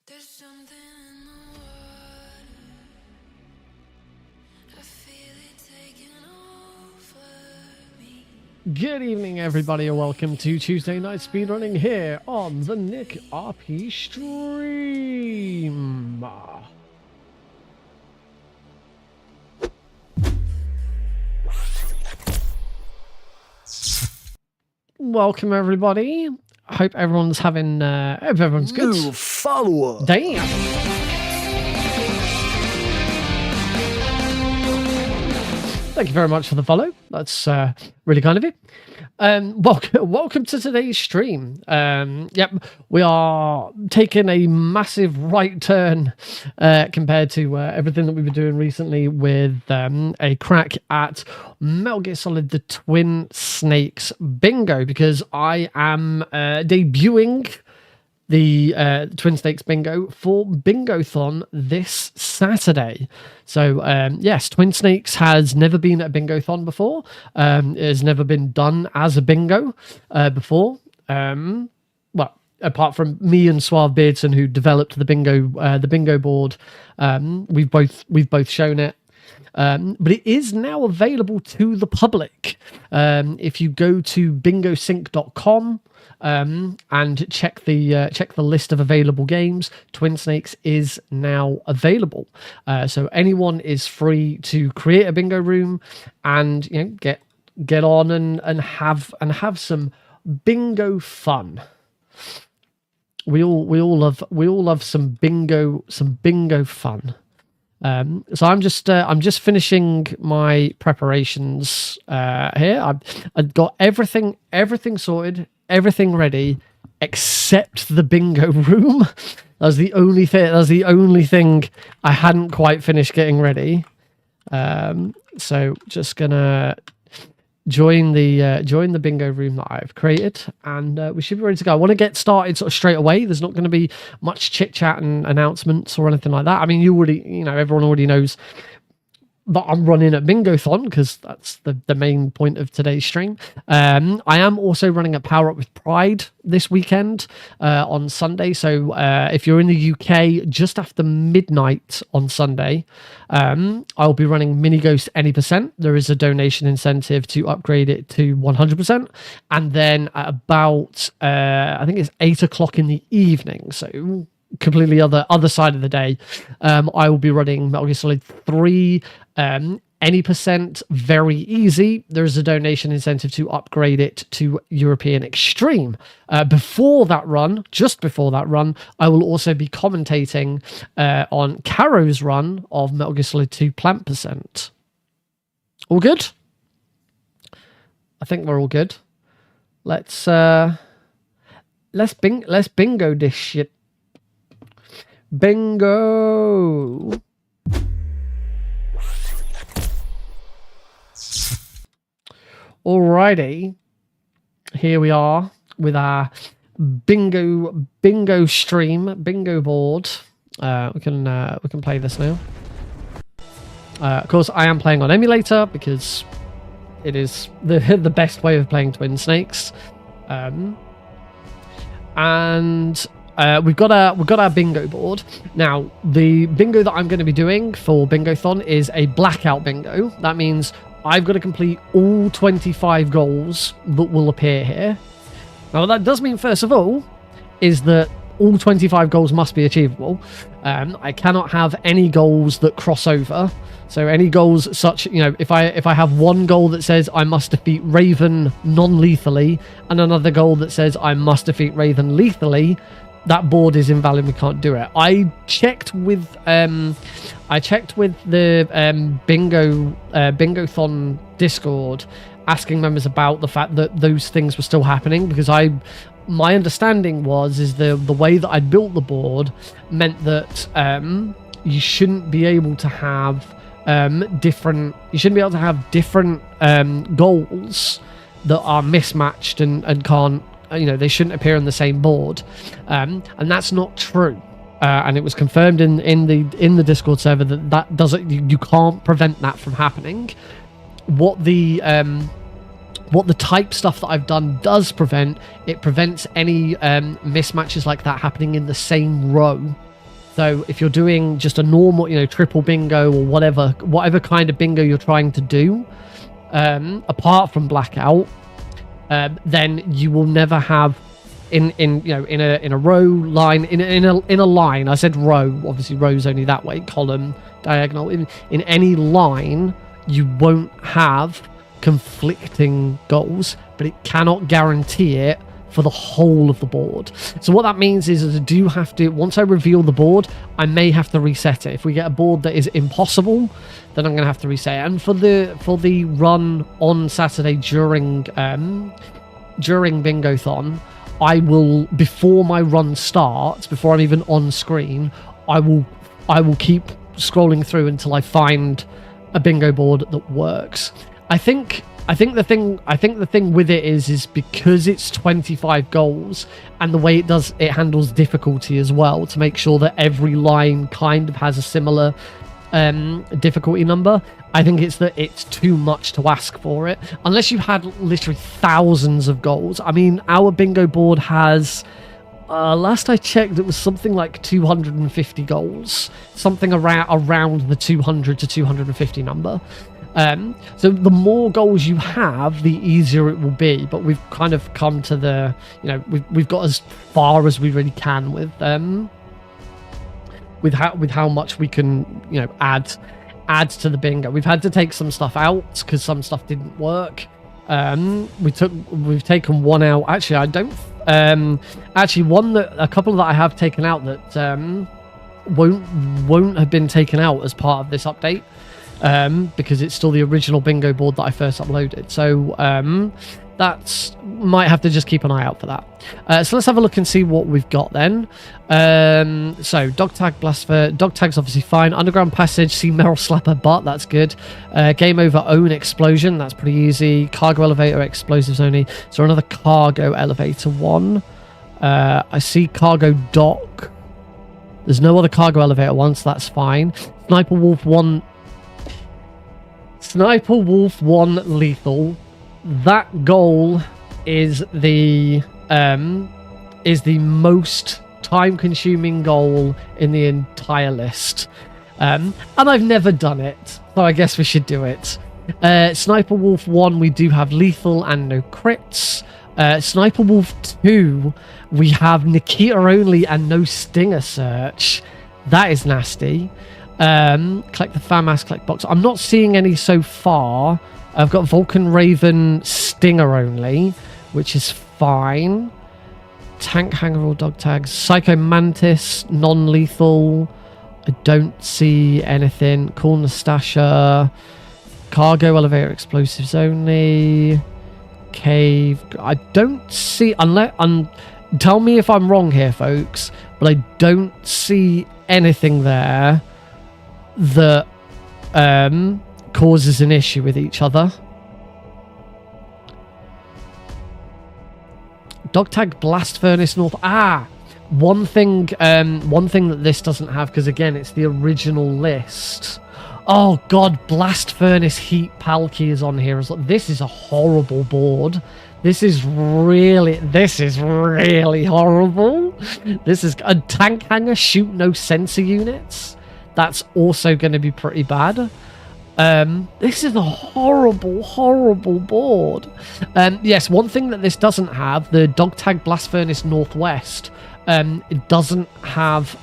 There's something in the water. I feel it taking over me. Good evening, everybody, and welcome to Tuesday Night Speedrunning here on the Nick RP stream. Welcome, everybody. Hope everyone's having. Hope everyone's good. New follower. Damn. Thank you very much for the follow. That's really kind of you. Welcome to today's stream. Yep, we are taking a massive right turn compared to everything that we've been doing recently with a crack at Metal Gear Solid: The Twin Snakes Bingo, because I am debuting the Twin Snakes Bingo for Bingothon this Saturday. So yes, Twin Snakes has never been at Bingothon before. It has never been done as a bingo before. Well, apart from me and Suave Beardson, who developed the bingo board, we've both shown it. But it is now available to the public. If you go to bingosync.com and check the list of available games, Twin Snakes is now available. So anyone is free to create a bingo room and get on and have some bingo fun. We all love some bingo fun. So I'm just finishing my preparations here. I've got everything sorted, everything ready, except the bingo room. That's the only thing I hadn't quite finished getting ready. So just gonna join the bingo room that I've created, and we should be ready to go. I want to get started sort of straight away. There's not going to be much chit chat and announcements or anything like that. I mean, everyone already knows that I'm running at Bingothon, because that's the main point of today's stream. I am also running a Power Up with Pride this weekend on Sunday. So if you're in the UK, just after midnight on Sunday, I'll be running Mini Ghost any %. There is a donation incentive to upgrade it to 100%. And then at about, I think it's 8 o'clock in the evening, so completely other side of the day, I will be running Metal Gear Solid 3 any % very easy. There's a donation incentive to upgrade it to European Extreme. Just before that run, I will also be commentating on Caro's run of Metal Gear Solid 2 Plant %. All good? I think we're all good. Let's bingo this shit. Bingo. Alrighty, here we are with our bingo stream, bingo board. We can play this now. Of course, I am playing on emulator because it is the best way of playing Twin Snakes. And we've got our bingo board. Now, the bingo that I'm going to be doing for Bingothon is a blackout bingo. That means I've got to complete all 25 goals that will appear here. Now, what that does mean, first of all, is that all 25 goals must be achievable. I cannot have any goals that cross over. So any goals such, if I have one goal that says I must defeat Raven non-lethally and another goal that says I must defeat Raven lethally, that board is invalid. We can't do it. I checked with the Bingothon Discord, asking members about the fact that those things were still happening, because my understanding is the way that I built the board meant that you shouldn't be able to have different goals that are mismatched and can't. They shouldn't appear on the same board, and that's not true. And it was confirmed in the Discord server that doesn't. You can't prevent that from happening. What the type stuff that I've done does prevent, it prevents any mismatches like that happening in the same row. So if you're doing just a normal, triple bingo or whatever kind of bingo you're trying to do, apart from blackout, then you will never have in a row line in a line. I said row, obviously row's only that way, column, diagonal. In any line, you won't have conflicting goals, but it cannot guarantee it for the whole of the board. So what that means is I do have to, once I reveal the board, I may have to reset it. If we get a board that is impossible, then I'm going to have to reset it. And for the run on Saturday during Bingothon, I will, before my run starts, before I'm even on screen, I will keep scrolling through until I find a bingo board that works. I think the thing with it is because it's 25 goals and the way it handles difficulty as well, to make sure that every line kind of has a similar difficulty number. I think it's too much to ask for it, unless you had literally thousands of goals. I mean, our bingo board has, last I checked, it was something like 250 goals, something around the 200 to 250 number. So the more goals you have, the easier it will be. But we've kind of come to the, we've got as far as we really can with how much we can, add to the bingo. We've had to take some stuff out because some stuff didn't work. We've taken one out. Actually, I don't. A couple that I have taken out that won't have been taken out as part of this update. Because it's still the original bingo board that I first uploaded. So that's might have to just keep an eye out for that. So let's have a look and see what we've got then. So dog tag, blastfer, dog tag's obviously fine. Underground passage, see Meryl slap her butt, that's good. Game over, own explosion, that's pretty easy. Cargo elevator, explosives only. So another cargo elevator one. I see cargo dock. There's no other cargo elevator one, so that's fine. Sniper Wolf 1 lethal. That goal is the most time-consuming goal in the entire list, and I've never done it, so I guess we should do it. Sniper Wolf 1, we do have lethal and no crits. Sniper Wolf 2, we have Nikita only and no stinger search. That is nasty. Collect the FAMAS, collect box. I'm not seeing any so far. I've got Vulcan Raven stinger only, which is fine. Tank hanger or dog tags. Psycho Mantis non-lethal. I don't see anything. Cool Nastasha. Cargo elevator explosives only. Cave. I don't see, tell me if I'm wrong here, folks, but I don't see anything there that causes an issue with each other. Dog tag, blast furnace north. One thing that this doesn't have, because again it's the original list. Oh god, blast furnace heat palki is on here as well. This is a horrible board. This is really horrible. This is a tank hanger, shoot no sensor units. That's also going to be pretty bad. This is a horrible board. Yes, one thing that this doesn't have, the dog tag blast furnace northwest, it doesn't have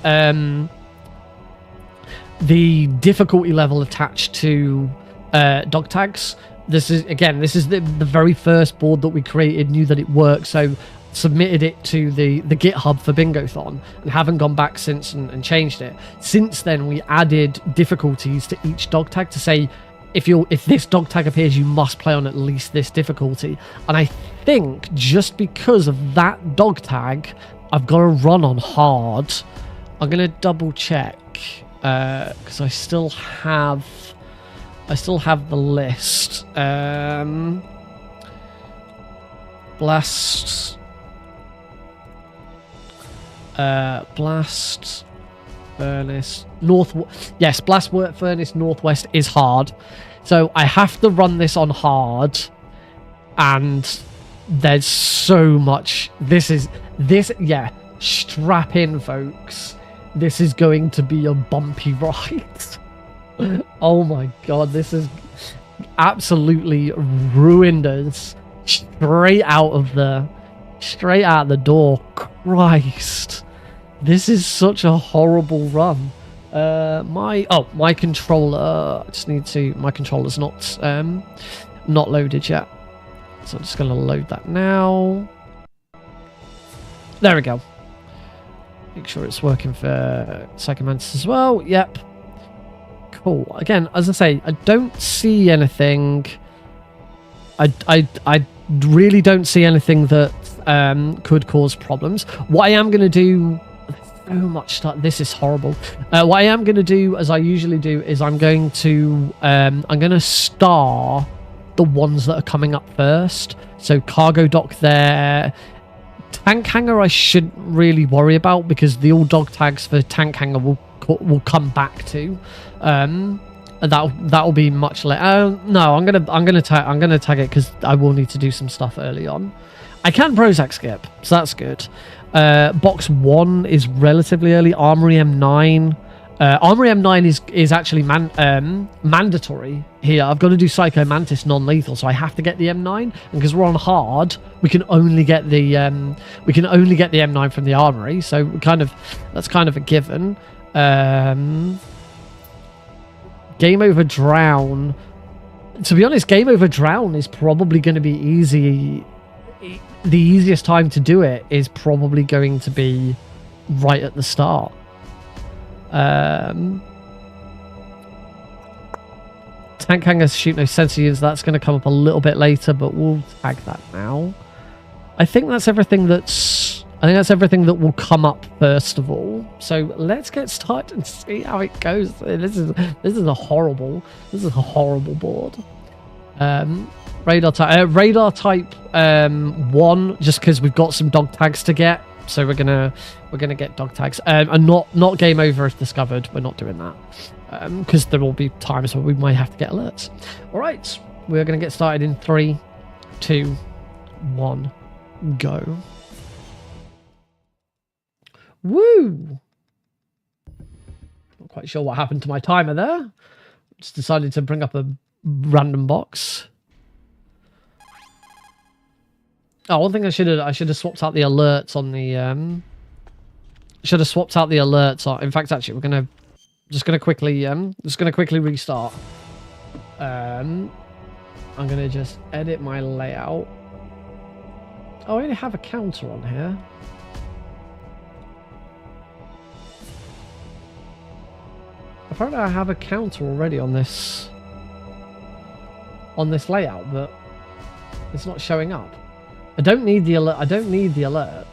the difficulty level attached to dog tags. This is the very first board that we created, knew that it worked, so submitted it to the GitHub for Bingothon and haven't gone back since and changed it. Since then, we added difficulties to each dog tag to say, if this dog tag appears, you must play on at least this difficulty. And I think just because of that dog tag, I've got to run on hard. I'm gonna double check because I still have the list. Blast furnace north. Yes, blast furnace northwest is hard, so I have to run this on hard. And there's so much. Yeah, strap in, folks. this is going to be a bumpy ride. Oh my god, this is absolutely ruined us straight out the door. Christ, this is such a horrible run. My controller. I just need to. My controller's not loaded yet, so I'm just gonna load that now. There we go. Make sure it's working for Psychomantis as well. Yep. Cool. Again, as I say, I don't see anything. I really don't see anything that could cause problems. What I am going to do... So much stuff. This is horrible. What I am going to do, as I usually do, is I'm going to star the ones that are coming up first. So cargo dock there. Tank hangar I shouldn't really worry about because the all dog tags for tank hangar will come back to. And that'll be much later. No, I'm gonna tag it because I will need to do some stuff early on. I can Prozac skip, so that's good. Box 1 is relatively early. Armory M9. Armory M9 is actually mandatory here. I've got to do Psycho Mantis non-lethal, so I have to get the M9. And because we're on hard, we can only get the M9 from the Armory. So that's kind of a given. Game over drown. To be honest, game over drown is probably going to be easy. The easiest time to do it is probably going to be right at the start. Tank hangar shoot no sensor units. That's going to come up a little bit later, but we'll tag that now. I think that's everything that will come up first of all. So let's get started and see how it goes. This is a horrible board. Radar type 1, just because we've got some dog tags to get. So we're gonna get dog tags, and not game over if discovered. We're not doing that because there will be times where we might have to get alerts. All right, we're gonna get started in 3, 2, 1, go. Woo! Not quite sure what happened to my timer there. Just decided to bring up a random box. Oh, one thing I should have swapped out the alerts on the should have swapped out the alerts on. In fact, actually, we're just gonna quickly restart. I'm gonna just edit my layout. Oh, I only have a counter on here. Apparently, I have a counter already on this layout, but it's not showing up. I don't need the alert. I don't need the alert.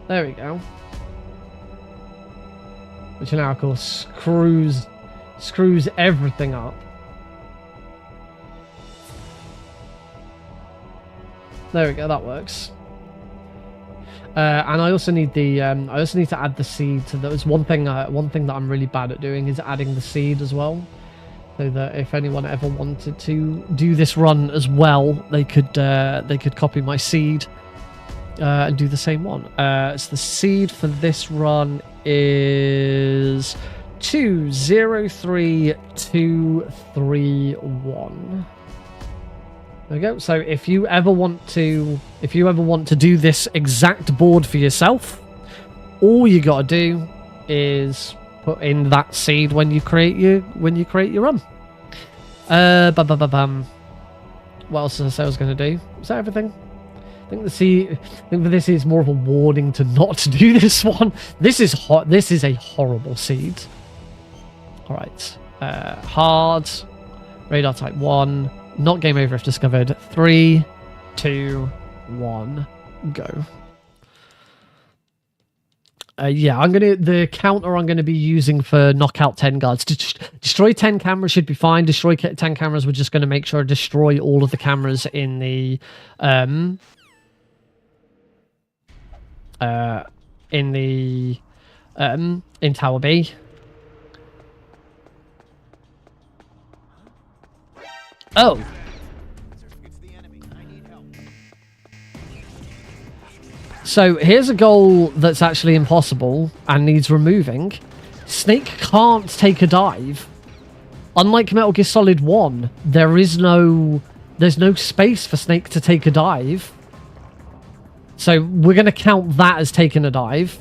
There we go. Which now, of course, screws everything up. There we go. That works. And I also need the to add the seed. So that was one thing that I'm really bad at doing is adding the seed as well, so that if anyone ever wanted to do this run as well, they could copy my seed and do the same one. So the seed for this run is 203231. There we go. So if you ever want to do this exact board for yourself, all you gotta do is put in that seed when you create your run. What else did I say I was gonna do? Is that everything? I think this is more of a warning to not to do this one. This is hot. This is a horrible seed. All right. Hard. Radar type 1. Not game over if discovered. 3, 2, 1, go. Yeah, the counter I'm gonna be using for knockout 10 guards. Destroy 10 cameras should be fine. Destroy 10 cameras. We're just gonna make sure to destroy all of the cameras in the in Tower B. Oh. So here's a goal that's actually impossible and needs removing. Snake can't take a dive. Unlike Metal Gear Solid 1, there's no space for Snake to take a dive. So we're going to count that as taking a dive.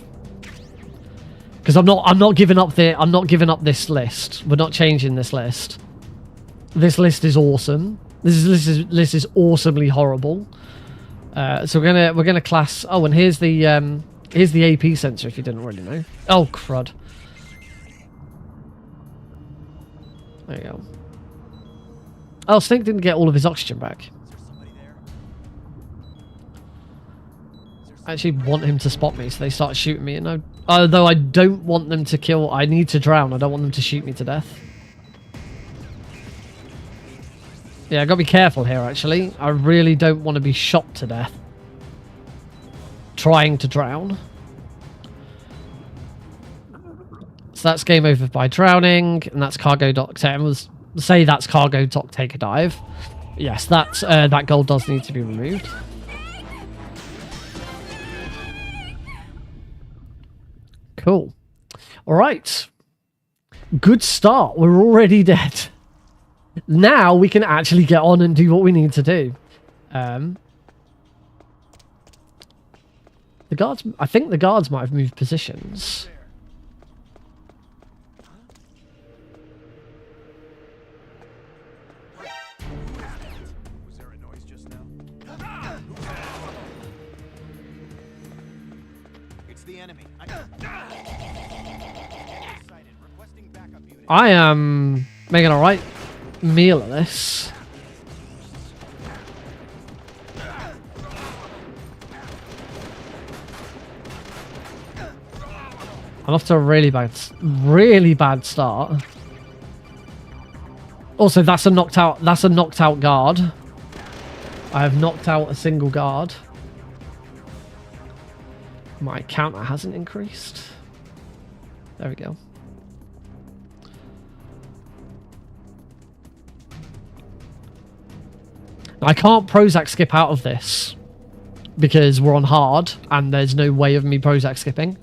Because I'm not giving up this list. We're not changing this list. This list is awesome. This is awesomely horrible. So we're gonna class. Oh, and here's the AP sensor. If you didn't already know. Oh crud. There you go. Oh, Snake didn't get all of his oxygen back. I actually want him to spot me, so they start shooting me. And although I don't want them to kill, I need to drown. I don't want them to shoot me to death. Yeah, I gotta be careful here, actually. I really don't want to be shot to death trying to drown. So that's game over by drowning, and that's cargo dock. Say that's cargo dock, take a dive. Yes, that's that goal does need to be removed. Cool. All right. Good start. We're already dead. Now we can actually get on and do what we need to do. The guards... I think the guards might have moved positions. Was there a noise just now? It's the enemy. I am making a right meal of this. I'm off to a really bad start. Also, that's a knocked out guard. I have knocked out a single guard. My counter hasn't increased. There we go. I can't Prozac skip out of this because we're on hard and there's no way of me Prozac skipping.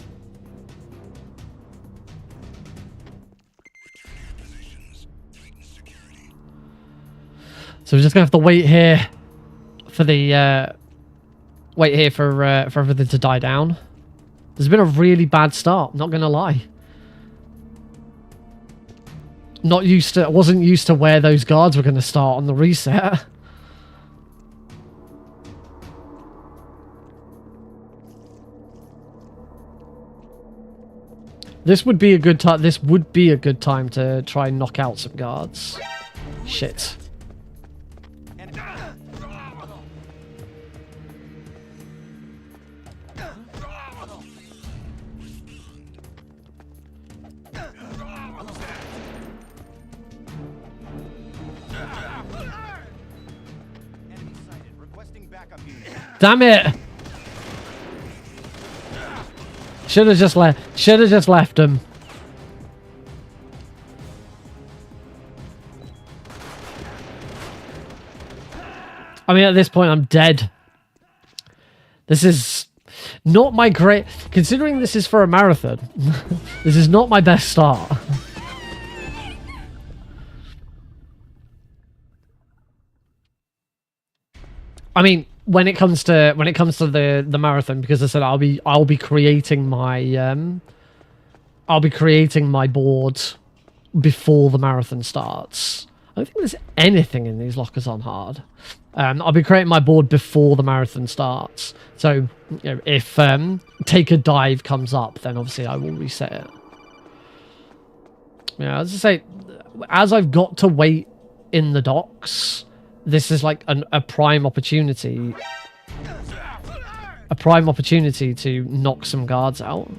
So we're just gonna have to wait here for the for everything to die down. There's been a really bad start, not gonna lie. Wasn't used to where those guards were gonna start on the reset. This would be a good time. This would be a good time to try and knock out some guards. Shit. Damn it! Should have just left him. I mean, at this point, I'm dead. This is not my great... Considering this is for a marathon, this is not my best start. I mean, when it comes to the marathon, because I said I'll be creating my board before the marathon starts. I don't think there's anything in these lockers on hard. I'll be creating my board before the marathon starts. So, you know, if take a dive comes up, then obviously I will reset it. Yeah, as I say, as I've got to wait in the docks, this is like a prime opportunity. A prime opportunity to knock some guards out.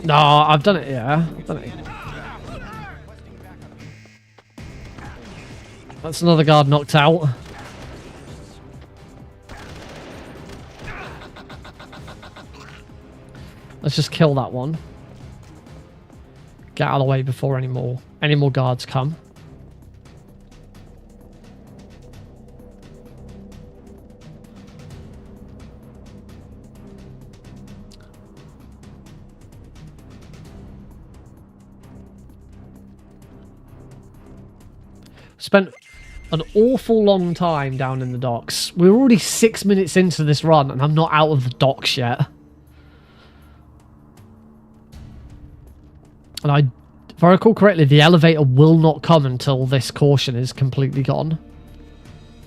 No, I've done it, yeah. I've done it. That's another guard knocked out. let's just kill that one. Get out of the way before any more guards come. Spent an awful long time down in the docks. We're already 6 minutes into this run and I'm not out of the docks yet. And if I recall correctly, the elevator will not come until this caution is completely gone.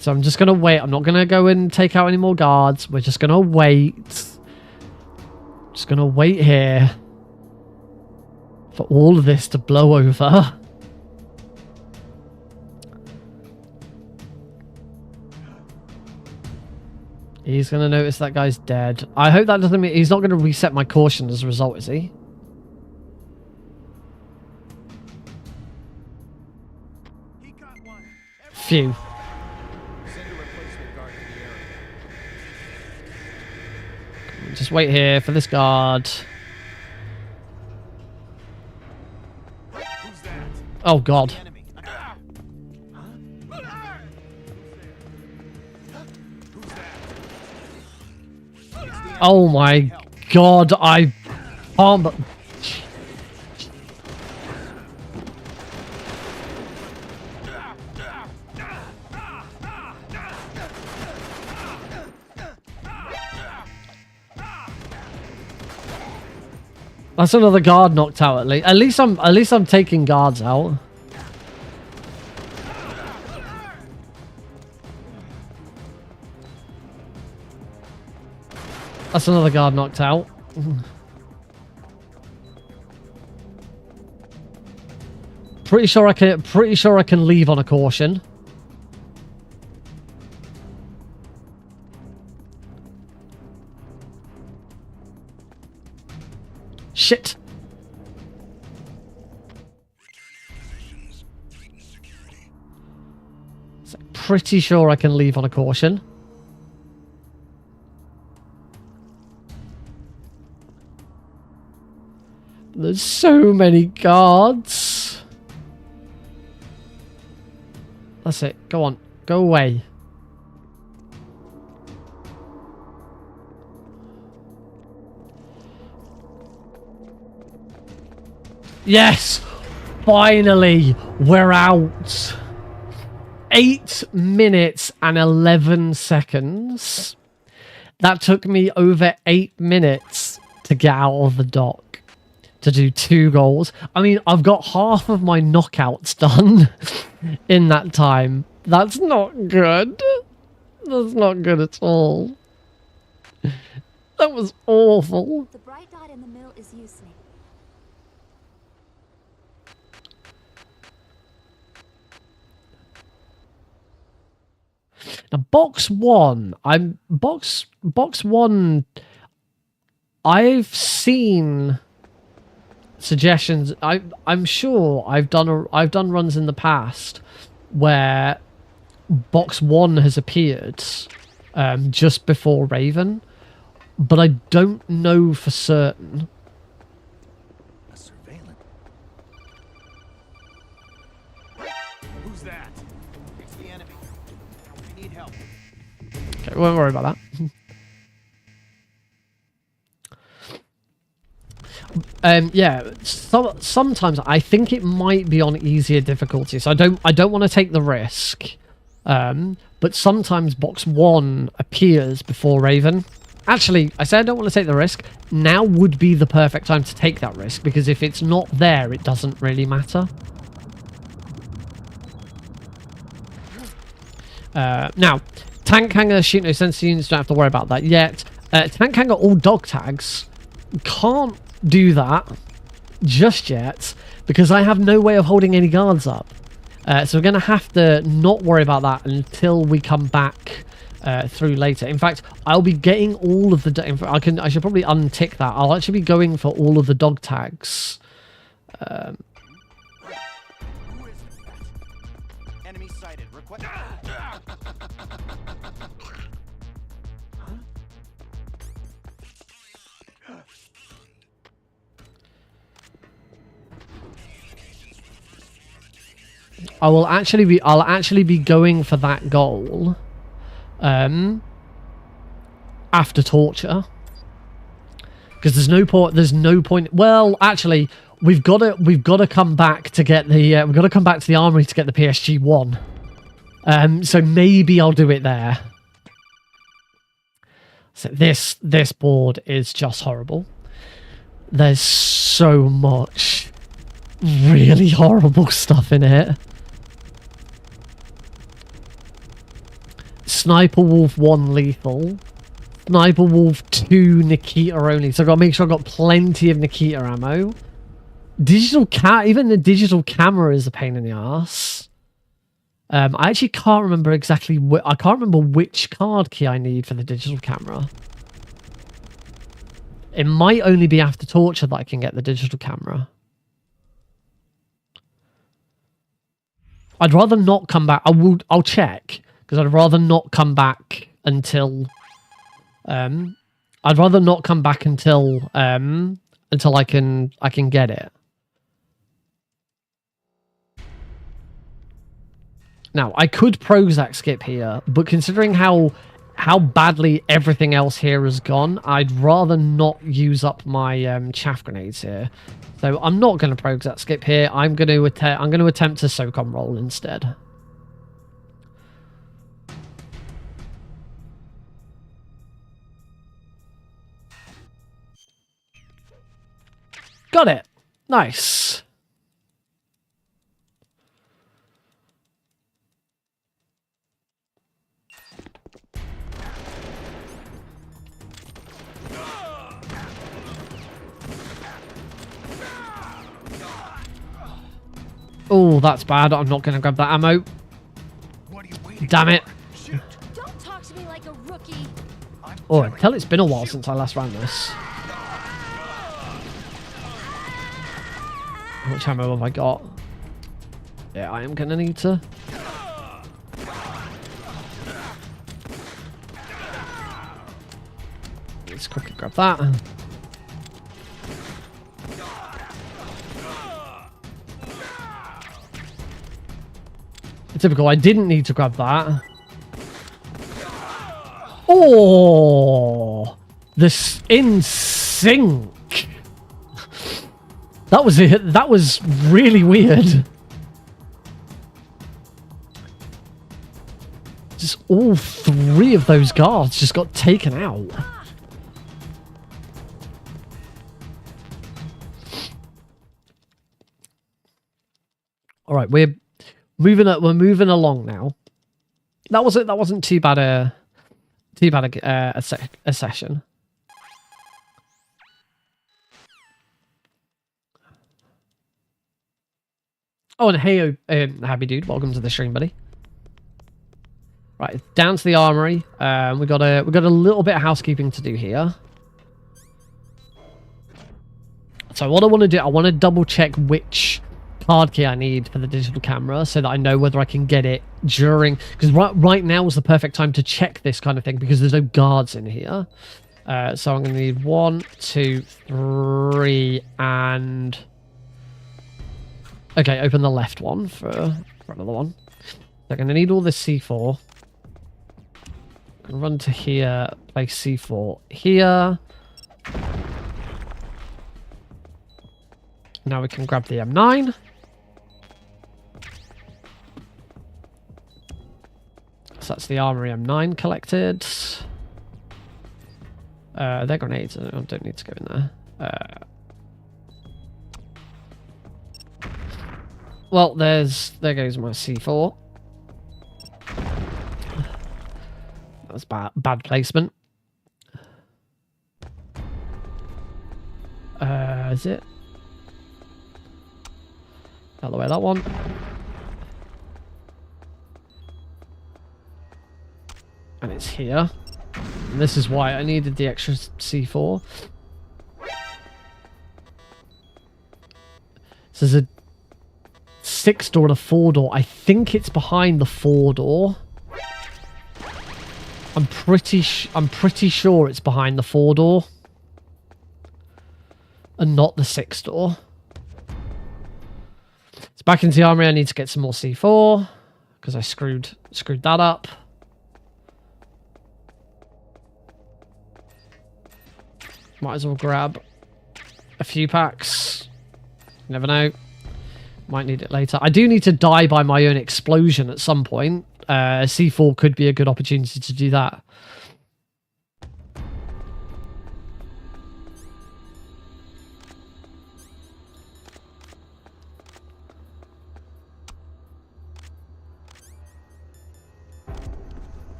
So I'm just going to wait. I'm not going to go and take out any more guards. We're just going to wait. Just going to wait here for all of this to blow over. He's going to notice that guy's dead. I hope that doesn't mean he's not going to reset my caution as a result, is he? Phew. Just wait here for this guard. Oh god. Oh my god, I can't. That's another guard knocked out at least. At least I'm taking guards out. That's another guard knocked out. Pretty sure I can leave on a caution. Shit. So pretty sure I can leave on a caution. There's so many guards. That's it. Go on. Go away. Yes! Finally! We're out! 8 minutes and 11 seconds. That took me over 8 minutes to get out of the dock. To do 2 goals. I mean, I've got half of my knockouts done in that time. That's not good. That's not good at all. That was awful. The bright dot in the mill is useless. Now, box one. Box one. I've seen suggestions. I'm sure I've done runs in the past where box one has appeared just before Raven, but I don't know for certain. A surveillance. Who's that? It's the enemy. We need help. Okay, won't worry about that. Yeah, sometimes I think it might be on easier difficulty, so I don't want to take the risk. But sometimes box one appears before Raven. Actually, I said I don't want to take the risk. Now would be the perfect time to take that risk, because if it's not there, it doesn't really matter. Now, tank hanger, shoot no sensor units, don't have to worry about that yet. Tank hanger, all dog tags. Can't do that just yet because I have no way of holding any guards up. So we're going to have to not worry about that until we come back through later. In fact, I'll be getting all of the... I should probably untick that. I'll actually be going for all of the dog tags. Who is that? Enemy sighted. Request. I'll actually be going for that goal after torture. Because there's no point. Well, actually, we've got to come back to get the we've got to come back to the armory to get the PSG-1. So maybe I'll do it there. So this board is just horrible. There's so much really horrible stuff in it. Sniper Wolf 1 lethal. Sniper Wolf 2 Nikita only. So I've got to make sure I've got plenty of Nikita ammo. Even the digital camera is a pain in the ass. I actually can't remember exactly I can't remember which card key I need for the digital camera. It might only be after torture that I can get the digital camera. I'd rather not come back. I'll check, because I'd rather not come back until I'd rather not come back until I can get it. Now, I could Prozac skip here, but considering how badly everything else here has gone, I'd rather not use up my chaff grenades here. So I'm not going to Prozac skip here. I'm going to attempt to SOCOM roll instead. Got it. Nice. Oh, that's bad. I'm not going to grab that ammo. What are you waiting Damn it. for? Shoot. Don't talk to me like a rookie. Oh, I can tell it's been a while since I last ran this. How much ammo have I got? Yeah, I am going to need to. Let's quickly grab that. Typical, I didn't need to grab that. Oh! This in sync. That was it. That was really weird. Just all three of those guards just got taken out. All right, we're moving along now. That wasn't too bad a session. Oh, and hey, happy dude, welcome to the stream, buddy. Right, down to the armory. We got a little bit of housekeeping to do here. So what I want to do, I want to double check which card key I need for the digital camera so that I know whether I can get it during, because right now is the perfect time to check this kind of thing because there's no guards in here. So I'm going to need 1, 2, 3, and okay, open the left one for another one. So I'm going to need all this C4. Run to here, place C4 here. Now we can grab the M9. So that's the armory M9 collected. They're grenades. I don't need to go in there. Well, there goes my C4. That was bad placement. Is it? Out the way, that one. And it's here. And this is why I needed the extra C4. So there's a 6-door and a 4-door. I think it's behind the 4-door. I'm pretty sure it's behind the 4-door. And not the 6-door. back into the armory. I need to get some more C4 because I screwed that up. Might as well grab a few packs. You never know. Might need it later. I do need to die by my own explosion at some point. C4 could be a good opportunity to do that.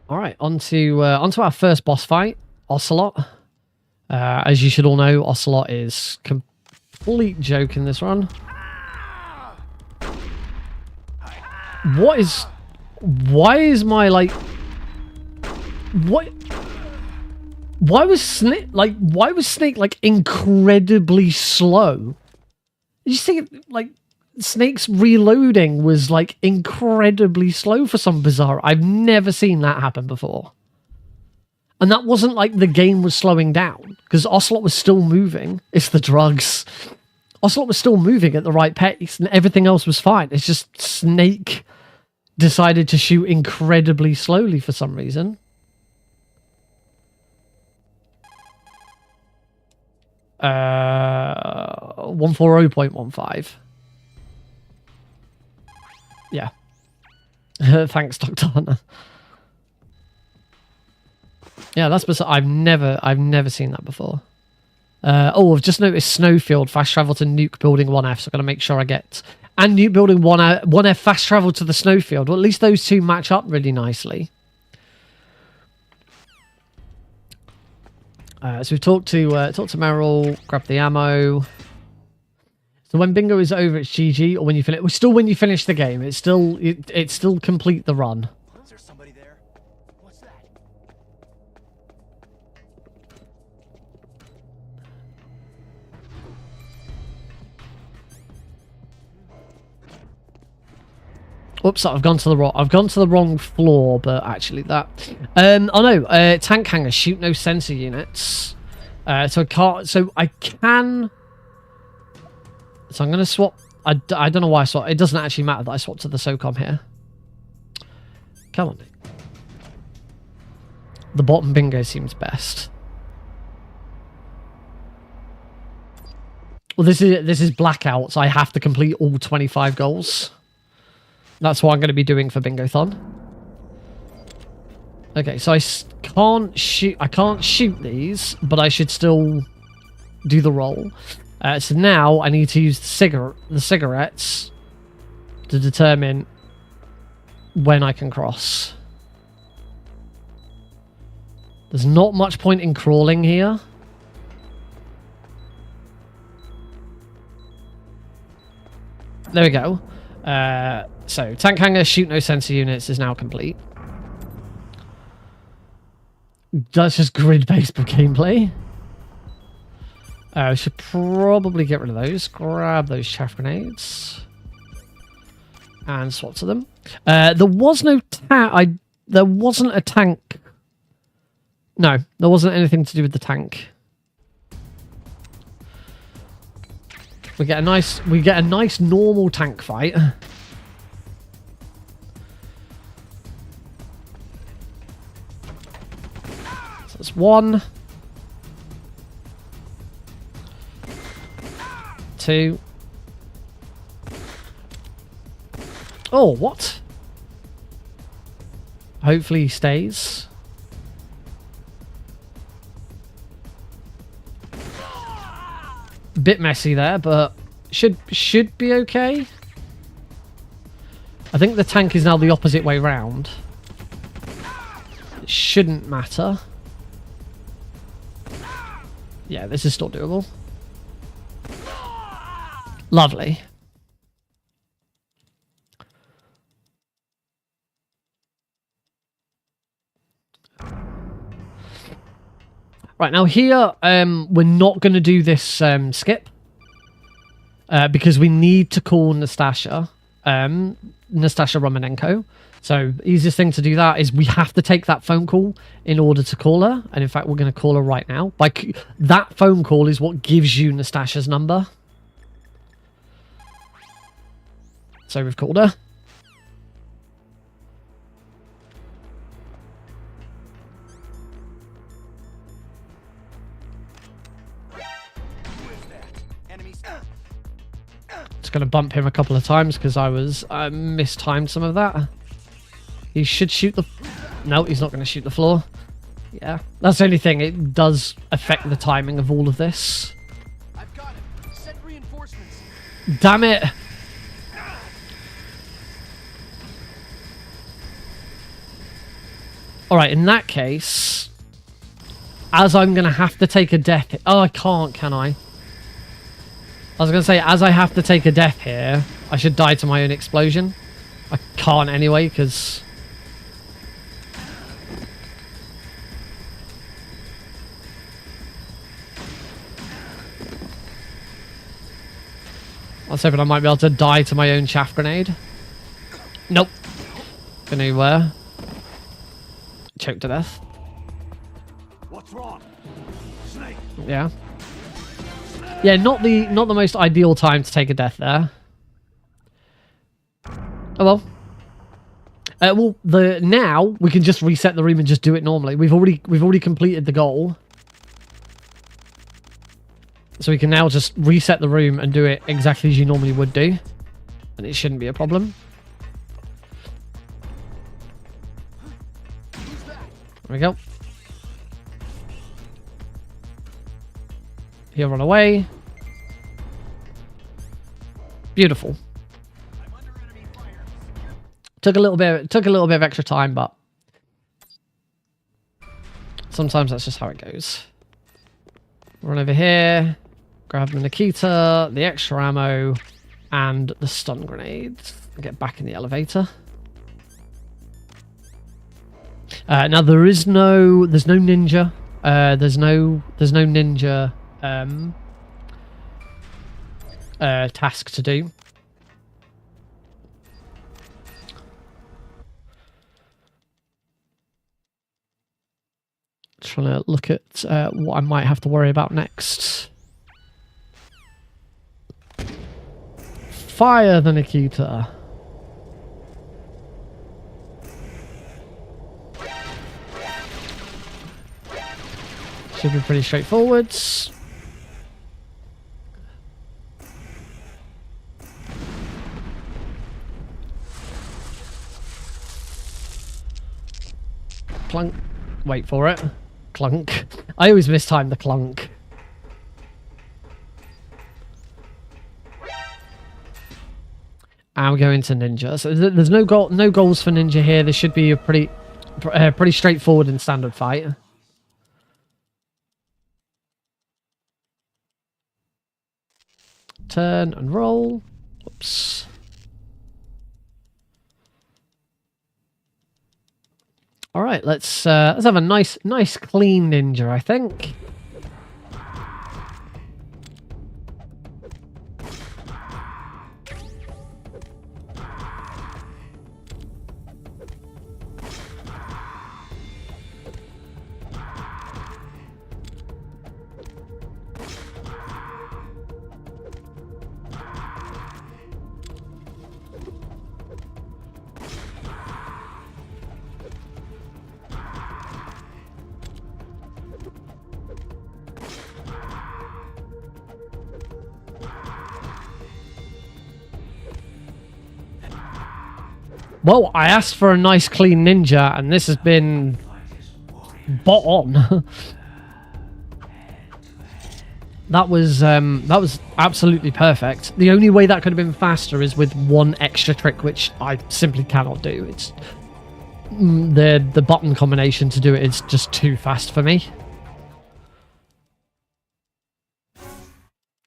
All right, onto our first boss fight, Ocelot. As you should all know, Ocelot is complete joke in this run. Why is my like what? Why was Snake like incredibly slow? You think like Snake's reloading was like incredibly slow for some bizarre. I've never seen that happen before. And that wasn't like the game was slowing down, because Ocelot was still moving. It's the drugs. Ocelot was still moving at the right pace and everything else was fine. It's just Snake decided to shoot incredibly slowly for some reason. Uh, 140.15. Yeah. Thanks, Dr. Hunter. Yeah, that's bizarre. I've never seen that before. Oh, I've just noticed Snowfield fast travel to Nuke Building 1F, so I've got to make sure I get... And Nuke Building 1F fast travel to the Snowfield. Well, at least those two match up really nicely. So we've talked to Meryl, grab the ammo. So when bingo is over, it's GG, or when you finish... Well, still when you finish the game, it's still complete the run. Is there somebody there? What's that? Oops, I've gone to the wrong floor, but actually that. Oh no, tank hanger, shoot no sensor units. So I can. So I'm gonna swap. I don't know why I swap. It doesn't actually matter that I swap to the SOCOM here. Come on. The bottom bingo seems best. Well, this is blackout, so I have to complete all 25 goals. That's what I'm going to be doing for Bingothon. Okay, so I can't shoot these, but I should still do the roll. So now I need to use the cigarettes to determine when I can cross. There's not much point in crawling here. There we go. So, tank hanger, shoot no sensor units is now complete. That's just grid-based gameplay. We should probably get rid of those. Grab those chaff grenades. And swap to them. There was no there wasn't a tank. No, there wasn't anything to do with the tank. We get a nice normal tank fight. So that's 1, 2. Oh, what? Hopefully he stays. Bit messy there, but should be okay. I think the tank is now the opposite way round. It shouldn't matter. Yeah, this is still doable. Lovely. Right, now here, we're not going to do this skip. Because we need to call Nastasha. Nastasha Romanenko. So, easiest thing to do that is we have to take that phone call in order to call her. And in fact, we're going to call her right now. That phone call is what gives you Nastasha's number. So we've called her. Just going to bump him a couple of times because I mistimed some of that. He should shoot the... No, he's not going to shoot the floor. Yeah, that's the only thing. It does affect the timing of all of this. I've got it. Send reinforcements. Damn it! Alright, in that case... As I'm going to have to take a death... Oh, I can't, can I? I was going to say, as I have to take a death here, I should die to my own explosion. I can't anyway, because... I was hoping I might be able to die to my own chaff grenade. Nope. Gonna choke to death. What's wrong? Snake. Yeah. Yeah, not the most ideal time to take a death there. Oh well. Now we can just reset the room and just do it normally. We've already completed the goal. So we can now just reset the room and do it exactly as you normally would do. And it shouldn't be a problem. There we go. He'll run away. Beautiful. Took a little bit of extra time, but sometimes that's just how it goes. Run over here. Grab the Nikita, the extra ammo, and the stun grenades. Get back in the elevator. Now there's no ninja. There's no ninja task to do. Trying to look at what I might have to worry about next. Fire the Nikita. Should be pretty straightforward. Clunk. Wait for it. Clunk. I always mistime the clunk. And we're going to ninja. So there's no goals for ninja here. This should be a pretty straightforward and standard fight. Turn and roll. Whoops. All right, let's have a nice clean ninja, I think. Well, I asked for a nice clean ninja, and this has been bot on. That was absolutely perfect. The only way that could have been faster is with one extra trick, which I simply cannot do. It's the button combination to do it is just too fast for me.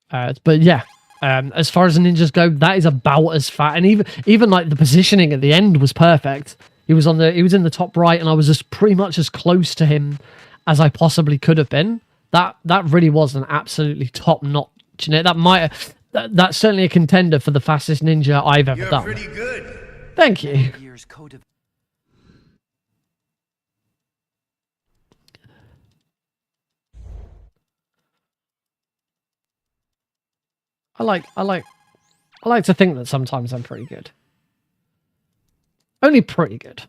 But yeah. As far as the ninjas go, that is about as fat, and even like the positioning at the end was perfect. He was in the top right, and I was just pretty much as close to him as I possibly could have been. That really was an absolutely top notch. You know, that's certainly a contender for the fastest ninja I've ever done. You're pretty good. Thank you. I I like to think that sometimes I'm pretty good. Only pretty good.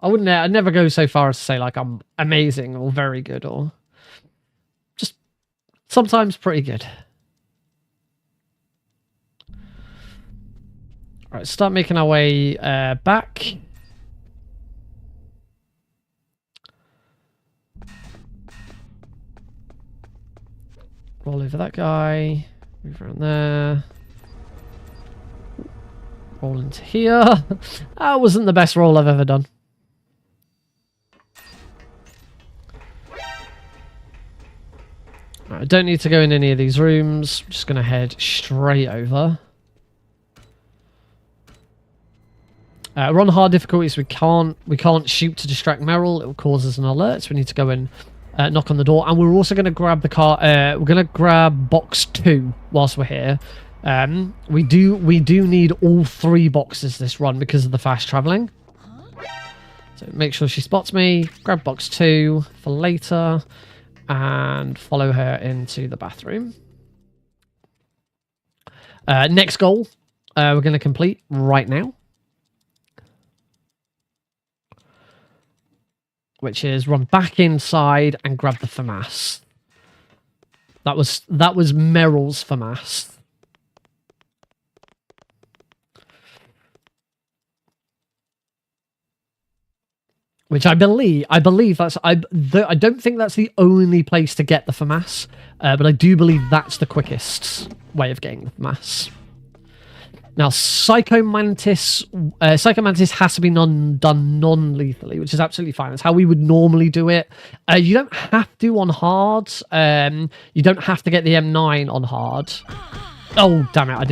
I'd never go so far as to say like I'm amazing or very good or just sometimes pretty good. All right, start making our way back. Roll over that guy. Move around there. Roll into here. That wasn't the best roll I've ever done. Right, I don't need to go in any of these rooms. I'm just going to head straight over. We're on hard difficulties. We can't shoot to distract Meryl. It will cause us an alert. So we need to go and knock on the door. And we're also going to grab the car. We're going to grab box 2 whilst we're here. We do need all 3 boxes this run because of the fast traveling. So make sure she spots me. Grab box 2 for later, and follow her into the bathroom. Next goal, we're going to complete right now, which is run back inside and grab the FAMAS. That was Meryl's FAMAS. Which I believe that's I don't think that's the only place to get the FAMAS, but I do believe that's the quickest way of getting the FAMAS. Now, Psycho Mantis has to be done non-lethally, which is absolutely fine. That's how we would normally do it. You don't have to on hard. You don't have to get the M9 on hard. Oh, damn it! I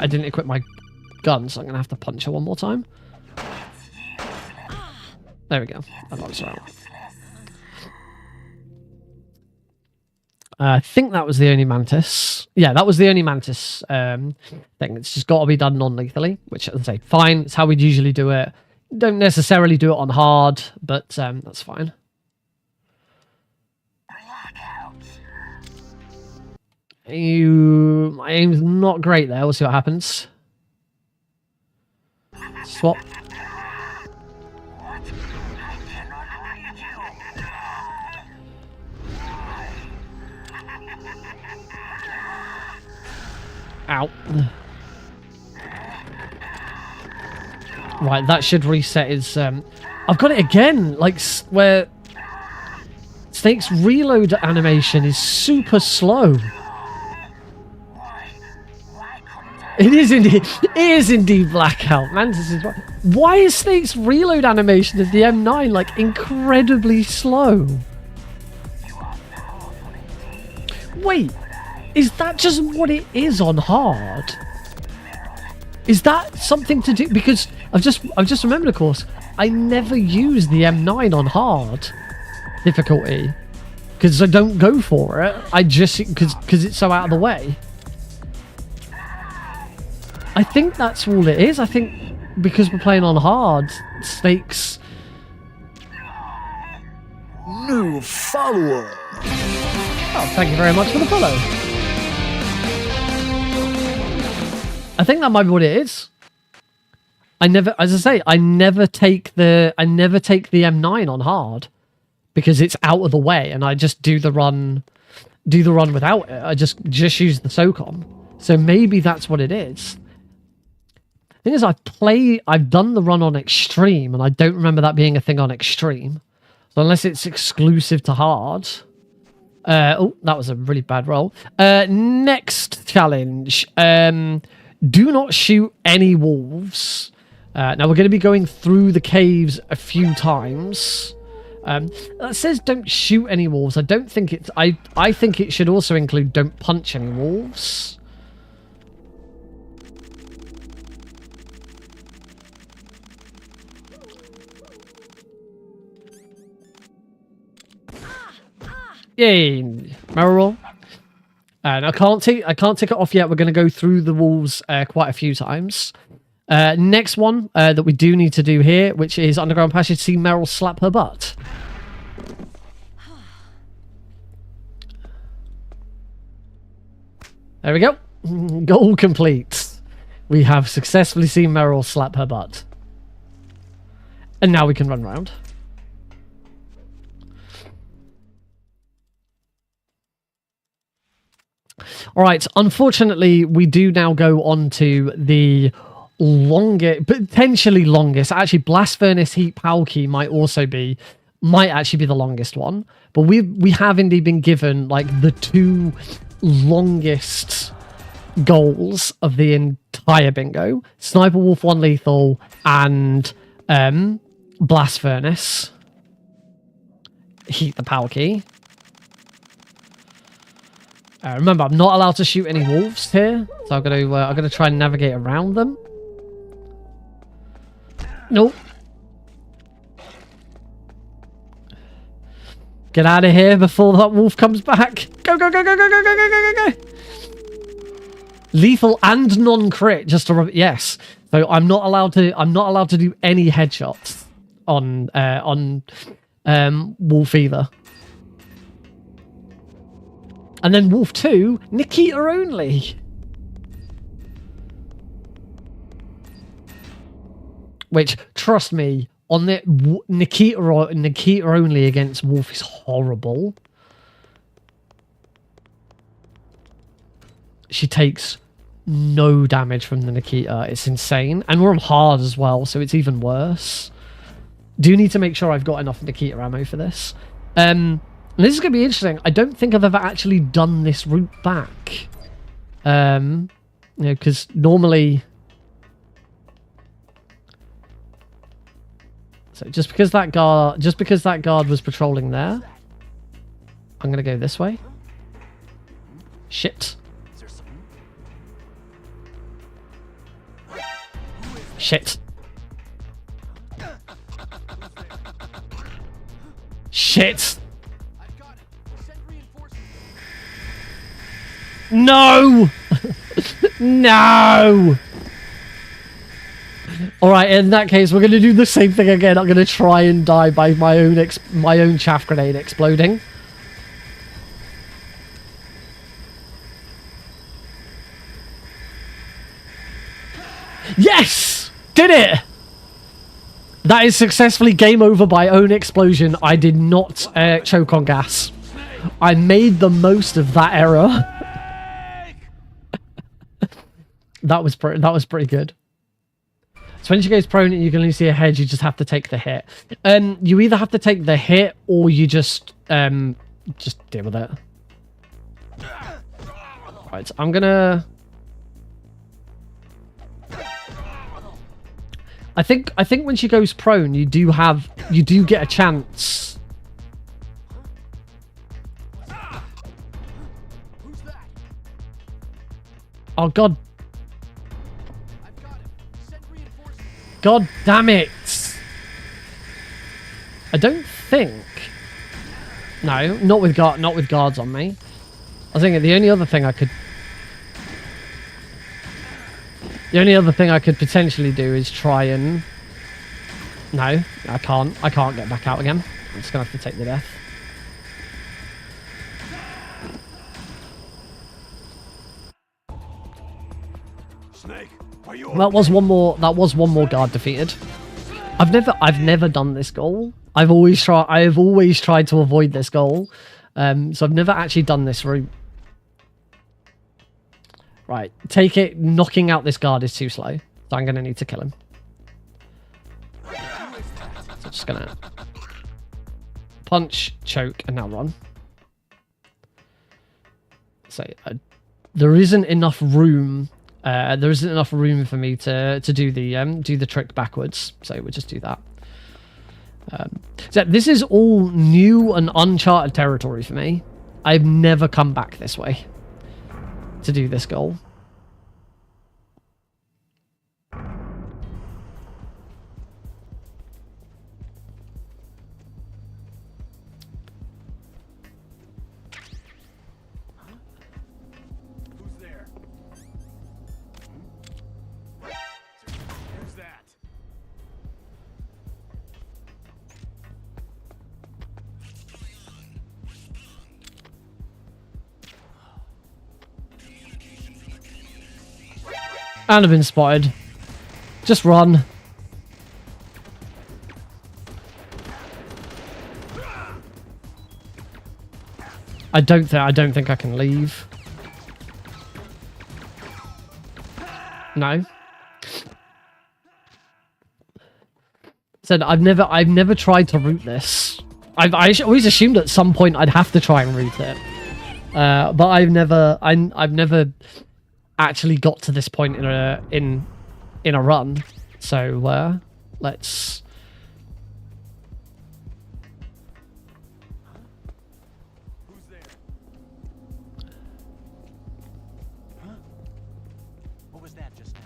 didn't equip my gun, so I'm gonna have to punch her one more time. There we go. That looks right. I think that was the only Mantis. Yeah, that was the only Mantis thing. It's just got to be done non-lethally, which, as I say, fine. It's how we'd usually do it. Don't necessarily do it on hard, but that's fine. My aim's not great there. We'll see what happens. Swap. Ow. Right, that should reset his... I've got it again! Like, where... Snake's reload animation is super slow. It is indeed blackout. Mantis is right. Why is Snake's reload animation of the M9, like, incredibly slow? Wait. Is that just what it is on hard? Is that something to do? Because I've just remembered, of course, I never use the M9 on hard difficulty because I don't go for it. I just because it's so out of the way. I think that's all it is. I think because we're playing on hard, Snake's New follower. Oh, thank you very much for the follow. I think that might be what it is. I never take the M9 on hard because it's out of the way, and I just do the run without it. I just use the SOCOM. So maybe that's what it is. The thing is, I've done the run on extreme, and I don't remember that being a thing on extreme. So unless it's exclusive to hard. Oh, that was a really bad roll. Next challenge. Do not shoot any wolves. Now we're going to be going through the caves a few times. That says don't shoot any wolves. I don't think it's... I think it should also include don't punch any wolves. Yay, Meryl. And I can't take it off yet. We're going to go through the walls quite a few times. Next one that we do need to do here, which is underground passage. See Meryl slap her butt. There we go. Goal complete. We have successfully seen Meryl slap her butt. And now we can run around. Alright, unfortunately, we do now go on to the potentially longest. Actually, Blast Furnace Heat Palki might actually be the longest one. But we have indeed been given, like, the 2 longest goals of the entire bingo. Sniper Wolf 1 Lethal and Blast Furnace Heat the Palki. Remember, I'm not allowed to shoot any wolves here, so I'm gonna try and navigate around them. Nope. Get out of here before that wolf comes back. Go, go, go, go, go, go, go, go, go, go, go. Lethal and non-crit, just to yes. So I'm not allowed to do any headshots on wolf either. And then Wolf 2, Nikita only. Which, trust me, on the Nikita only against Wolf is horrible. She takes no damage from the Nikita. It's insane. And we're on hard as well, so it's even worse. Do need to make sure I've got enough Nikita ammo for this. This is going to be interesting. I don't think I've ever actually done this route back. You know, because normally... So just because that guard was patrolling there, I'm going to go this way. Shit. Shit. Shit. No! No! Alright, in that case, we're going to do the same thing again. I'm going to try and die by my own chaff grenade exploding. Yes! Did it! That is successfully game over by own explosion. I did not choke on gas. I made the most of that error. That was pretty good. So when she goes prone and you can only see her head, you just have to take the hit. You either have to take the hit or you just deal with it. Right, I'm gonna... I think when she goes prone, you do get a chance. Oh god. God damn it! I don't think. No, not with guards on me. I was thinking the only other thing I could potentially do is try and... No, I can't. I can't get back out again. I'm just gonna have to take the death. Snake, are you That was one more guard defeated. I've never done this goal. I've always tried to avoid this goal. So I've never actually done this route. Right, take it. Knocking out this guard is too slow. So I'm going to need to kill him. So I'm just going to punch, choke, and now run. So there isn't enough room. There isn't enough room for me to do the trick backwards. So we'll just do that. So this is all new and uncharted territory for me. I've never come back this way to do this goal. Who's there? Who's that? And I've been spotted. Just run. I don't think I can leave. No. Said I've never tried to root this. I always assumed at some point I'd have to try and root it. But I've never actually got to this point in a run. So let's. Who's there? Huh? What was that just now?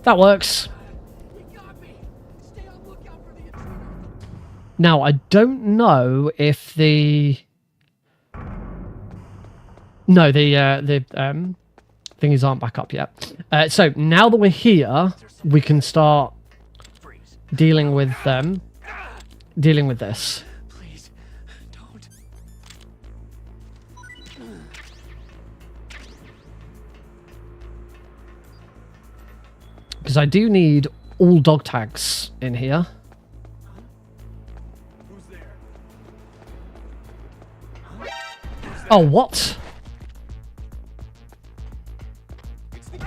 That works. Now, I don't know if the... No, the thingies aren't back up yet. So, now that we're here, we can start dealing with this. Please, don't. Because I do need all dog tags in here. Who's there? Oh, what? It's the...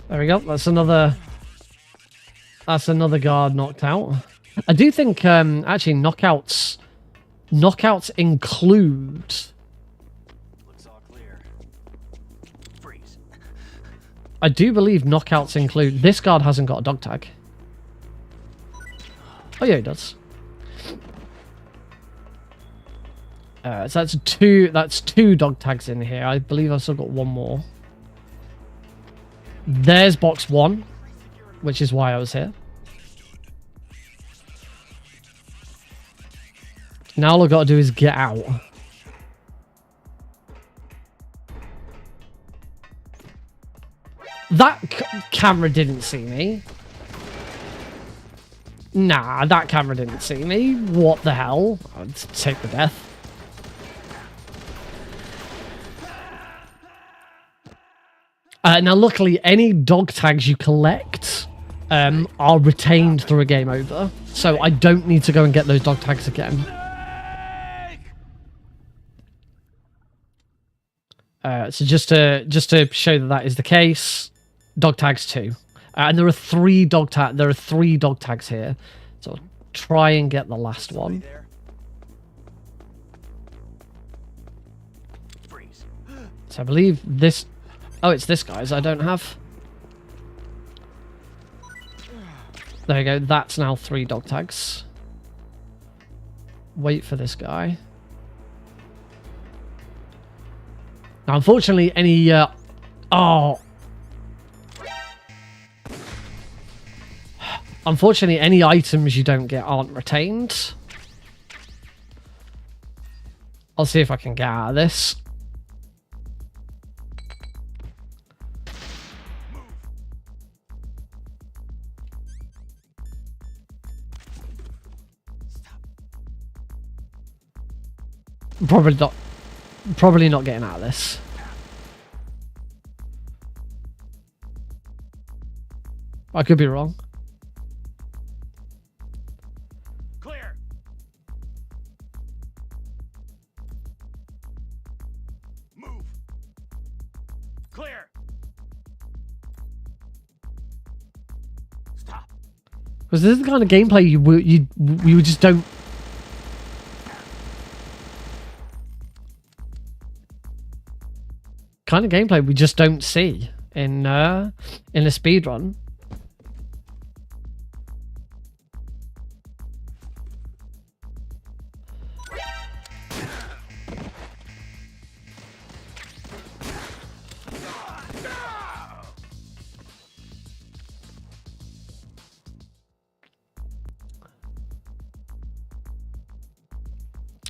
There we go. That's another guard knocked out. I do think actually knockouts include. Looks all clear. Freeze. I do believe knockouts include. This guard hasn't got a dog tag. Oh yeah, he does. So that's two dog tags in here. I believe I've still got one more. There's box 1, which is why I was here. Now all I've got to do is get out. That camera didn't see me. Nah, that camera didn't see me. What the hell? I'd take the death. Now, luckily, any dog tags you collect are retained through a game over. So I don't need to go and get those dog tags again. So just to show that is the case, dog tags 2, and there are 3 dog tags here. So I'll try and get the last one. Freeze. So I believe this. Oh, it's this guy's I don't have. There you go. That's now 3 dog tags. Wait for this guy. Now, unfortunately, any... Unfortunately, any items you don't get aren't retained. I'll see if I can get out of this. Probably not getting out of this. I could be wrong. Clear. Move. Clear. Stop. Because this is the kind of gameplay you just don't. Kind of gameplay we just don't see in a speedrun.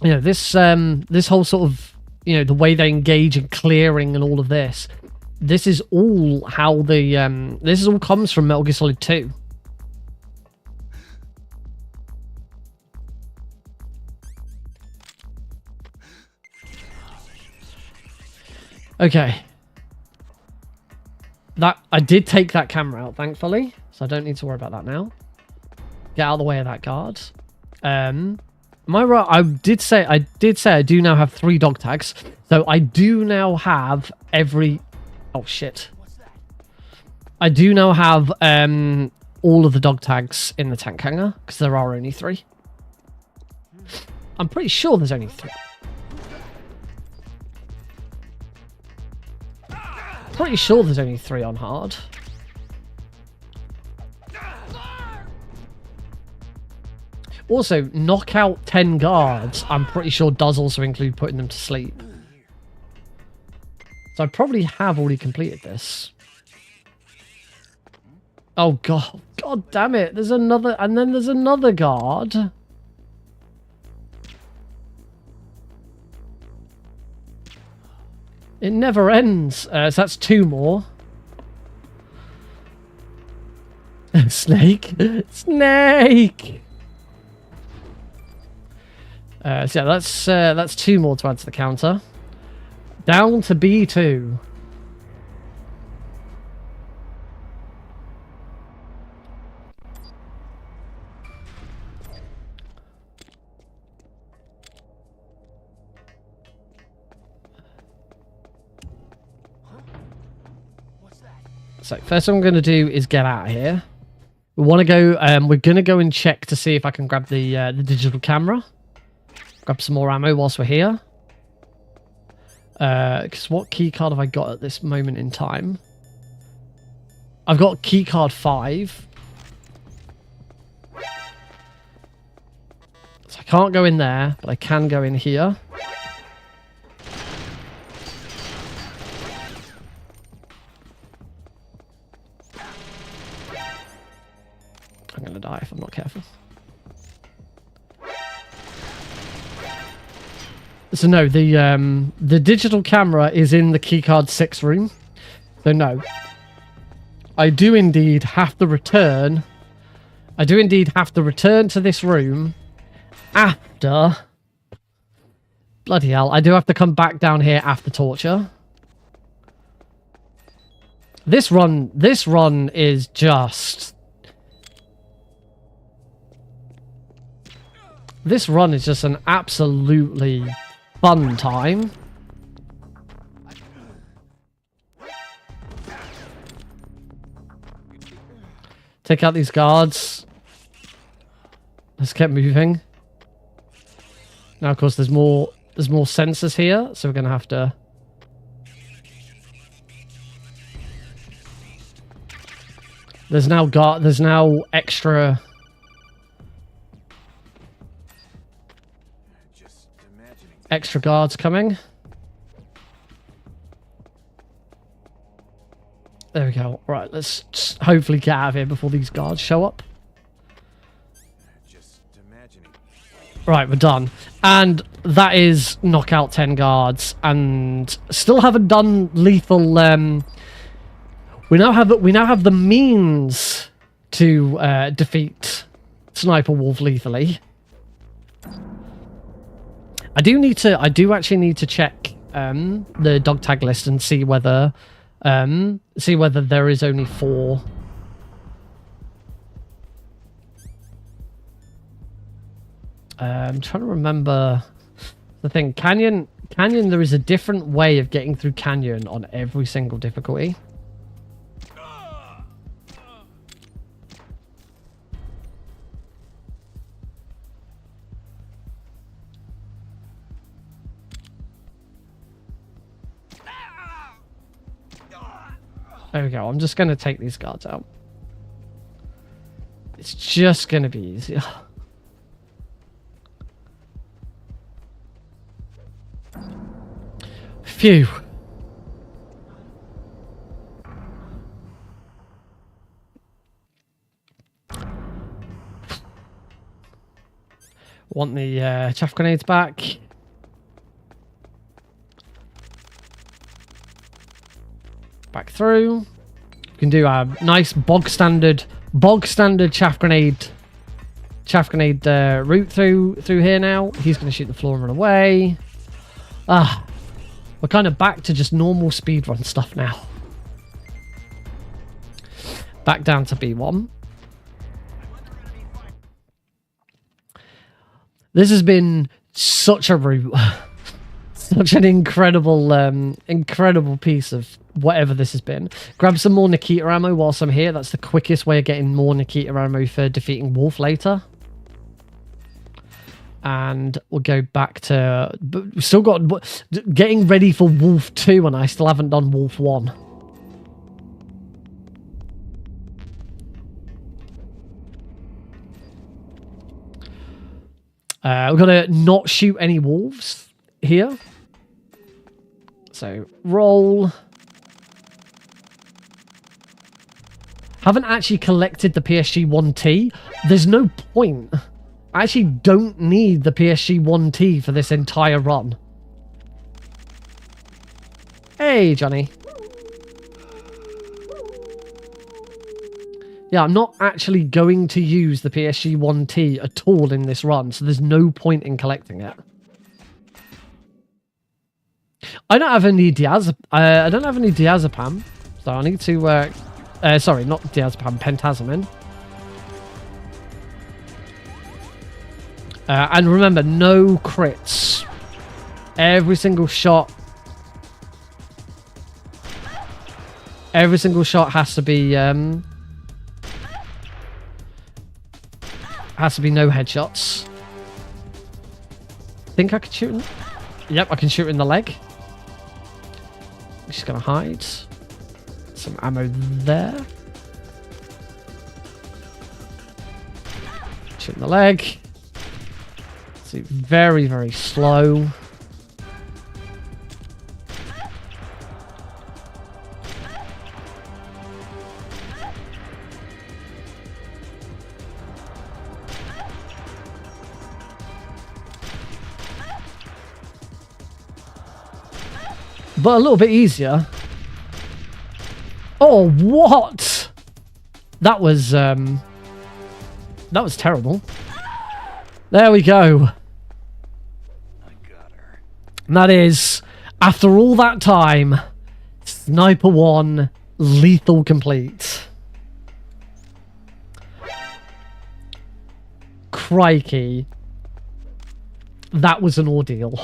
You know, this whole sort of, you know, the way they engage in clearing and all of this This is all how the this is all comes from Metal Gear Solid 2. Okay. That I did take that camera out, thankfully, so I don't need to worry about that now. Get out of the way of that guard. Am I right? I did say I do now have 3 dog tags, so I do now have every. Oh shit! I do now have all of the dog tags in the tank hangar because there are only 3. I'm pretty sure there's only 3. Pretty sure there's only 3 on hard. Also, knock out 10 guards, I'm pretty sure does also include putting them to sleep. So I probably have already completed this. Oh god. God damn it. There's another, and then there's another guard. It never ends. So that's 2 more. Snake. Snake! So yeah, that's 2 more to add to the counter. Down to B2. So first thing I'm going to do is get out of here. We want to go. We're going to go and check to see if I can grab the digital camera. Grab some more ammo whilst we're here. Because what key card have I got at this moment in time? I've got key card 5. So I can't go in there, but I can go in here. I'm going to die if I'm not careful. So no, the digital camera is in the keycard 6 room. So no. I do indeed have to return. I do indeed have to return to this room after. Bloody hell, I do have to come back down here after torture. This run is just. This run is just an absolutely fun time. Take out these guards. Let's get moving. Now, of course, there's more sensors here, so we're gonna have to. There's now extra. Extra guards coming. There we go. Right, let's just hopefully get out of here before these guards show up. Just imagining. Right, we're done. And that is knock out 10 guards. And still haven't done lethal. We now have the means to defeat Sniper Wolf lethally. I do actually need to check the dog tag list and see whether there is only 4. I'm trying to remember the thing. Canyon, there is a different way of getting through Canyon on every single difficulty. There we go. I'm just going to take these guards out. It's just going to be easier. Phew. Want the chaff grenades back. through. We can do a nice bog standard chaff grenade route through here now. He's going to shoot the floor and run away. We're kind of back to just normal speedrun stuff now. Back down to B1. This has been such a route. Such an incredible piece of whatever this has been. Grab some more Nikita ammo whilst I'm here. That's the quickest way of getting more Nikita ammo for defeating Wolf later. And we'll go back to... But we've still got... Getting ready for Wolf 2 and I still haven't done Wolf 1. We've got to not shoot any wolves here. So, roll. Haven't actually collected the PSG-1T. There's no point. I actually don't need the PSG-1T for this entire run. Hey, Johnny. Yeah, I'm not actually going to use the PSG-1T at all in this run, so there's no point in collecting it. I don't have any diazepam, so I need to sorry, not diazepam, pentazemin. And remember, no crits. Every single shot has to be no headshots. Think I could shoot him? Yep, I can shoot in the leg. Just gonna hide. Some ammo there. Shoot in the leg. See, very, very slow. But a little bit easier. Oh, what? That was terrible. There we go. I got her. And that is, after all that time, Sniper 1 lethal complete. Crikey. That was an ordeal.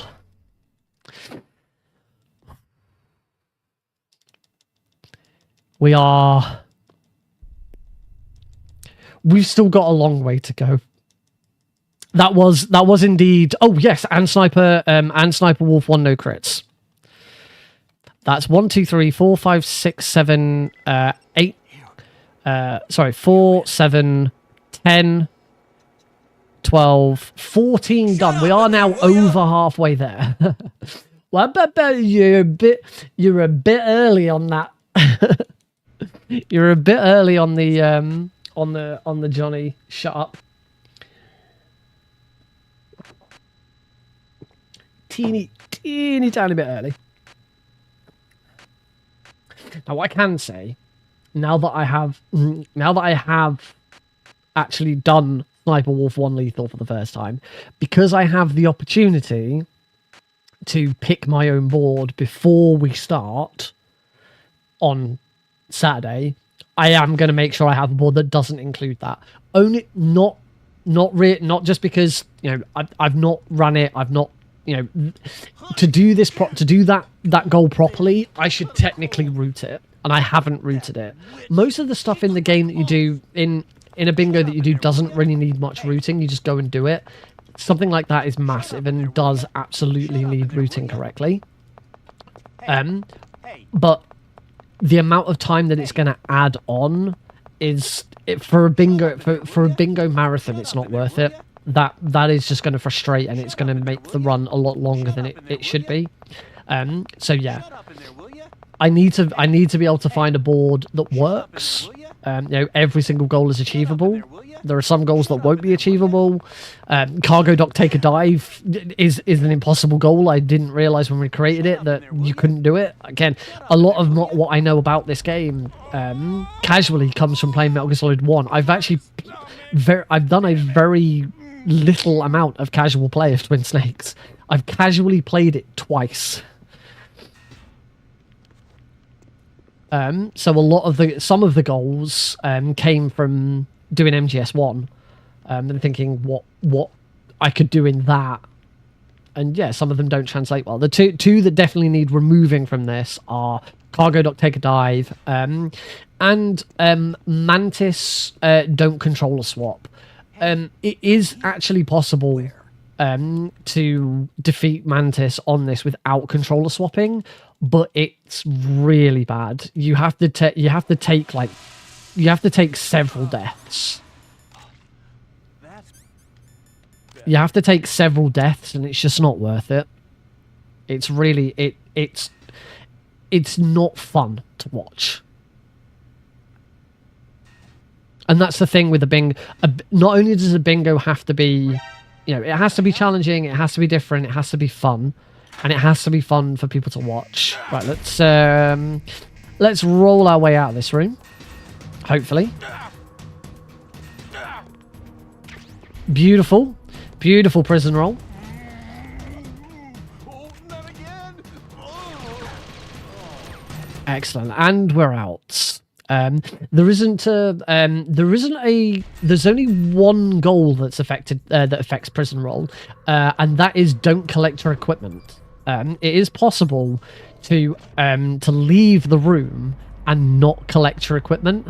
We've still got a long way to go. That was indeed. Oh yes, and Sniper Wolf 1 no crits. That's 1, 2, 3, 4, 5, 6, 7, 8. Sorry, 4, 7, 10, 12, 14 done. We are now over halfway there. Well, but you're a bit early on that. You're a bit early on the Johnny. Shut up. Teeny tiny bit early. Now what I can say, now that I have actually done Sniper Wolf 1 lethal for the first time, because I have the opportunity to pick my own board before we start on Saturday, I am going to make sure I have a board that doesn't include that. Only not just because, you know, I've not run it. I've not, you know, to do that goal properly, I should technically route it, and I haven't routed it. Most of the stuff in the game that you do in a bingo that you do doesn't really need much routing. You just go and do it. Something like that is massive and does absolutely need routing correctly. But the amount of time that it's going to add on is for a bingo marathon. It's not worth it. That is just going to frustrate, and it's going to make the run a lot longer than it should be. So yeah, I need to be able to find a board that works. You know, every single goal is achievable. There are some goals that won't be achievable. Cargo dock take a dive is an impossible goal. I didn't realize when we created it that you couldn't do it. Again, a lot of what I know about this game casually comes from playing Metal Gear Solid 1. I've actually I've done a very little amount of casual play of Twin Snakes. I've casually played it twice. So some of the goals came from doing MGS1 and thinking what I could do in that. And yeah, some of them don't translate well. The two that definitely need removing from this are Cargo Dock Take a Dive and Mantis Don't Control a Swap. It is actually possible to defeat Mantis on this without controller swapping, but it's really bad. You have to take several deaths. You have to take several deaths, and it's just not worth it. It's really it's not fun to watch. And that's the thing with the bingo. Not only does a bingo have to be, you know, it has to be challenging, it has to be different, it has to be fun, and it has to be fun for people to watch. Right, let's roll our way out of this room. Hopefully. Beautiful. Beautiful prison roll. Excellent. And we're out. There's only one goal that's affected that affects prison roll, and that is don't collect your equipment. It is possible to leave the room and not collect your equipment.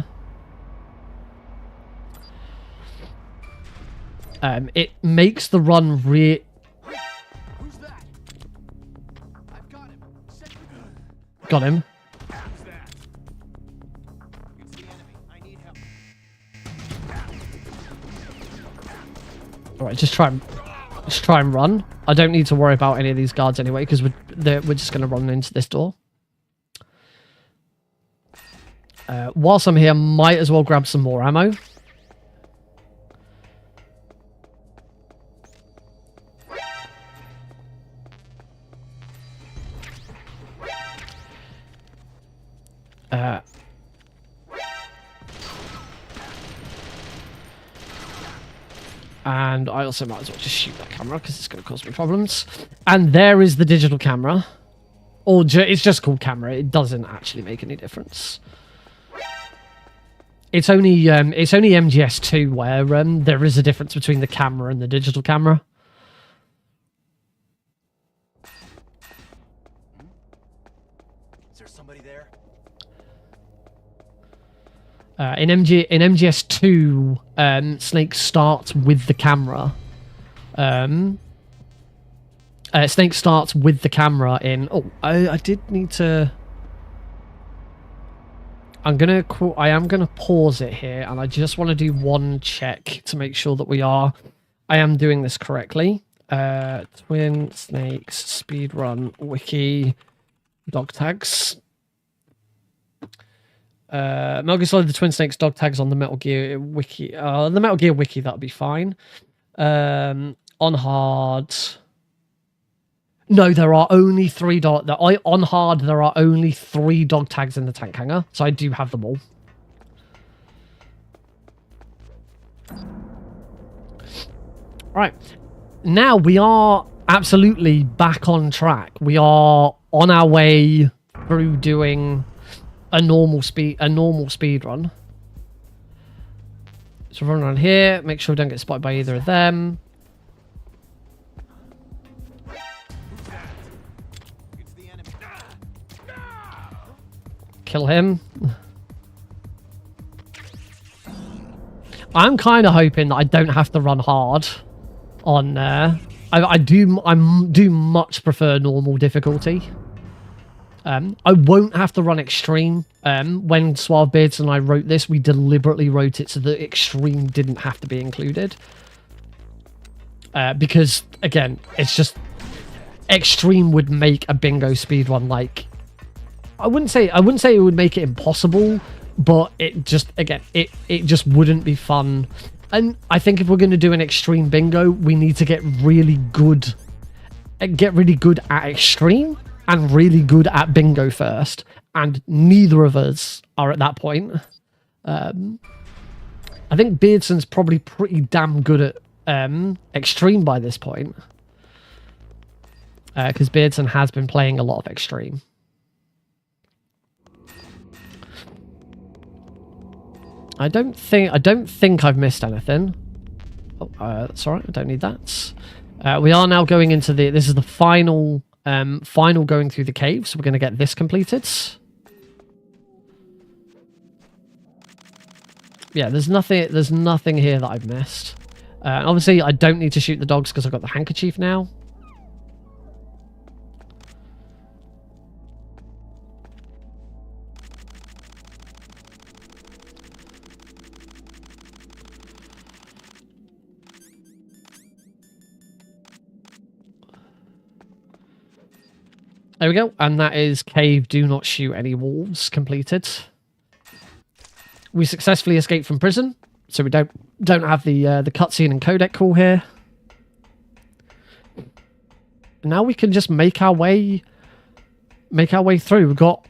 It makes the run Who's that? I've got him. Got him. Who's that? It's the enemy. I need help. All right, just try and run. I don't need to worry about any of these guards anyway, because we're just going to run into this door. Whilst I'm here, might as well grab some more ammo. And I also might as well just shoot that camera because it's going to cause me problems. And there is the digital camera. Or it's just called camera. It doesn't actually make any difference. It's only MGS2 where there is a difference between the camera and the digital camera. Is there somebody there? In MGS2, Snake starts with the camera. Snake starts with the camera in... Oh, I did need to... I am gonna pause it here, and I just want to do one check to make sure that I am doing this correctly. Twin Snakes speedrun wiki dog tags. Metal Gear Solid the Twin Snakes dog tags on the Metal Gear wiki. The Metal Gear wiki, that'll be fine. On hard. No, there are only 3 dog. On hard, there are only 3 dog tags in the tank hangar, so I do have them all. Right, now we are absolutely back on track. We are on our way through doing a normal speed run. So run around here, make sure we don't get spotted by either of them. It's the enemy. Kill him. I'm kind of hoping that I don't have to run hard on I do much prefer normal difficulty. I won't have to run extreme. When Suave Beards and I wrote this, we deliberately wrote it so that extreme didn't have to be included. Because, again, it's just... Extreme would make a bingo speedrun, like, I wouldn't say it would make it impossible, but it just, again, it just wouldn't be fun. And I think if we're going to do an extreme bingo, we need to get really good at extreme and really good at bingo first. And neither of us are at that point. I think Beardson's probably pretty damn good at extreme by this point. Because Beardson has been playing a lot of extreme. I don't think I've missed anything. Oh, that's all right. I don't need that. We are now going into this is the final going through the cave, so we're going to get this completed. Yeah, there's nothing here that I've missed. Obviously, I don't need to shoot the dogs because I've got the handkerchief now. There we go, and that is cave do not shoot any wolves completed. We successfully escaped from prison, so we don't have the cutscene and codec call here. Now we can just make our way through. We've got,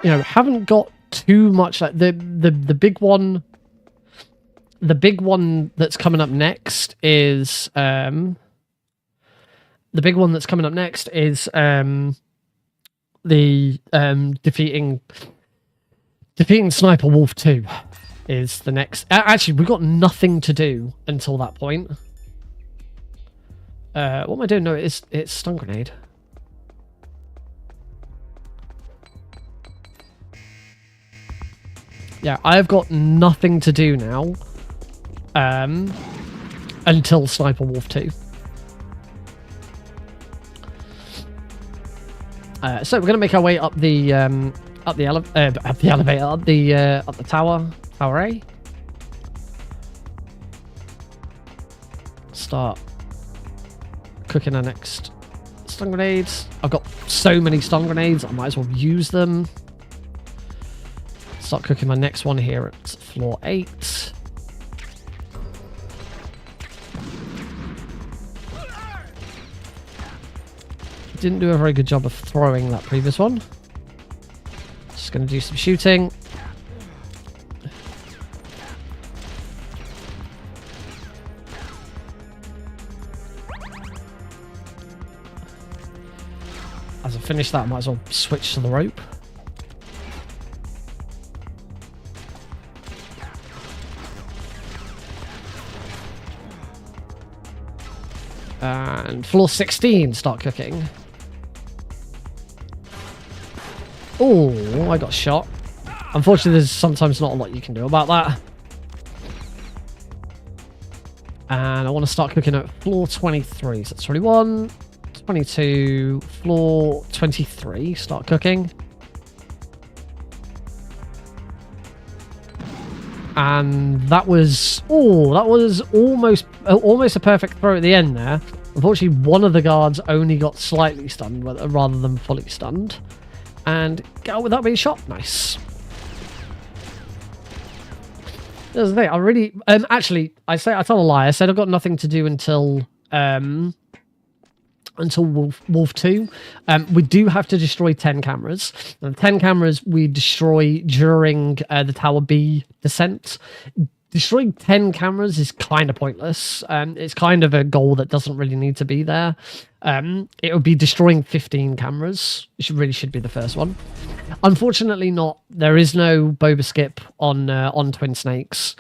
haven't got too much. Like the big one. The big one that's coming up next is defeating Sniper Wolf 2 is the next. Actually, we've got nothing to do until that point. What am I doing? No, it's stun grenade. Yeah, I've got nothing to do now. Until Sniper Wolf 2. So we're going to make our way up the elevator, up the tower A. Start cooking our next stun grenades. I've got so many stun grenades, I might as well use them. Start cooking my next one here at floor 8. Didn't do a very good job of throwing that previous one. Just going to do some shooting. As I finish that, I might as well switch to the rope. And floor 16, start cooking. Oh, I got shot. Unfortunately, there's sometimes not a lot you can do about that. And I want to start cooking at floor 23. So that's 21, 22, floor 23, start cooking. And that was almost a perfect throw at the end there. Unfortunately, one of the guards only got slightly stunned rather than fully stunned. And get out without being shot. Nice. That's the thing. I really... actually, I tell a lie. I said I've got nothing to do until Wolf 2. We do have to destroy 10 cameras. And 10 cameras we destroy during the Tower B descent. Destroying 10 cameras is kind of pointless. It's kind of a goal that doesn't really need to be there. It would be destroying 15 cameras. It really should be the first one. Unfortunately not. There is no boba skip on Twin Snakes.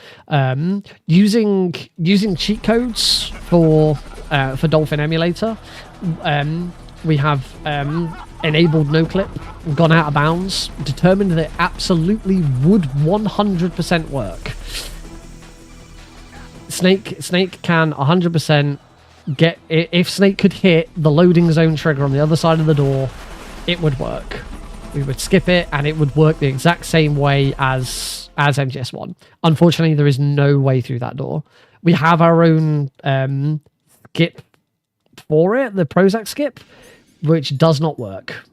Using cheat codes for Dolphin Emulator, we have enabled no clip, gone out of bounds, determined that it absolutely would 100% work. Snake can 100% get it. If Snake could hit the loading zone trigger on the other side of the door, it would work. We would skip it and it would work the exact same way as MGS1. Unfortunately, there is no way through that door. We have our own skip for it, the Prozac skip, which does not work.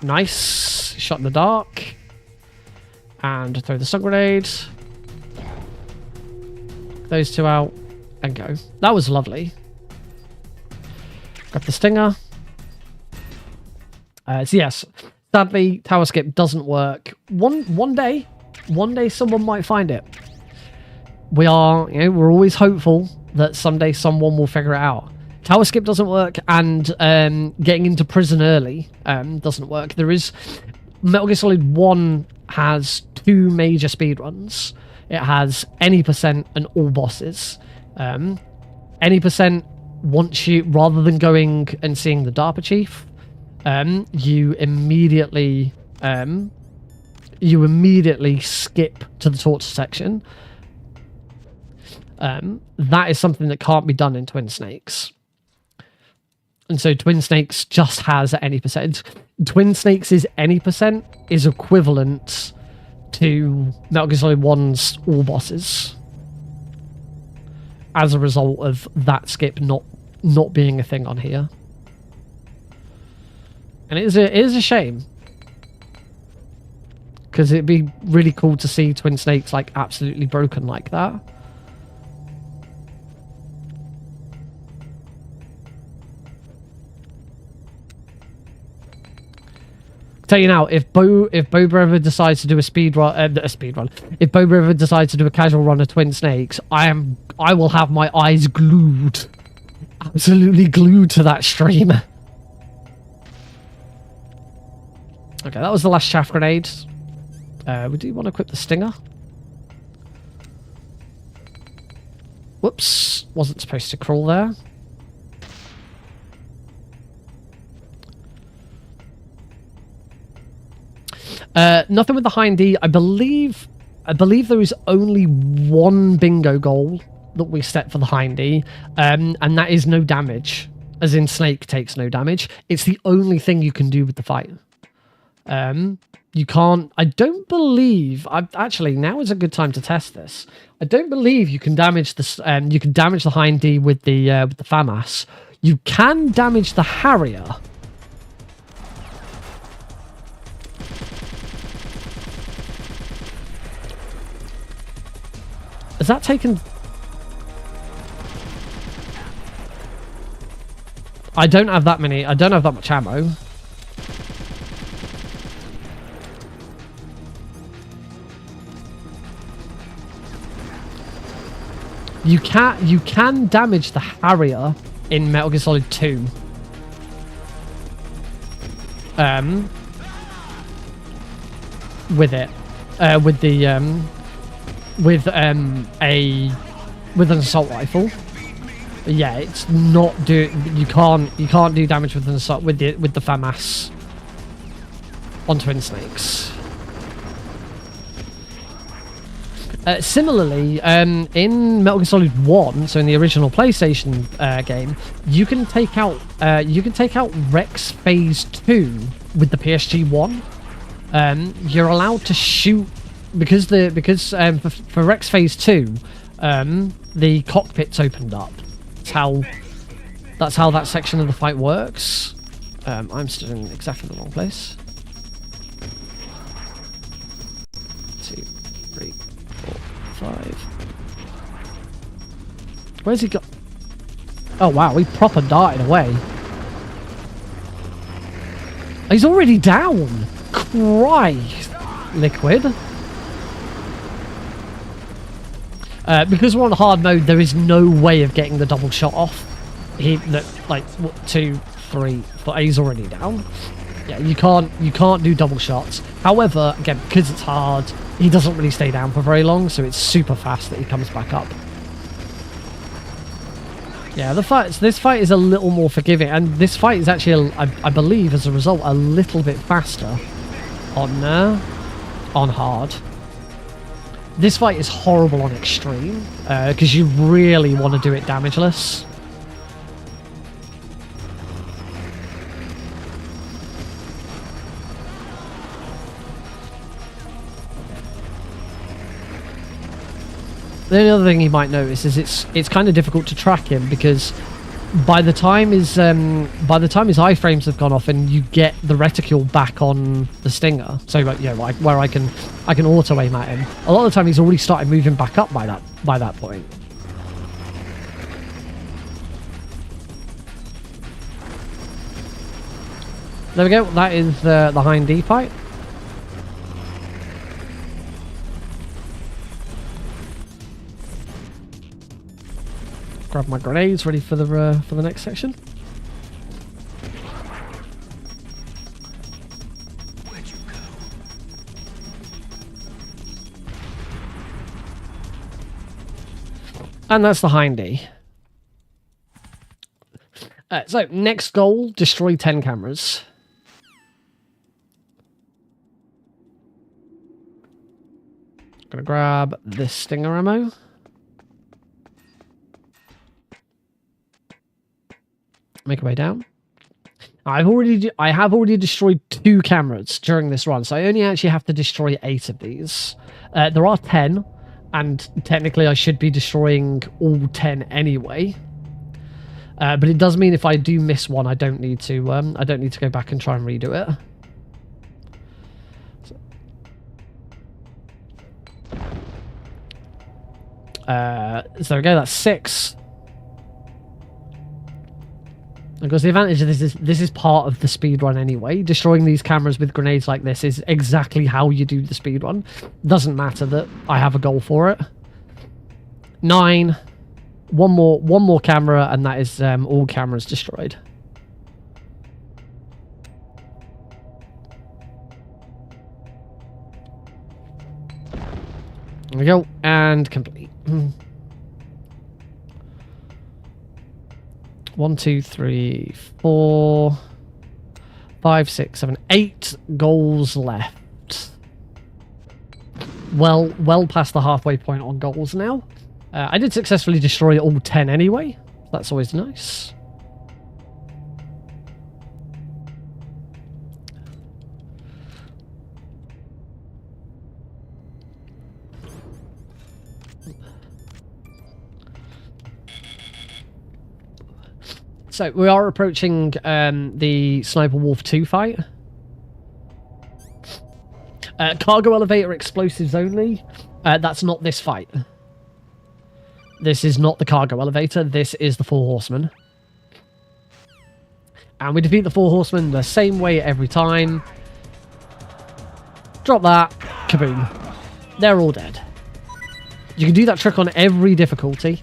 Nice. Shot in the dark. And throw the stun grenade. Those two out. And go. That was lovely. Grab the stinger. So yes, sadly, tower skip doesn't work. One day someone might find it. We're always hopeful that someday someone will figure it out. Tower skip doesn't work, and getting into prison early doesn't work. There is Metal Gear Solid 1 has 2 major speedruns. It has any percent and all bosses. Any percent, once you, rather than going and seeing the DARPA chief, you immediately skip to the torture section. That is something that can't be done in Twin Snakes. And so Twin Snakes just has any percent. Twin Snakes' any percent is equivalent to Metal Gear Solid 1's all bosses. As a result of that skip not being a thing on here. And it is a shame. Because it'd be really cool to see Twin Snakes like absolutely broken like that. Tell you now, if Bo ever decides to do a speed run, if Bo ever decides to do a casual run of Twin Snakes, I will have my eyes glued, absolutely glued to that stream. Okay, that was the last chaff grenade. We do want to equip the stinger. Whoops, wasn't supposed to crawl there. Nothing with the hind D. I believe there is only one bingo goal that we set for the hind D, and that is no damage, as in Snake takes no damage. It's the only thing you can do with the fight. You can't. I don't believe. Actually, now is a good time to test this. I don't believe you can damage this. You can damage the hind D with the FAMAS. You can damage the Harrier. Has that taken... I don't have that many... I don't have that much ammo. You can damage the Harrier in Metal Gear Solid 2. With it. With an assault rifle. But yeah, it's not you can't do damage with an assault with the FAMAS on Twin Snakes. Similarly, in Metal Gear Solid 1, so in the original PlayStation game, you can take out Rex Phase 2 with the PSG-1. You're allowed to shoot because for Rex Phase 2, the cockpit's opened up. That's how that section of the fight works. I'm still in exactly the wrong place. 2, 3, 4, 5. Where's he got? Oh wow, he proper darted away. He's already down. Christ, Liquid. Because we're on hard mode, there is no way of getting the double shot off. 2, 3, 4. He's already down. Yeah, you can't do double shots. However, again, because it's hard, he doesn't really stay down for very long, so it's super fast that he comes back up. Yeah, this fight is a little more forgiving, and this fight is actually, I believe, as a result, a little bit faster on hard. This fight is horrible on extreme, because you really want to do it damageless. The only other thing you might notice is it's kind of difficult to track him because by the time his iframes have gone off and you get the reticule back on the Stinger, so like, yeah, like where I can auto aim at him, a lot of the time he's already started moving back up by that point. There we go. That is the Hind D fight. Grab my grenades, ready for the next section. Where'd you go? And that's the Hind D. So next goal: destroy 10 cameras. Gonna grab this Stinger ammo. Make our way down. I have already destroyed 2 cameras during this run, so I only actually have to destroy 8 of these. There are 10, and technically I should be destroying all 10 anyway. But it does mean if I do miss one, I don't need to go back and try and redo it. So there we go, that's 6. Because the advantage of this is part of the speedrun anyway. Destroying these cameras with grenades like this is exactly how you do the speedrun. Doesn't matter that I have a goal for it. 9. One more camera, and that is all cameras destroyed. There we go, and complete. 1, 2, 3, 4, 5, 6, 7, 8 goals left. Well past the halfway point on goals now. I did successfully destroy all 10 anyway. That's always nice. So we are approaching the Sniper Wolf 2 fight. Cargo elevator explosives only. That's not this fight. This is not the cargo elevator. This is the 4 horsemen. And we defeat the 4 horsemen the same way every time. Drop that. Kaboom. They're all dead. You can do that trick on every difficulty.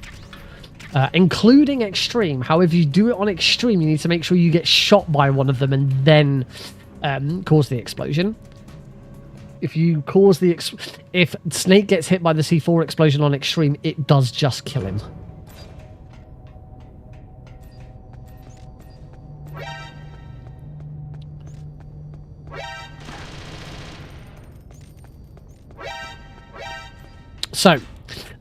Including extreme. However, you do it on extreme, you need to make sure you get shot by one of them and then cause the explosion. If you cause the if Snake gets hit by the C4 explosion on extreme, it does just kill him. So,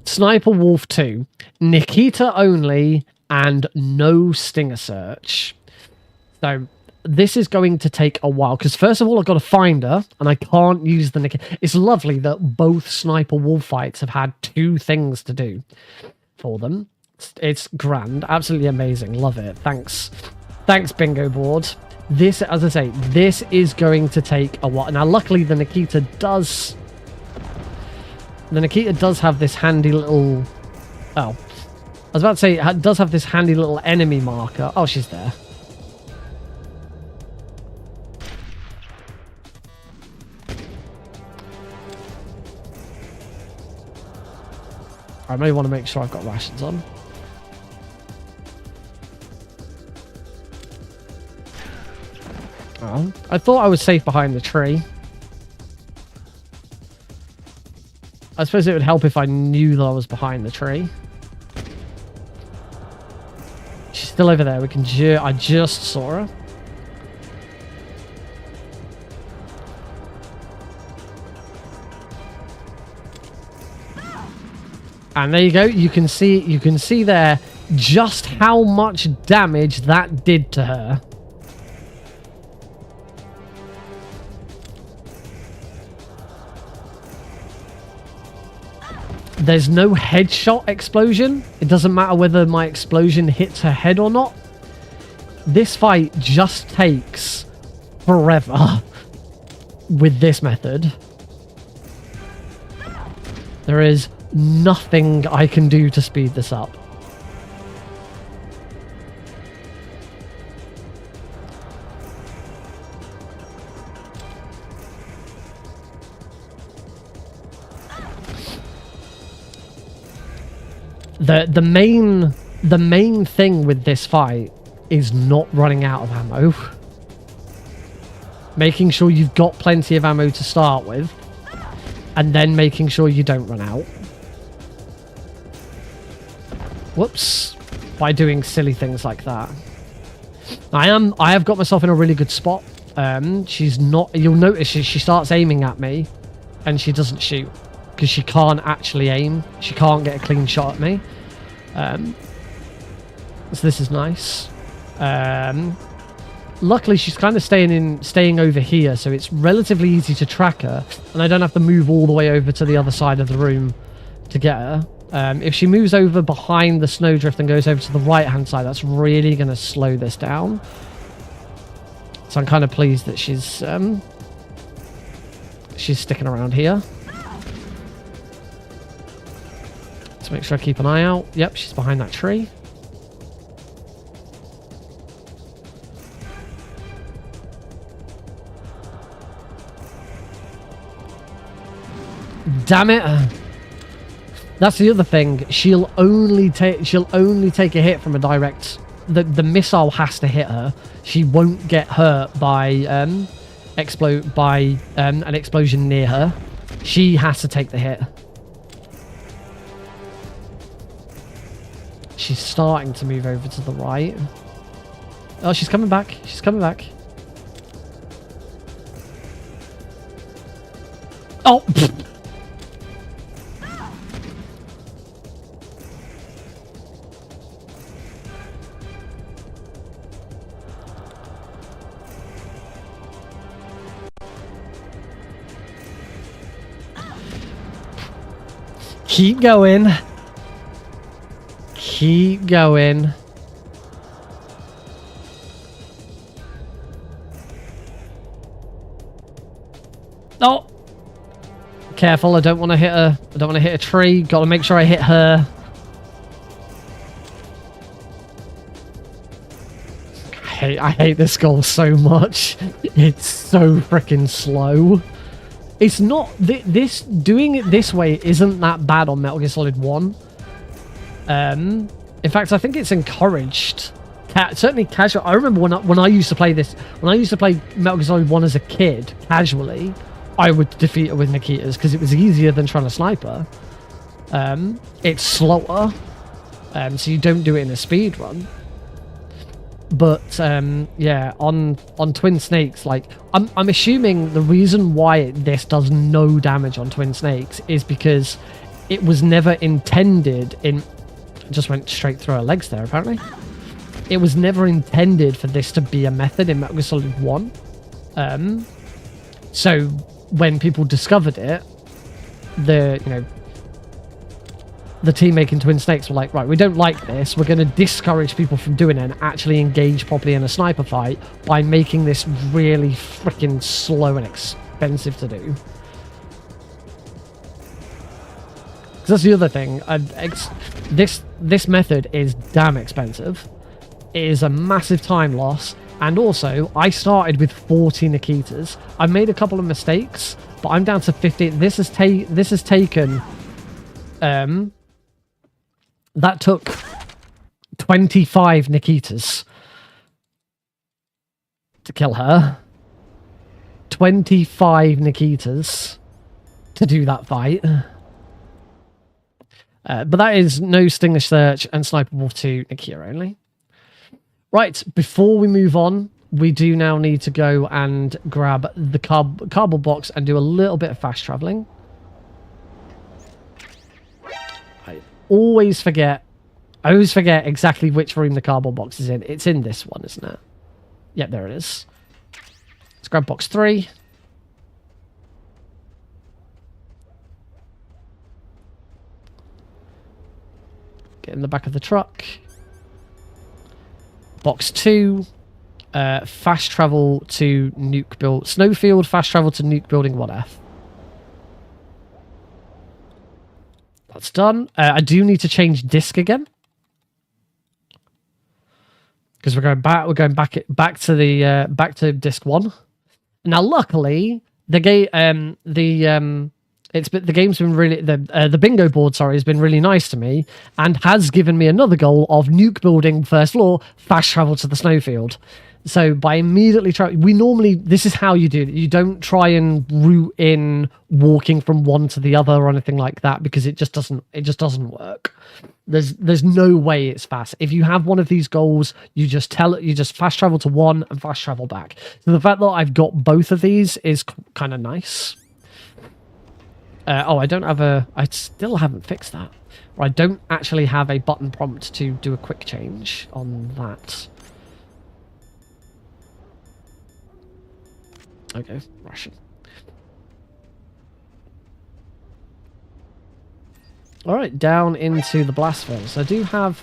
Sniper Wolf 2, Nikita only, and no Stinger search. So, this is going to take a while, because first of all, I've got to find her, and I can't use the Nikita. It's lovely that both Sniper Wolf fights have had 2 things to do for them. It's grand, absolutely amazing, love it. Thanks Bingo Board. This, as I say, this is going to take a while. Now, luckily, the Nikita does have this handy little... Oh. I was about to say, it does have this handy little enemy marker. Oh, she's there. I may want to make sure I've got rations on. Oh, I thought I was safe behind the tree. I suppose it would help if I knew that I was behind the tree. She's still over there. We can I just saw her. And there you go. You can see there just how much damage that did to her. there's no headshot explosion. It doesn't matter whether my explosion hits her head or not. This fight just takes forever with this method. There is nothing I can do to speed this up. The main thing with this fight is not running out of ammo. Making sure you've got plenty of ammo to start with, and then making sure you don't run out. Whoops. By doing silly things like that. I have got myself in a really good spot. She's not... You'll notice she starts aiming at me, and she doesn't shoot. Because she can't actually aim. She can't get a clean shot at me. So this is nice. Luckily, she's kind of staying over here, so it's relatively easy to track her, and I don't have to move all the way over to the other side of the room to get her. If she moves over behind the snowdrift and goes over to the right-hand side, that's really going to slow this down. So I'm kind of pleased that she's sticking around here. Let's make sure I keep an eye out. Yep, she's behind that tree. Damn it! That's the other thing. She'll only take a hit from a direct. The missile has to hit her. She won't get hurt by an explosion near her. She has to take the hit. She's starting to move over to the right. Oh, she's coming back. She's coming back. Oh! Keep going. Keep going. Oh! Careful, I don't want to hit her. I don't want to hit a tree. Got to make sure I hit her. I hate this goal so much. It's so freaking slow. It's not... doing it this way isn't that bad on Metal Gear Solid 1. In fact, I think it's encouraged. Certainly casual. I remember when I used to play this... When I used to play Metal Gear Solid 1 as a kid, casually, I would defeat her with Nikitas because it was easier than trying to snipe her. It's slower. So you don't do it in a speed run. But yeah, on Twin Snakes, like I'm assuming the reason why this does no damage on Twin Snakes is because it was never intended in... Just went straight through her legs there, apparently. It was never intended for this to be a method in Metal Gear Solid 1. So when people discovered it, the team making Twin Snakes were like, right, we don't like this. We're going to discourage people from doing it and actually engage properly in a sniper fight by making this really freaking slow and expensive to do. Because that's the other thing. This method is damn expensive. It is a massive time loss. And also, I started with 40 Nikitas. I made a couple of mistakes, but I'm down to 50. This has taken... that took 25 Nikitas to kill her. 25 Nikitas to do that fight. But that is no Stinger Search and Sniper Wolf 2 Nikia only. Right, before we move on, we do now need to go and grab the cardboard box and do a little bit of fast traveling. I always forget exactly which room the cardboard box is in. It's in this one, isn't it? Yep, there it is. Let's grab box 3. Get in the back of the truck. Box 2. Fast travel to nuke build. Snowfield, fast travel to nuke building 1F. That's done. I do need to change disc again. Because we're going back. We're going back to the back to disc 1. Now, luckily, the game the game's been really the bingo board, sorry, has been really nice to me and has given me another goal of nuke building first floor, fast travel to the snowfield. So by immediately this is how you do it. You don't try and route in walking from one to the other or anything like that, because it just doesn't work. There's no way it's fast. If you have one of these goals, you just fast travel to one and fast travel back. So the fact that I've got both of these is kind of nice. I still haven't fixed that. Or I don't actually have a button prompt to do a quick change on that. Okay, Russian. Alright, down into the blast furnace. I do have...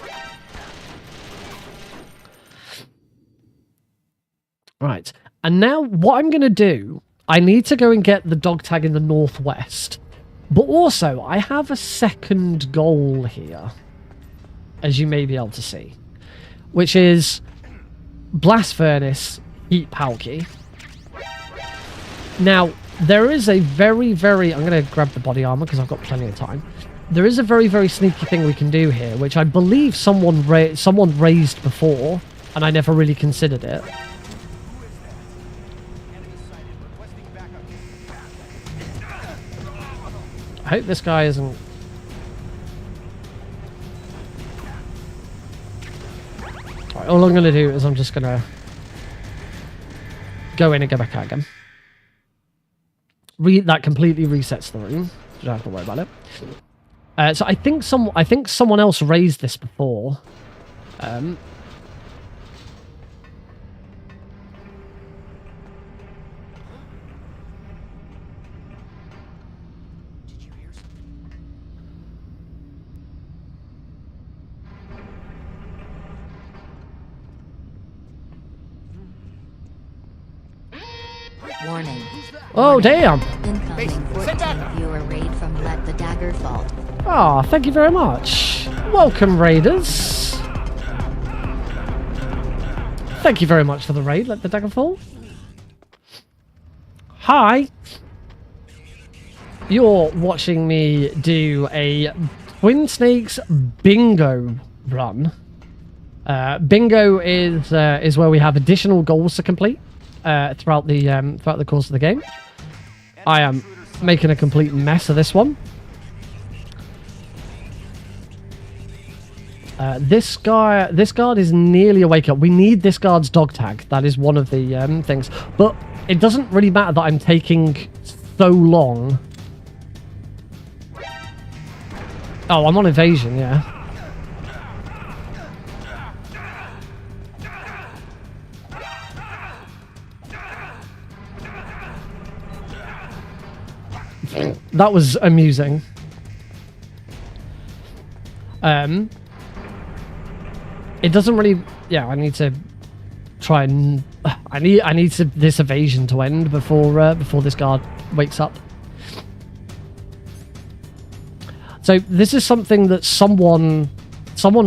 Right, and now what I'm going to do, I need to go and get the dog tag in the northwest. But also, I have a second goal here, as you may be able to see, which is blast furnace, heat palki. Now, there is a very, very... I'm going to grab the body armor because I've got plenty of time. There is a very, very sneaky thing we can do here, which I believe someone raised before, and I never really considered it. I hope this guy isn't... Right, all I'm going to do is I'm just going to go in and go back out again. That completely resets the room. You don't have to worry about it. So I think someone else raised this before. Warning. Oh, damn. Incoming 14 viewer raid from Let the Dagger Fall. Ah, thank you very much. Welcome, raiders. Thank you very much for the raid, Let the Dagger Fall. Hi. You're watching me do a Twin Snakes bingo run. Bingo is where we have additional goals to complete throughout the course of the game. I am making a complete mess of this one. This guard is nearly awake up. We need this guard's dog tag. That is one of the things. But it doesn't really matter that I'm taking so long. Oh, I'm on evasion, yeah. That was amusing. It doesn't really... Yeah, I need to try and... I need this evasion to end before this guard wakes up. So this is something that someone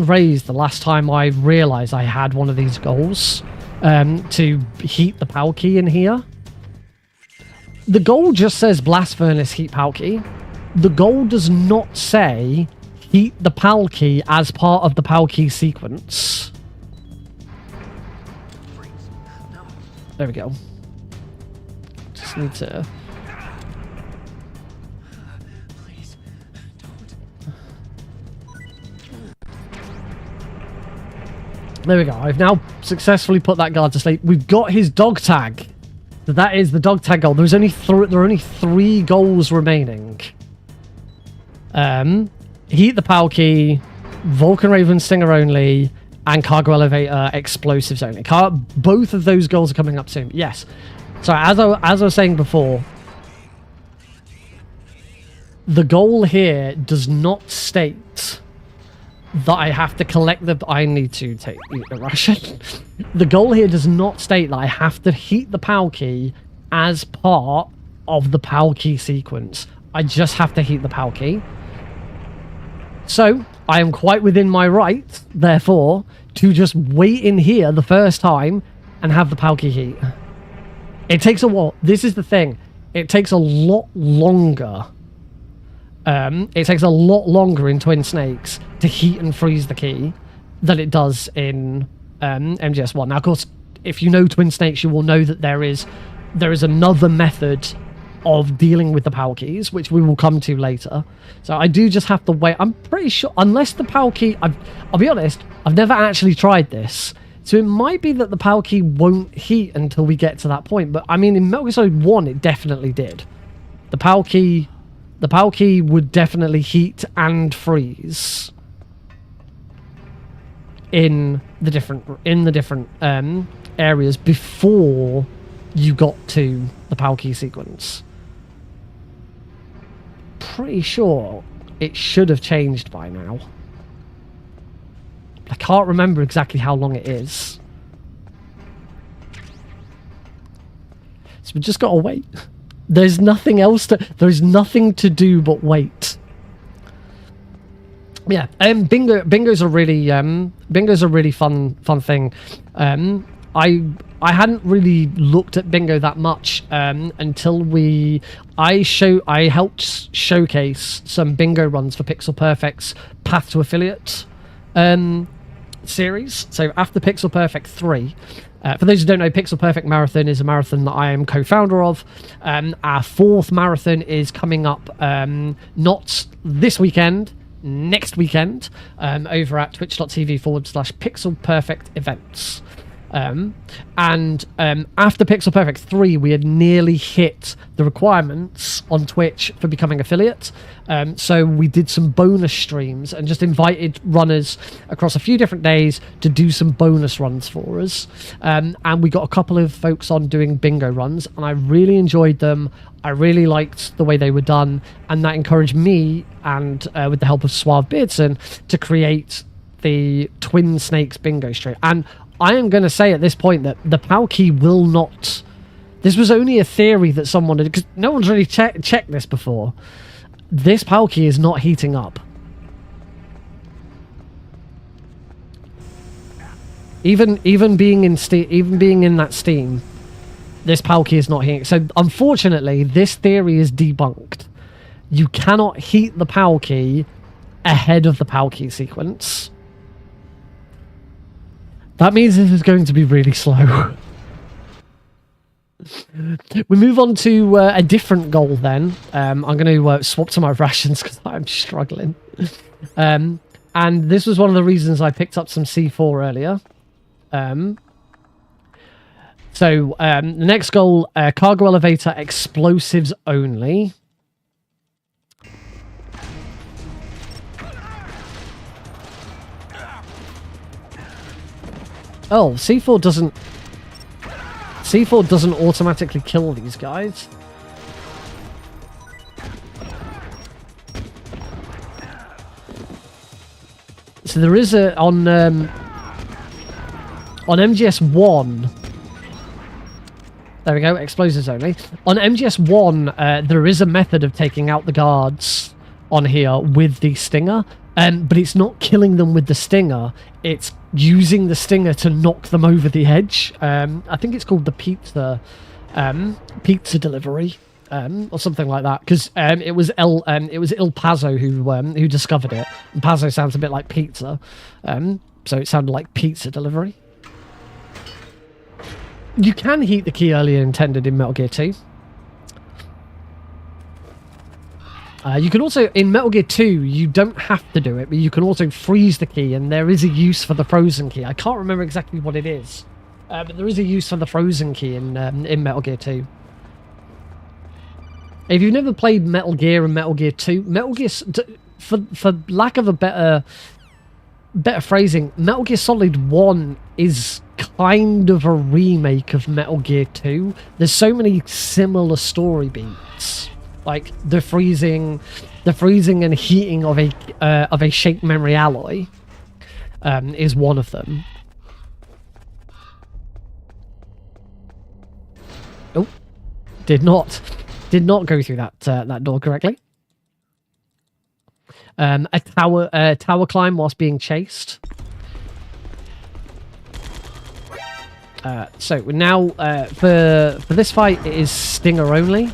raised the last time I realised I had one of these goals, to heat the palki in here. The goal just says blast furnace heat palki. The goal does not say heat the palki as part of the palki sequence. There we go. Just need to... There we go. I've now successfully put that guard to sleep. We've got his dog tag. So that is the dog tag goal. There are only 3 goals remaining. Heat the palki, Vulcan Raven Stinger only, and cargo elevator explosives only. Both of those goals are coming up soon. Yes. So as I was saying before, the goal here does not state that I have to collect the... I need to eat the ration. The goal here does not state that I have to heat the PAL key as part of the PAL key sequence. I just have to heat the PAL key. So, I am quite within my right, therefore, to just wait in here the first time and have the PAL key heat. It takes a while. This is the thing. It takes a lot longer. It takes a lot longer in Twin Snakes to heat and freeze the key than it does in MGS1. Now, of course, if you know Twin Snakes, you will know that there is another method of dealing with the PAL keys, which we will come to later. So I do just have to wait. I'm pretty sure, unless the PAL key... I'll be honest, I've never actually tried this. So it might be that the PAL key won't heat until we get to that point. But, I mean, in Metal Gear Solid 1, it definitely did. The PAL key would definitely heat and freeze in the different areas before you got to the PAL key sequence. Pretty sure it should have changed by now. I can't remember exactly how long it is. So we just gotta wait. There's nothing to do but wait. Yeah, bingo's a really fun thing. I hadn't really looked at bingo that much until I helped showcase some bingo runs for Pixel Perfect's Path to Affiliate series. So after Pixel Perfect 3, for those who don't know, Pixel Perfect Marathon is a marathon that I am co-founder of. Our fourth marathon is coming up not this weekend, next weekend, over at twitch.tv/Pixel Perfect events. After Pixel Perfect 3, we had nearly hit the requirements on Twitch for becoming affiliate. So we did some bonus streams and just invited runners across a few different days to do some bonus runs for us. And we got a couple of folks on doing bingo runs, and I really enjoyed them. I really liked the way they were done, and that encouraged me, and with the help of Suave Beardson, to create the Twin Snakes bingo stream. And I am going to say at this point that the PAL key will not... This was only a theory that someone did, because no one's really checked this before. This PAL key is not heating up. Even being in that Steam, this PAL key is not heating. So unfortunately, this theory is debunked. You cannot heat the PAL key ahead of the PAL key sequence. That means this is going to be really slow. We move on to a different goal then. I'm going to swap to my rations because I'm struggling. And this was one of the reasons I picked up some C4 earlier. So the next goal, cargo elevator explosives only. Oh, C4 doesn't automatically kill these guys. So there is a on MGS1. There we go, explosives only. On MGS1, there is a method of taking out the guards on here with the stinger, but it's not killing them with the stinger. It's using the stinger to knock them over the edge. I think it's called the pizza delivery, or something like that. Because it was Il Pazzo who discovered it. And Pazzo sounds a bit like pizza, so it sounded like pizza delivery. You can heat the key earlier intended in Metal Gear 2. You can also, in Metal Gear 2, you don't have to do it, but you can also freeze the key, and there is a use for the frozen key. I can't remember exactly what it is, but there is a use for the frozen key in Metal Gear 2. If you've never played Metal Gear and Metal Gear 2, Metal Gear, for lack of a better phrasing, Metal Gear Solid 1 is kind of a remake of Metal Gear 2. There's so many similar story beats. Like the freezing and heating of a shaped memory alloy, is one of them. Oh, did not go through that door correctly. A tower climb whilst being chased. So now for this fight, it is Stinger only.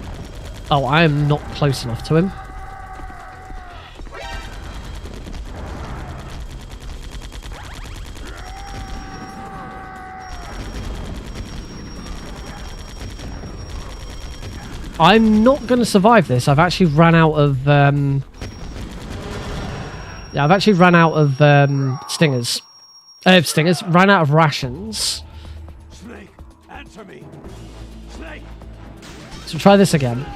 Oh, I am not close enough to him. I'm not going to survive this. I've actually run out of stingers. Ran out of rations. Snake, answer me. Snake. So try this again.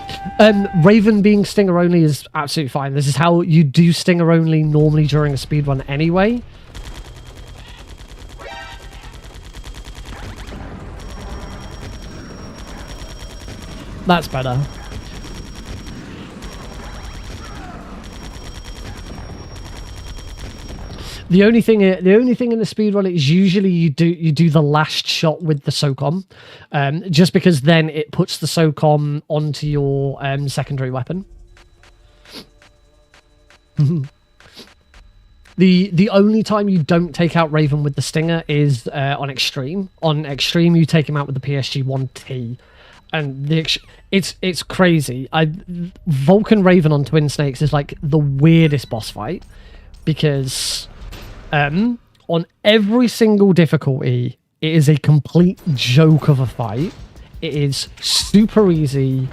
Raven being Stinger only is absolutely fine. This is how you do Stinger only normally during a speedrun anyway. That's better. The only thing in the speedrun is usually you do the last shot with the SOCOM, just because then it puts the SOCOM onto your secondary weapon. The only time you don't take out Raven with the Stinger is on Extreme. On Extreme, you take him out with the PSG-1T. And it's crazy. Vulcan Raven on Twin Snakes is like the weirdest boss fight, because on every single difficulty, it is a complete joke of a fight. It is super easy.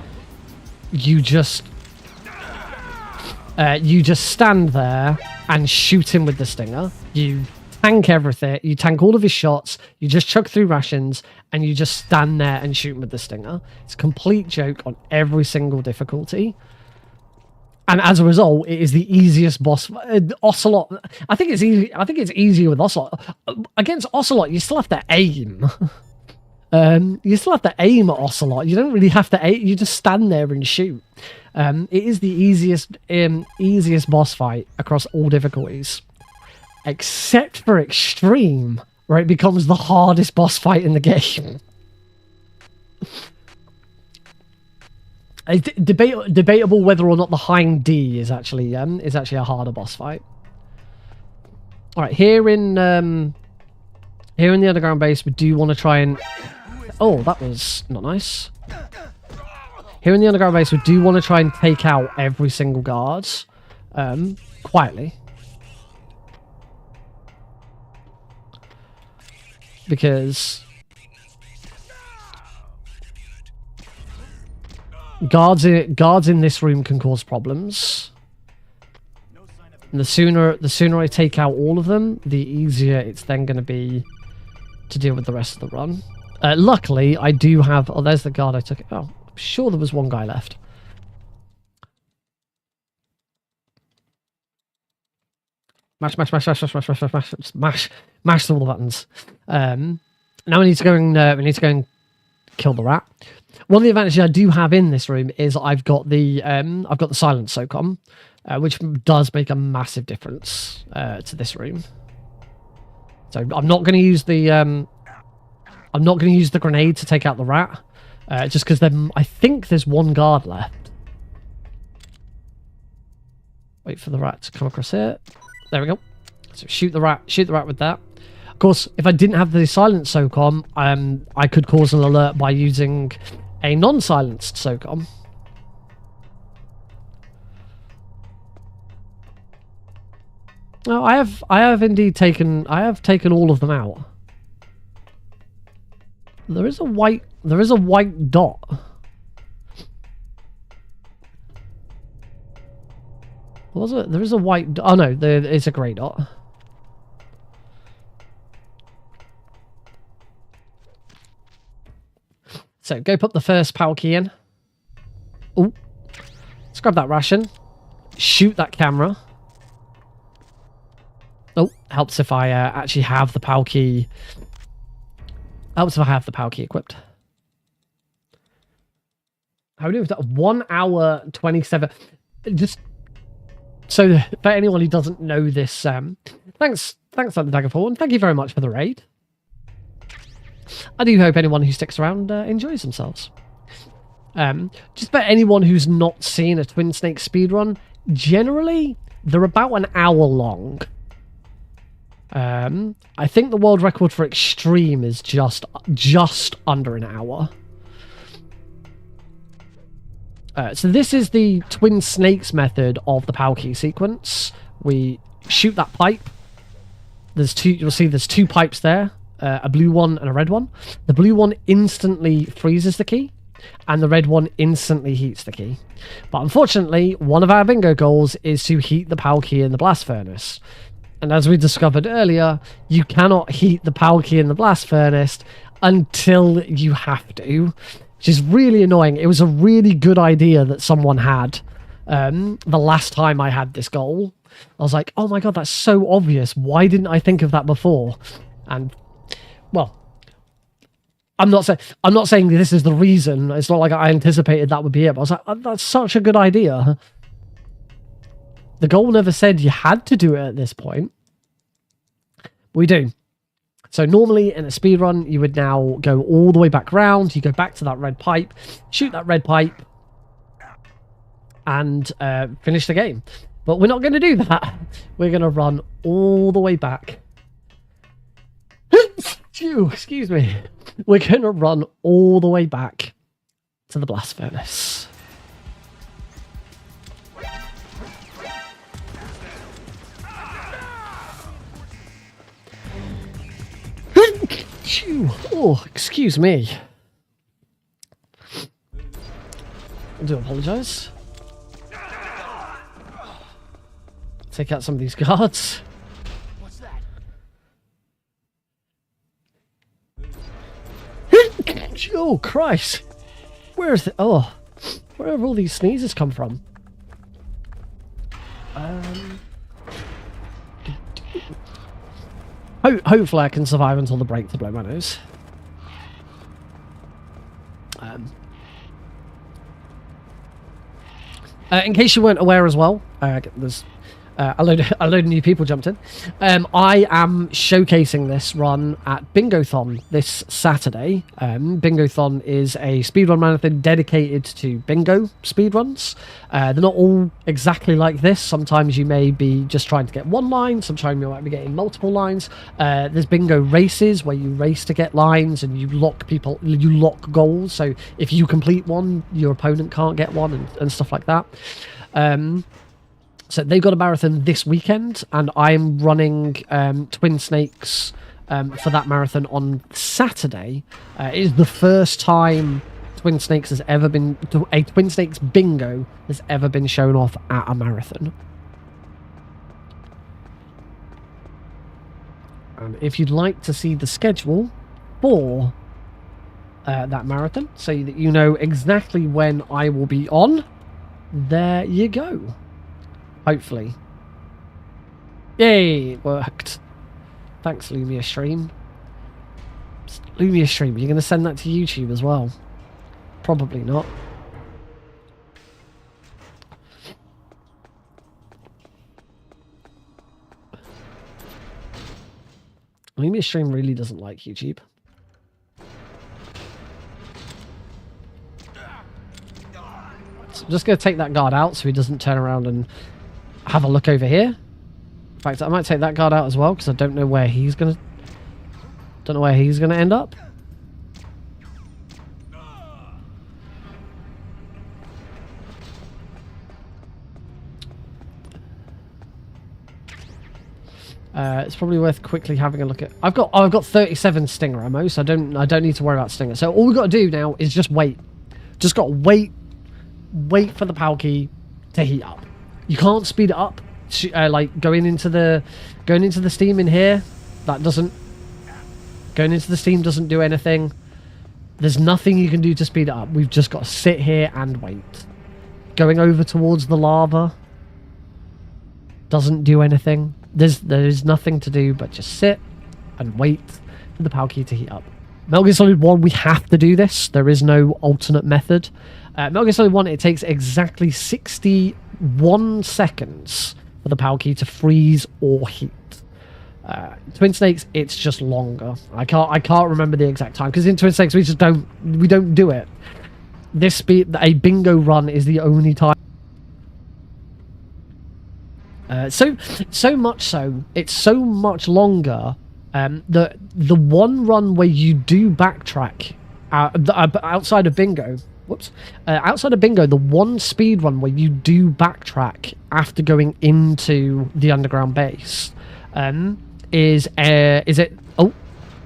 You just stand there and shoot him with the Stinger. You tank everything. You tank all of his shots. You just chuck through rations, and you just stand there and shoot him with the Stinger. It's a complete joke on every single difficulty. And as a result, it is the easiest boss. Ocelot. I think it's easy. I think it's easier with Ocelot. Against Ocelot, you still have to aim. You still have to aim at Ocelot. You don't really have to aim. You just stand there and shoot. It is the easiest boss fight across all difficulties, except for Extreme, where it becomes the hardest boss fight in the game. It's debatable whether or not the Hind D is actually a harder boss fight. All right, here in the underground base, we do want to try and... Oh, that was not nice. Here in the underground base, we do want to try and take out every single guard, quietly. Because guards in this room can cause problems. And the sooner I take out all of them, the easier it's then going to be to deal with the rest of the run. Luckily, I do have... Oh, there's the guard I took. Oh, I'm sure there was one guy left. Mash all the buttons. Now we need to go and kill the rat. One of the advantages I do have in this room is I've got the silent SOCOM, which does make a massive difference to this room. So I'm not going to use the grenade to take out the rat, just because I think there's one guard left. Wait for the rat to come across here. There we go. So shoot the rat with that. Of course, if I didn't have the silent SOCOM, I could cause an alert by using a non-silenced SOCOM. No, I have indeed taken all of them out. There is a white dot. What was it? There is a white... Oh no, there is a grey dot. So, go put the first power key in. Oh. Let's grab that ration. Shoot that camera. Oh, helps if I actually have the power key. Helps if I have the power key equipped. How are we doing with that? 1 hour 27. Just So for anyone who doesn't know this, thanks Let the Dagger Fall, and thank you very much for the raid. I do hope anyone who sticks around enjoys themselves. Just for anyone who's not seen a Twin Snake speedrun, generally they're about an hour long. I think the world record for extreme is just under an hour. So this is the Twin Snakes method of the power key sequence. We shoot that pipe. There's two. You'll see there's two pipes there, a blue one and a red one. The blue one instantly freezes the key, and the red one instantly heats the key. But unfortunately, one of our bingo goals is to heat the power key in the blast furnace. And as we discovered earlier, you cannot heat the power key in the blast furnace until you have to, which is really annoying. It was a really good idea that someone had the last time I had this goal. I was like, oh my god, that's so obvious. Why didn't I think of that before? And, well, I'm not saying this is the reason. It's not like I anticipated that would be it. But I was like, oh, that's such a good idea. The goal never said you had to do it at this point. We do. So normally in a speedrun, you would now go all the way back round. You go back to that red pipe, shoot that red pipe, and finish the game. But we're not going to do that. We're going to run all the way back. Excuse me. We're going to run all the way back to the blast furnace. Oh, excuse me. I do apologise. Take out some of these guards. What's that? Oh, Christ. Where's the... Oh. Where have all these sneezes come from? Hopefully I can survive until the break to blow my nose. In case you weren't aware as well, there's a load of new people jumped in. I am showcasing this run at Bingothon this Saturday. Bingothon is a speedrun marathon dedicated to bingo speedruns. They're not all exactly like this. Sometimes you may be just trying to get one line. Sometimes you might be getting multiple lines. There's bingo races where you race to get lines and you lock goals. So if you complete one, your opponent can't get one and stuff like that. So they've got a marathon this weekend, and I'm running Twin Snakes for that marathon on Saturday. It is the first time Twin Snakes has ever been... a Twin Snakes bingo has ever been shown off at a marathon. And if you'd like to see the schedule for that marathon, so that you know exactly when I will be on, there you go. Hopefully. Yay, it worked. Thanks, Lumia Stream. Lumia Stream, you're going to send that to YouTube as well? Probably not. Lumia Stream really doesn't like YouTube. So I'm just going to take that guard out so he doesn't turn around and have a look over here. In fact, I might take that guard out as well because I don't know where he's gonna end up. It's probably worth quickly having a look at. I've got 37 stinger ammo, so I don't need to worry about stinger. So all we've got to do now is just wait. Just got to wait for the power key to heat up. You can't speed it up. Like going into the steam in here, that doesn't... Going into the steam doesn't do anything. There's nothing you can do to speed it up. We've just got to sit here and wait. Going over towards the lava doesn't do anything. There's nothing to do but just sit and wait for the power key to heat up. Metal Gear Solid 1, we have to do this. There is no alternate method. Metal Gear Solid 1, it takes exactly 60 1 second for the power key to freeze or heat. Twin Snakes, it's just longer. I can't remember the exact time, because in Twin Snakes we don't do it. This speed, a bingo run is the only time. So much so, it's so much longer. The one run where you do backtrack outside of bingo. Outside of bingo, the one speed run where you do backtrack after going into the underground base, it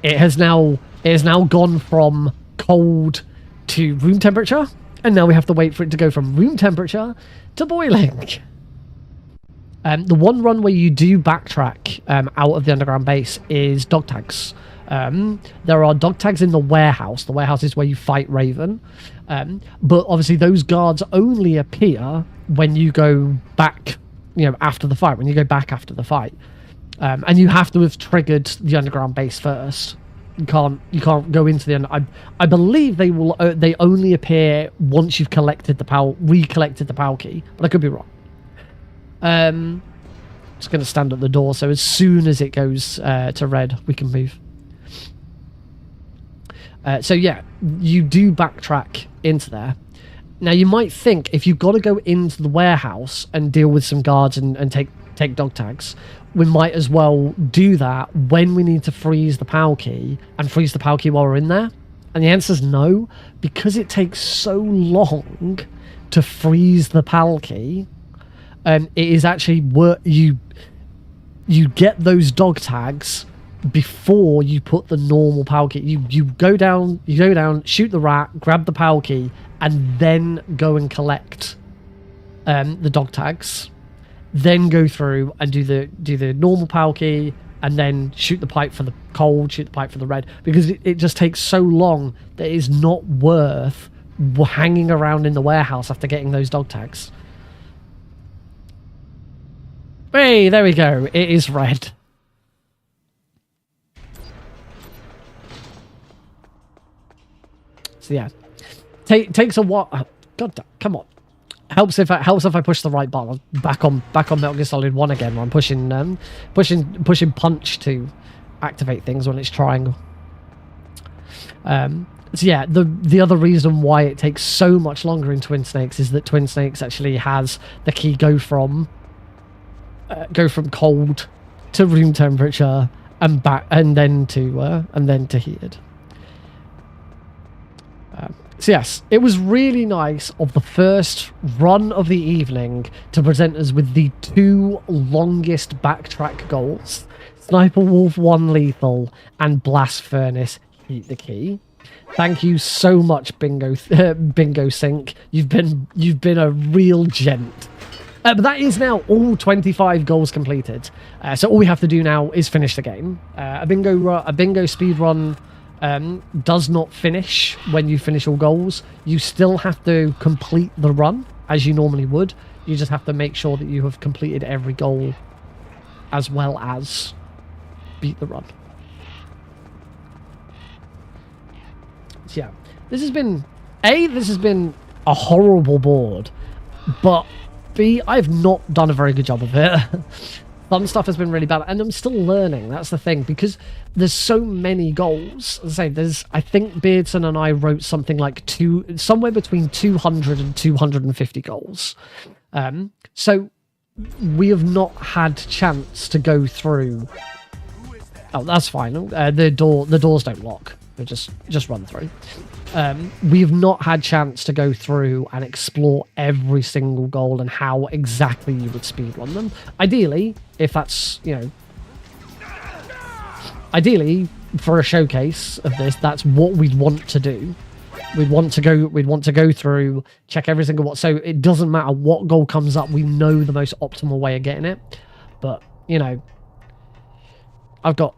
has now gone from cold to room temperature, and now we have to wait for it to go from room temperature to boiling. The one run where you do backtrack out of the underground base is dog tags. There are dog tags in the warehouse. The warehouse is where you fight Raven. But obviously those guards only appear when you go back, after the fight, when you go back after the fight. And you have to have triggered the underground base first. You can't go into the I believe they only appear once you've recollected the power key, but I could be wrong. Just going to stand at the door, so as soon as it goes to red, we can move. So yeah, you do backtrack into there. Now you might think, if you've got to go into the warehouse and deal with some guards and take dog tags, we might as well do that when we need to freeze the PAL key and freeze the PAL key while we're in there. And the answer is no, because it takes so long to freeze the PAL key. It is actually you get those dog tags before you put the normal PAL key. You go down, shoot the rat, grab the PAL key, and then go and collect the dog tags. Then go through and do the normal PAL key, and then shoot the pipe for the cold, shoot the pipe for the red, because it just takes so long that it is not worth hanging around in the warehouse after getting those dog tags. Hey, there we go. It is red. So yeah, takes a while. God, come on. Helps if I push the right button. Back on Metal Gear Solid 1 again. Where I'm pushing punch to activate things when it's triangle. So yeah, the other reason why it takes so much longer in Twin Snakes is that Twin Snakes actually has the key go from cold to room temperature and back, and then to heated. So yes, it was really nice of the first run of the evening to present us with the 2 longest backtrack goals: Sniper Wolf 1 lethal and Blast Furnace heat the key. Thank you so much, Bingo Sync. You've been a real gent. But that is now all 25 goals completed. So all we have to do now is finish the game. A bingo speed run does not finish when you finish all goals. You still have to complete the run as you normally would. You just have to make sure that you have completed every goal as well as beat the run. So yeah, this has been a horrible board, but B, I've not done a very good job of it. Some stuff has been really bad, and I'm still learning. That's the thing, because there's so many goals. As I say, I think Beardson and I wrote something like somewhere between 200 and 250 goals. So we have not had chance to go through. Oh, that's fine. The doors don't lock. They just run through. We have not had chance to go through and explore every single goal and how exactly you would speedrun them. Ideally, if that's, ideally for a showcase of this, that's what we'd want to do. We'd want to go through, check every single one, so it doesn't matter what goal comes up, we know the most optimal way of getting it. But I've got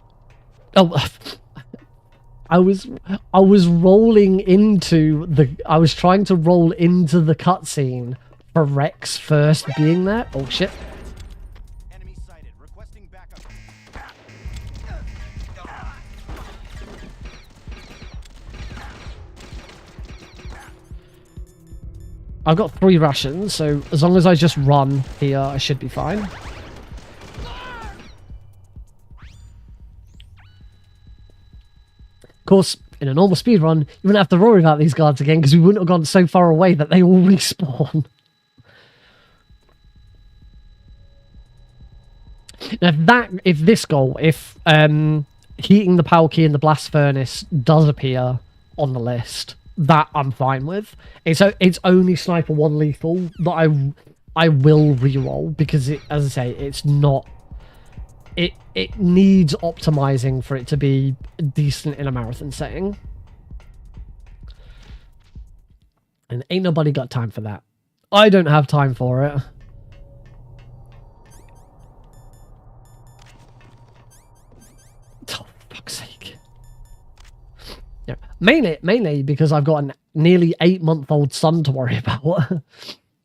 I was rolling into I was trying to roll into the cutscene for Rex first being there. Oh shit. Enemy sighted. Requesting backup. I've got 3 rations, so as long as I just run here, I should be fine. Of course, in a normal speedrun, you wouldn't have to worry about these guards again because we wouldn't have gone so far away that they all respawn. Now, if this goal, if heating the power key in the blast furnace does appear on the list, that I'm fine with. It's only Sniper 1 lethal that I will reroll because, as I say, it's not. It needs optimizing for it to be decent in a marathon setting. And ain't nobody got time for that. I don't have time for it. Oh, fuck's sake. Yeah, mainly because I've got a nearly 8-month-old son to worry about.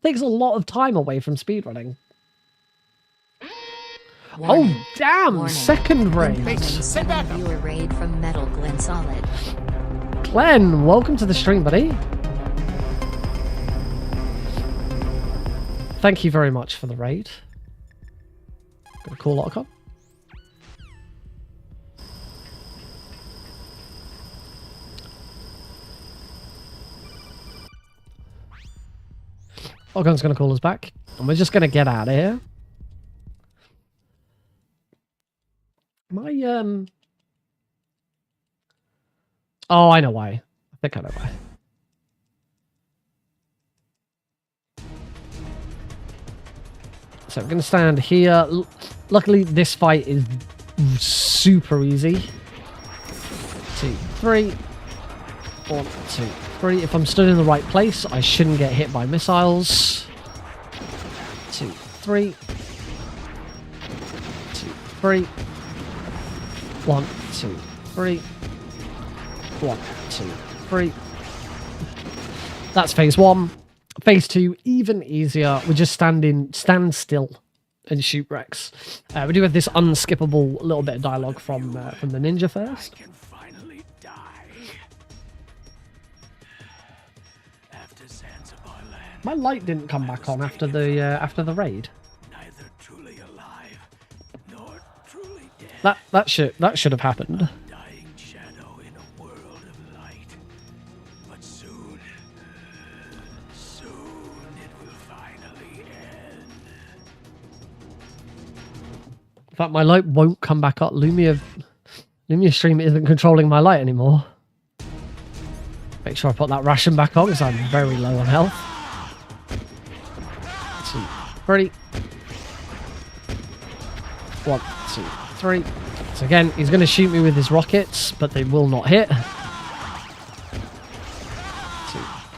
Takes a lot of time away from speedrunning. Warning. Oh, damn! Warning. Second raid. Viewer raid from Metal Glen Solid. Glenn, welcome to the stream, buddy. Thank you very much for the raid. Got a cool lock-up. Ogon's going to call us back, and we're just going to get out of here. Oh, I know why. I think I know why. So we're going to stand here. Luckily, this fight is super easy. 2, 3. 1, 2, 3. If I'm stood in the right place, I shouldn't get hit by missiles. 2, 3. 2, 3. 1, 2, 3. 1, 2, 3. That's phase 1. Phase 2, even easier. We just stand still and shoot Rex. We do have this unskippable little bit of dialogue from the ninja first. I can finally die. After Zanzibar land, My light didn't come back on after the raid. neither truly alive nor truly dead. That should have happened. Dying shadow in a world of light. But soon it will finally end. In fact, my light won't come back up. Lumia stream isn't controlling my light anymore. Make sure I put that ration back on because I'm very low on health. 2, 3. 1, 2, 3. So again, he's going to shoot me with his rockets, but they will not hit. 2,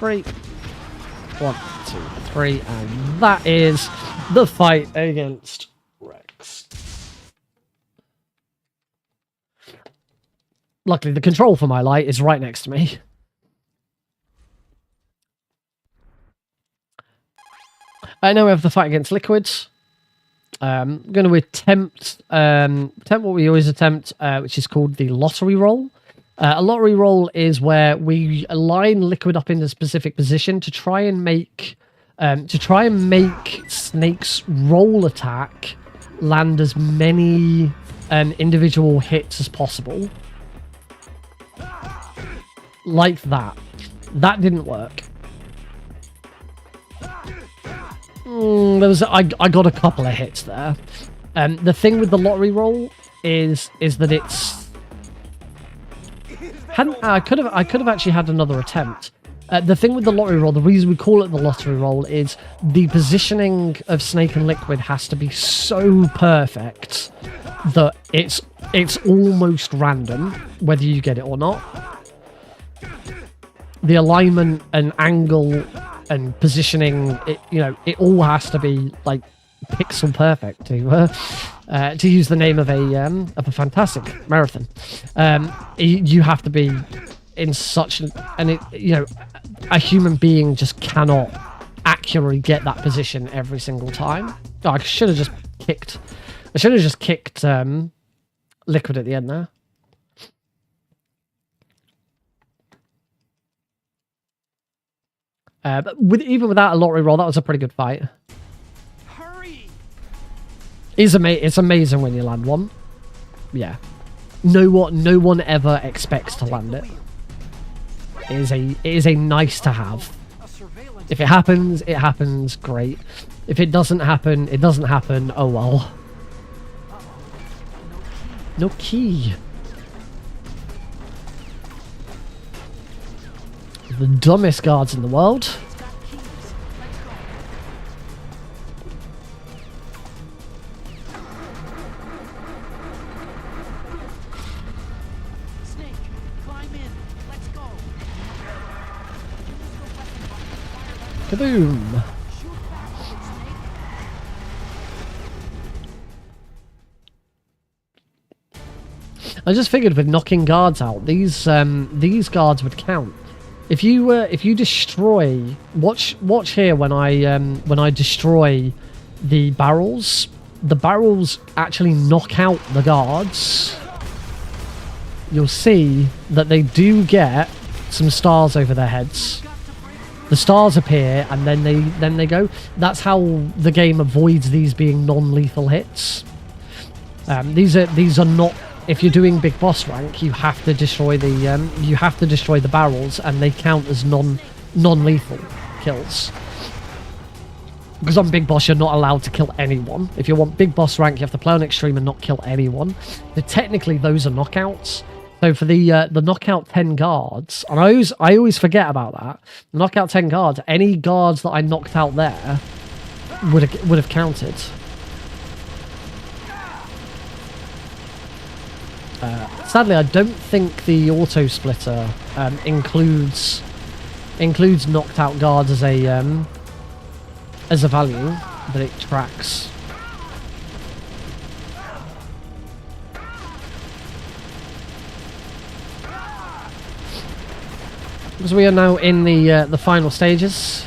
3. 1, 2, 3. And that is the fight against Rex. Luckily, the control for my light is right next to me. I know we have the fight against liquids. I'm going to attempt what we always attempt, which is called the lottery roll. A lottery roll is where we line liquid up in a specific position to try and make Snake's roll attack land as many individual hits as possible. Like that. That didn't work. I got a couple of hits there. The thing with the lottery roll is that it's I could have actually had another attempt. The thing with the lottery roll, the reason we call it the lottery roll is the positioning of Snake and Liquid has to be so perfect that it's almost random whether you get it or not. The alignment and angle and positioning, it all has to be like pixel perfect to use the name of a fantastic marathon. You have to be in such a human being just cannot accurately get that position every single time. Oh, I should have just kicked Liquid at the end there. But even without a lottery roll, that was a pretty good fight. Hurry! It's amazing when you land one. Yeah. No one ever expects to land it. It is a nice to have. A surveillance. If it happens, it happens. Great. If it doesn't happen, it doesn't happen. Oh well. No key. The dumbest guards in the world. It's got keys. Let's go. Snake, climb in. Let's go. Kaboom. Shoot back with it, Snake. I just figured with knocking guards out, these guards would count. If you destroy, watch here when I destroy the barrels actually knock out the guards. You'll see that they do get some stars over their heads. The stars appear and then they go. That's how the game avoids these being non-lethal hits. These are not. If you're doing big boss rank, you have to destroy the barrels, and they count as non-lethal kills. Because on big boss, you're not allowed to kill anyone. If you want big boss rank, you have to play on extreme and not kill anyone. But technically, those are knockouts. So for the knockout 10 guards, and I always forget about that. The knockout 10 guards, any guards that I knocked out there would have counted. Sadly, I don't think the auto splitter includes knocked out guards as a value, but it tracks. Because we are now in the final stages.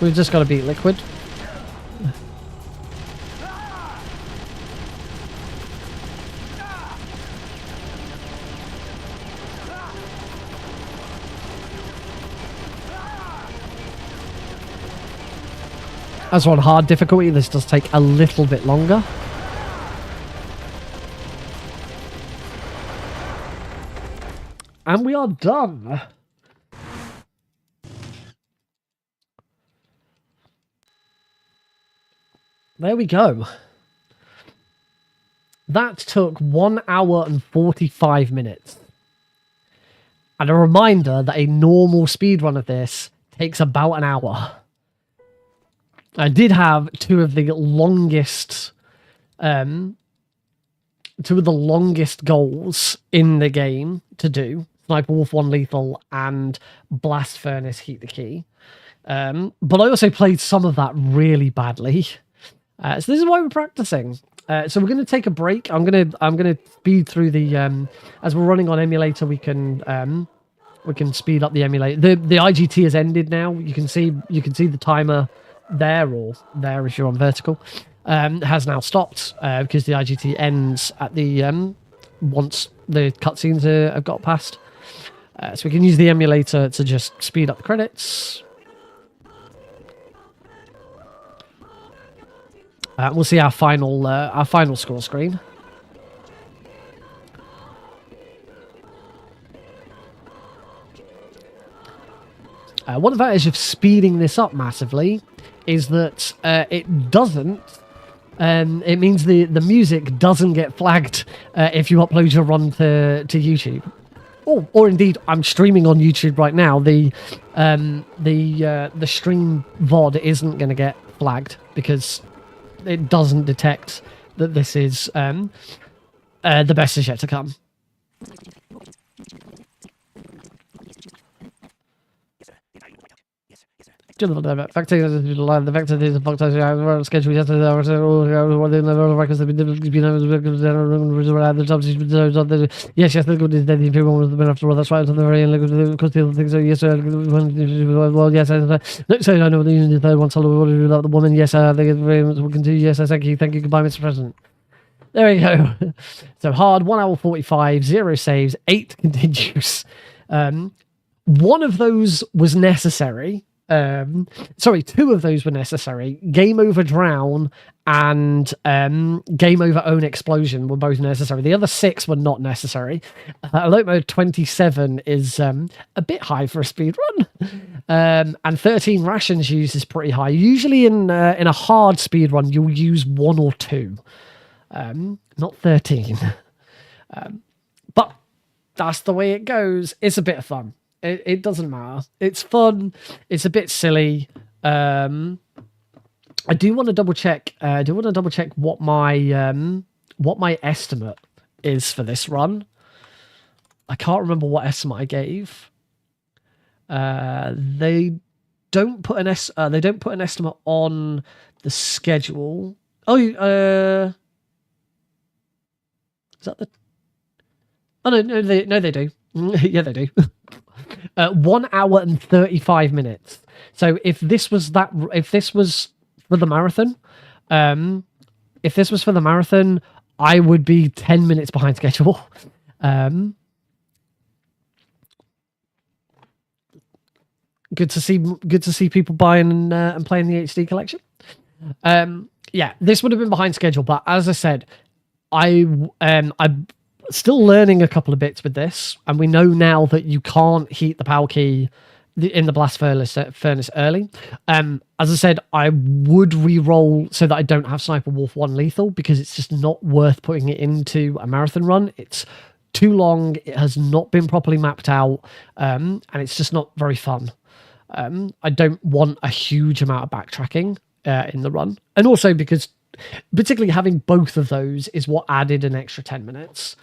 We've just got to beat Liquid. As we're on hard difficulty, this does take a little bit longer. And we are done. There we go. That took 1 hour and 45 minutes. And a reminder that a normal speedrun of this takes about an hour. I did have two of the longest goals in the game to do. Sniper Wolf 1 Lethal and Blast Furnace Heat the Key. But I also played some of that really badly. So this is why we're practicing. So we're going to take a break. I'm gonna speed through the as we're running on emulator. We can speed up the emulator. The IGT has ended now. You can see the timer there, or there if you're on vertical. Has now stopped because the IGT ends at the once the cutscenes have got past. So we can use the emulator to just speed up the credits. We'll see our final score screen. One advantage of speeding this up massively is that it doesn't. It means the music doesn't get flagged if you upload your run to YouTube. Or indeed, I'm streaming on YouTube right now. The stream VOD isn't going to get flagged because it doesn't detect that this is the best is yet to come. The vector is a function schedule yesterday. Yes, the good is that everyone was been after all. That's right. Because the other things are yes, well, yes, no, so I know the third one. Tell the woman. Yes, I think it's very much we can do. Yes, thank you, goodbye, Mr. President. There we go. So hard, 1 hour 45, 0 saves, 8 continues. One of those was necessary. Sorry, 2 of those were necessary. Game over drown and game over own explosion were both necessary. The other 6 were not necessary. Alert mode 27 is a bit high for a speed run, and 13 rations used is pretty high. Usually in a hard speed run, you'll use 1 or 2, not 13. But that's the way it goes. It's a bit of fun. It doesn't matter. It's fun. It's a bit silly. I do want to double check. What my estimate is for this run. I can't remember what estimate I gave. They don't put an estimate on the schedule. Oh, is that the? Oh no, they do. Yeah, they do. 1 hour and 35 minutes. So if this was for the marathon, I would be 10 minutes behind schedule. Good to see people buying and playing the HD collection. Yeah, this would have been behind schedule, but as I said, I'm still learning a couple of bits with this, and we know now that you can't heat the power key in the blast furnace early. As I said, I would re-roll so that I don't have Sniper Wolf 1 lethal, because it's just not worth putting it into a marathon run. It's too long, it has not been properly mapped out, and it's just not very fun. I don't want a huge amount of backtracking in the run, and also because particularly having both of those is what added an extra 10 minutes.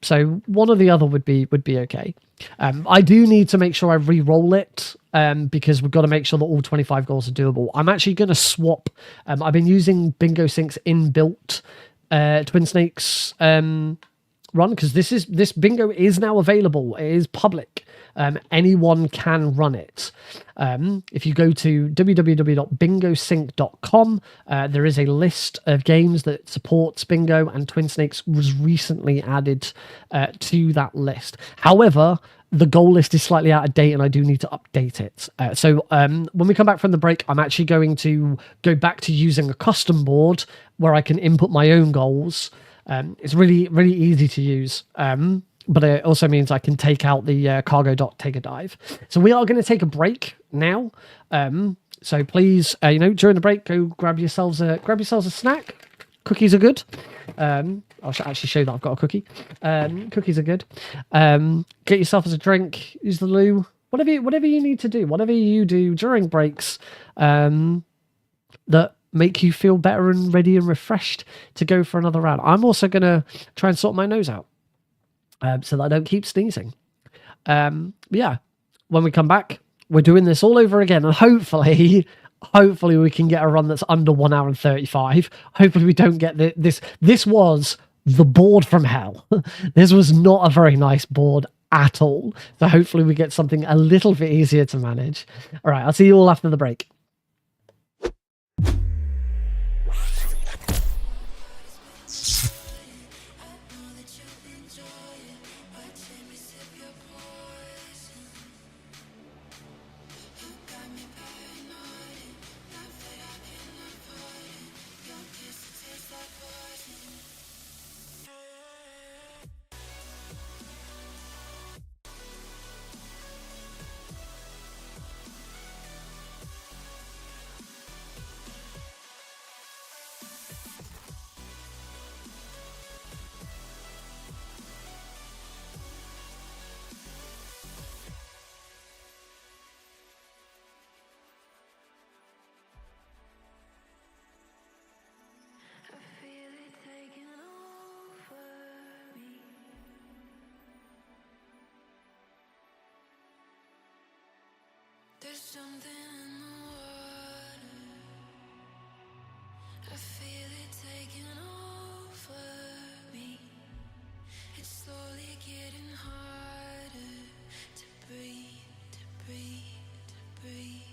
So one or the other would be okay. I do need to make sure I re-roll it, because we've got to make sure that all 25 goals are doable. I'm actually going to swap. I've been using Bingo Sync's inbuilt Twin Snakes run, because this bingo is now available. It is public. Anyone can run it. If you go to www.bingosync.com, there is a list of games that supports bingo, and Twin Snakes was recently added to that list. However, the goal list is slightly out of date, and I do need to update it. So when we come back from the break, I'm actually going to go back to using a custom board where I can input my own goals. It's really, really easy to use. But it also means I can take out the cargo dot take a dive. So we are going to take a break now. So please, during the break, go grab yourselves a snack. Cookies are good. I'll actually show that I've got a cookie. Cookies are good. Get yourself as a drink. Use the loo. Whatever you need to do. Whatever you do during breaks that make you feel better and ready and refreshed to go for another round. I'm also going to try and sort my nose out. So that I don't keep sneezing. Yeah, when we come back, we're doing this all over again, and hopefully we can get a run that's under 1 hour and 35. Hopefully we don't get this. This was the board from hell. This was not a very nice board at all. So hopefully we get something a little bit easier to manage. All right, I'll see you all after the break. There's something in the water. I feel it taking over me. It's slowly getting harder to breathe, to breathe, to breathe.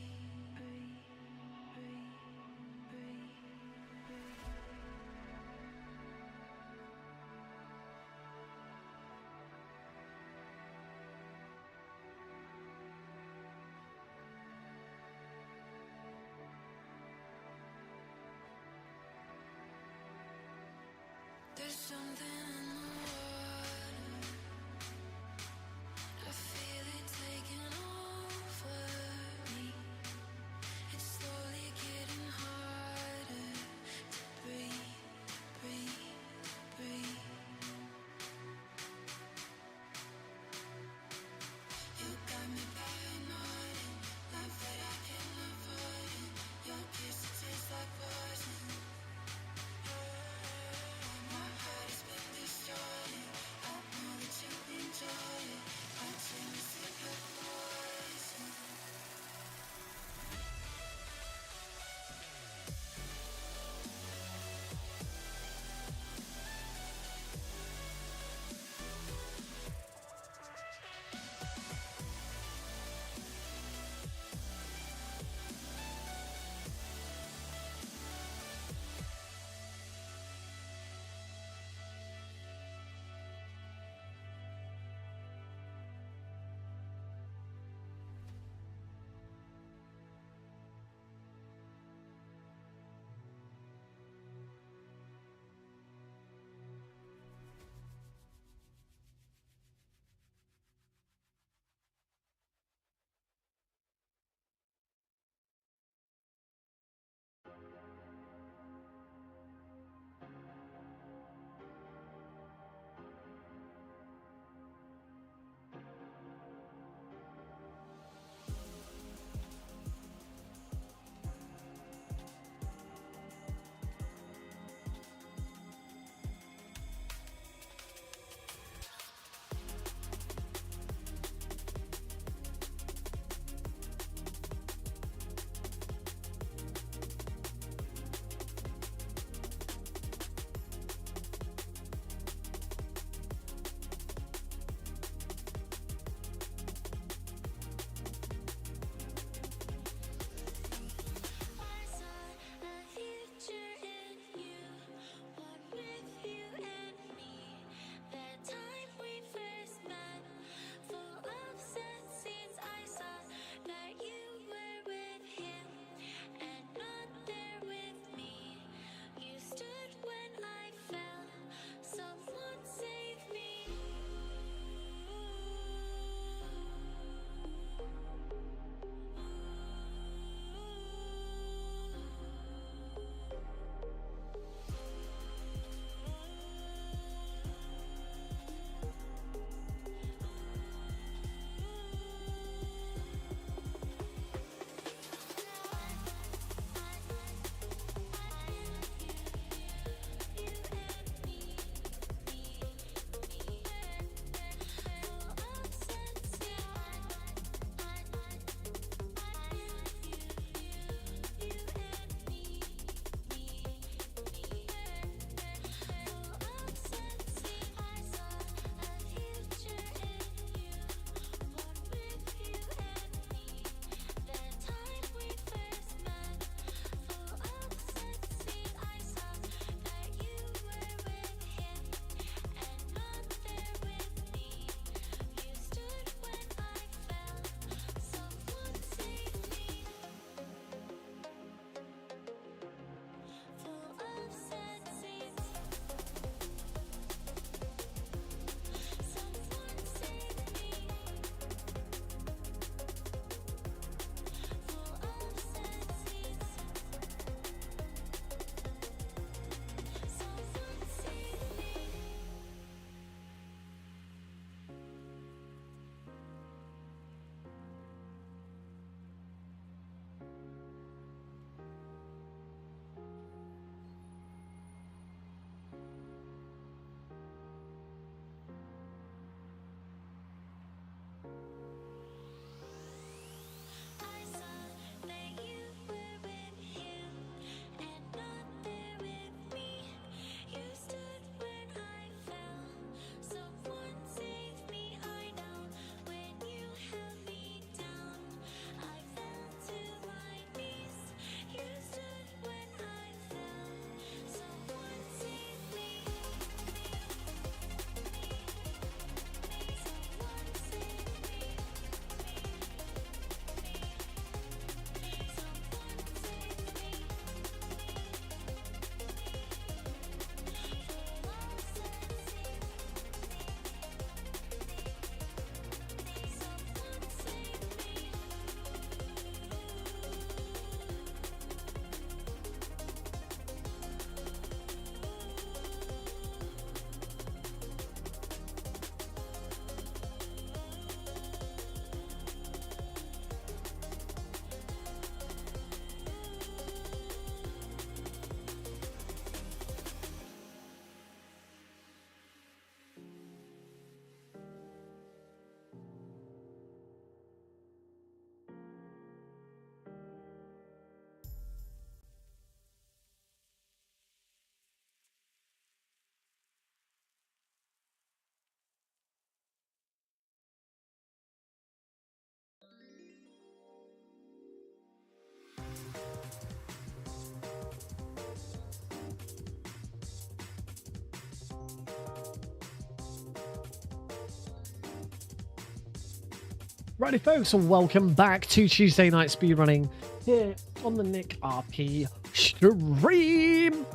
Righty folks, and welcome back to Tuesday Night Speedrunning here on the Nick RP stream.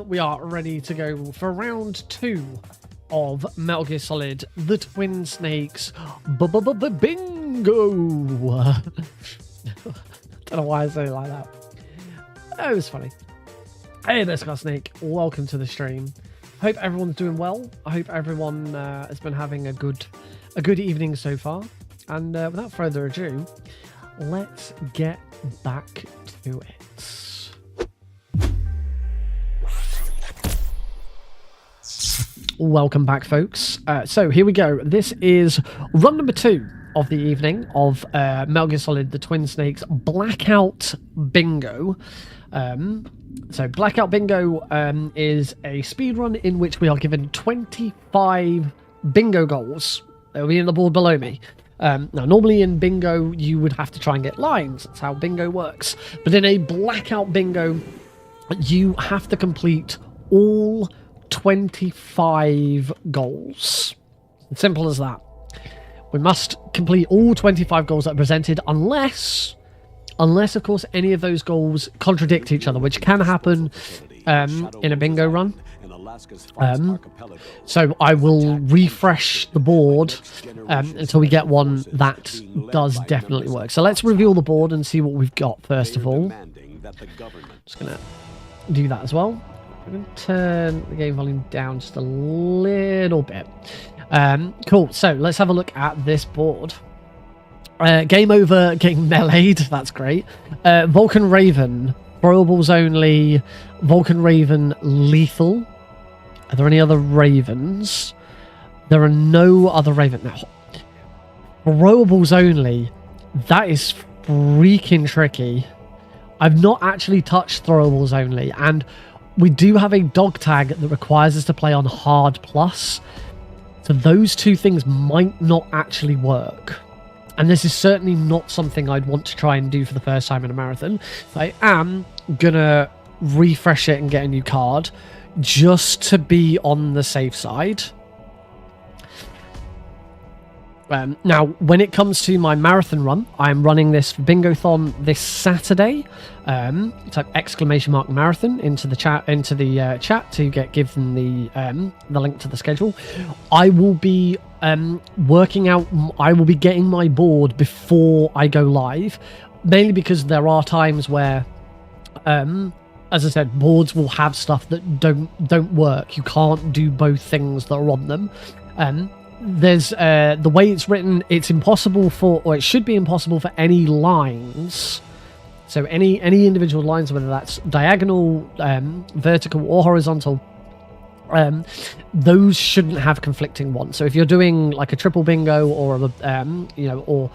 We are ready to go for round 2 of Metal Gear Solid The Twin Snakes Bingo. Don't know why I say it like that. Oh, it was funny. Hey there, Scar Snake. Welcome to the stream. Hope everyone's doing well. I hope everyone has been having a good evening so far. And without further ado, let's get back to it. Welcome back, folks. So here we go. This is run number 2 of the evening of Metal Gear Solid The Twin Snakes Blackout Bingo. So Blackout Bingo is a speedrun in which we are given 25 bingo goals. They'll be in the board below me. Now, normally in bingo, you would have to try and get lines. That's how bingo works. But in a blackout bingo, you have to complete all 25 goals. As simple as that. We must complete all 25 goals that are presented unless, of course, any of those goals contradict each other, which can happen in a bingo run. So I will refresh the board until we get one that does definitely work. So let's reveal the board and see what we've got first of all. Just going to do that as well. I'm going to turn the game volume down just a little bit. Cool, so let's have a look at this board. Game over, getting meleeed, that's great. Vulcan Raven, throwables only. Vulcan Raven, lethal. Are there any other Ravens? There are no other Raven. Now, throwables only. That is freaking tricky. I've not actually touched throwables only, and we do have a dog tag that requires us to play on hard plus. So those two things might not actually work. And this is certainly not something I'd want to try and do for the first time in a marathon. I am gonna refresh it and get a new card, just to be on the safe side. Now, when it comes to my marathon run, I'm running this Bingothon this Saturday. Type !marathon into the chat to give them the link to the schedule. I will be working out. I will be getting my board before I go live, mainly because there are times where, as I said, boards will have stuff that don't work. You can't do both things that are on them. There's the way it's written, it's impossible for, or it should be impossible for any lines. So any individual lines, whether that's diagonal, vertical, or horizontal, those shouldn't have conflicting ones. So if you're doing like a triple bingo or or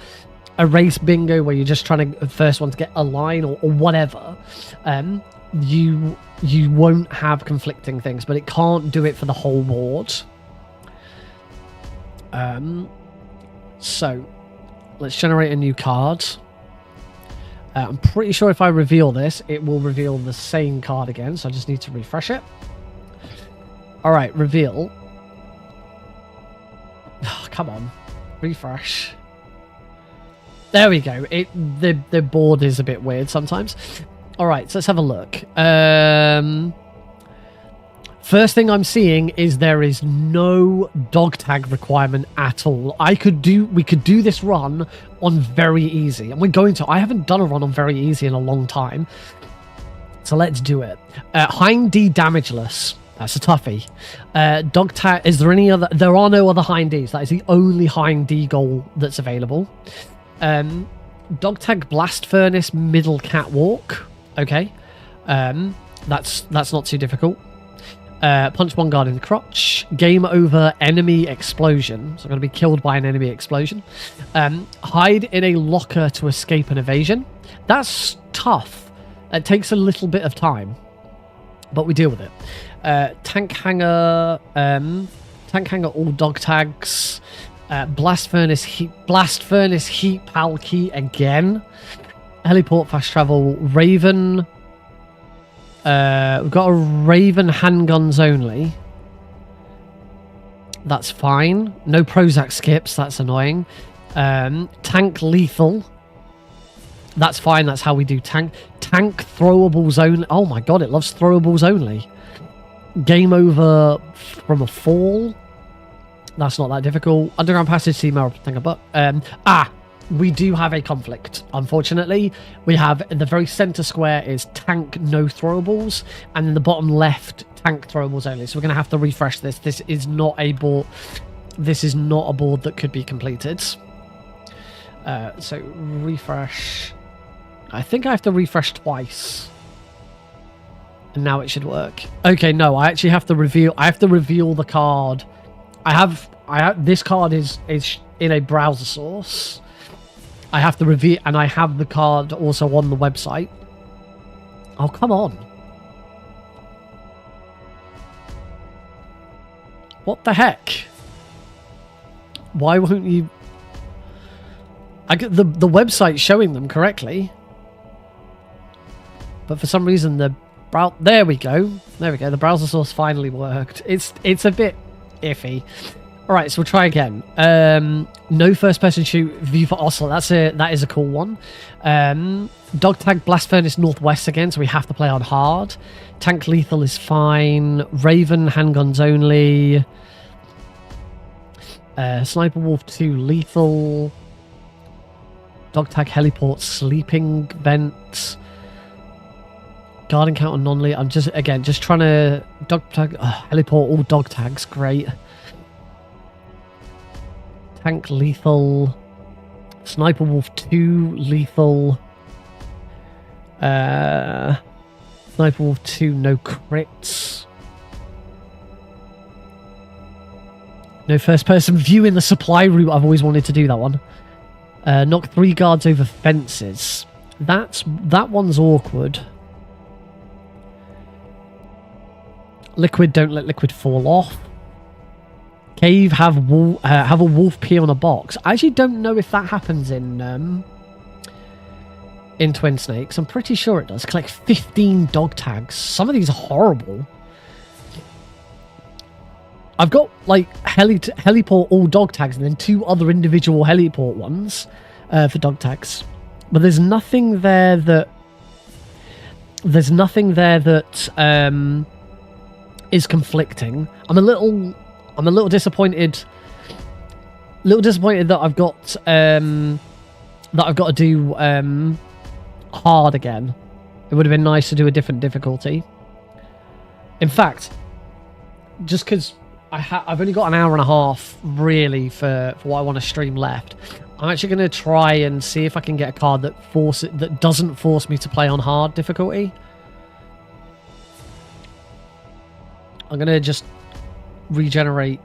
a race bingo where you're just trying to first one to get a line or whatever, you won't have conflicting things, but it can't do it for the whole board. So let's generate a new card. I'm pretty sure if I reveal this, it will reveal the same card again, so I just need to refresh it. Alright, reveal. Oh, come on. Refresh. There we go. The board is a bit weird sometimes. Alright, so let's have a look. First thing I'm seeing is there is no dog tag requirement at all. We could do this run on very easy, and we're going to. I haven't done a run on very easy in a long time, so let's do it. Hind D damageless. That's a toughie. Dog tag. Is there any other? There are no other Hind Ds. That is the only Hind D goal that's available. Dog tag blast furnace middle catwalk. Okay, that's not too difficult. Punch one guard in the crotch. Game over enemy explosion. So I'm going to be killed by an enemy explosion. Hide in a locker to escape an evasion. That's tough. It takes a little bit of time, but we deal with it. Tank hanger all dog tags. Blast furnace heat pal key again. Heliport fast travel. Raven. We've got a Raven handguns only. That's fine. No Prozac skips. That's annoying. Tank lethal. That's fine. That's how we do tank. Tank throwables only. Oh my god, it loves throwables only. Game over from a fall. That's not that difficult. Underground passage, sea marrow, tanker butt. We do have a conflict. Unfortunately, we have in the very center square is tank no throwables, and in the bottom left tank throwables only. So we're gonna have to refresh this. This is not a board. This is not a board that could be completed. So refresh. I think I have to refresh twice. And now it should work. Okay, no, I actually have to reveal. I have to reveal the card. I have this card is in a browser source. I have to reveal, and I have the card also on the website. Oh, come on. What the heck? Why won't you? I get the website showing them correctly. But for some reason there we go. There we go. The browser source finally worked. It's a bit iffy. All right, so we'll try again. No first-person shoot view for Oslo. That is a cool one. Dog tag blast furnace northwest again, so we have to play on hard. Tank lethal is fine. Raven handguns only. Sniper wolf 2 lethal. Dog tag heliport sleeping vent. Guard encounter non-lethal. I'm just trying to dog tag heliport all dog tags. Great. Tank lethal. Sniper wolf 2 lethal. Sniper wolf 2 no crits. No first person view in the supply route. I've always wanted to do that one. Knock 3 guards over fences. That one's awkward. Liquid, don't let liquid fall off. Cave, have a wolf pee on a box. I actually don't know if that happens in Twin Snakes. I'm pretty sure it does. Collect 15 dog tags. Some of these are horrible. I've got like heliport all dog tags and then 2 other individual heliport ones for dog tags. But there's nothing there that is conflicting. I'm a little disappointed. That I've got to do hard again. It would have been nice to do a different difficulty. In fact, just because I've only got an hour and a half really for what I want to stream left, I'm actually going to try and see if I can get a card that doesn't force me to play on hard difficulty. I'm going to just regenerate.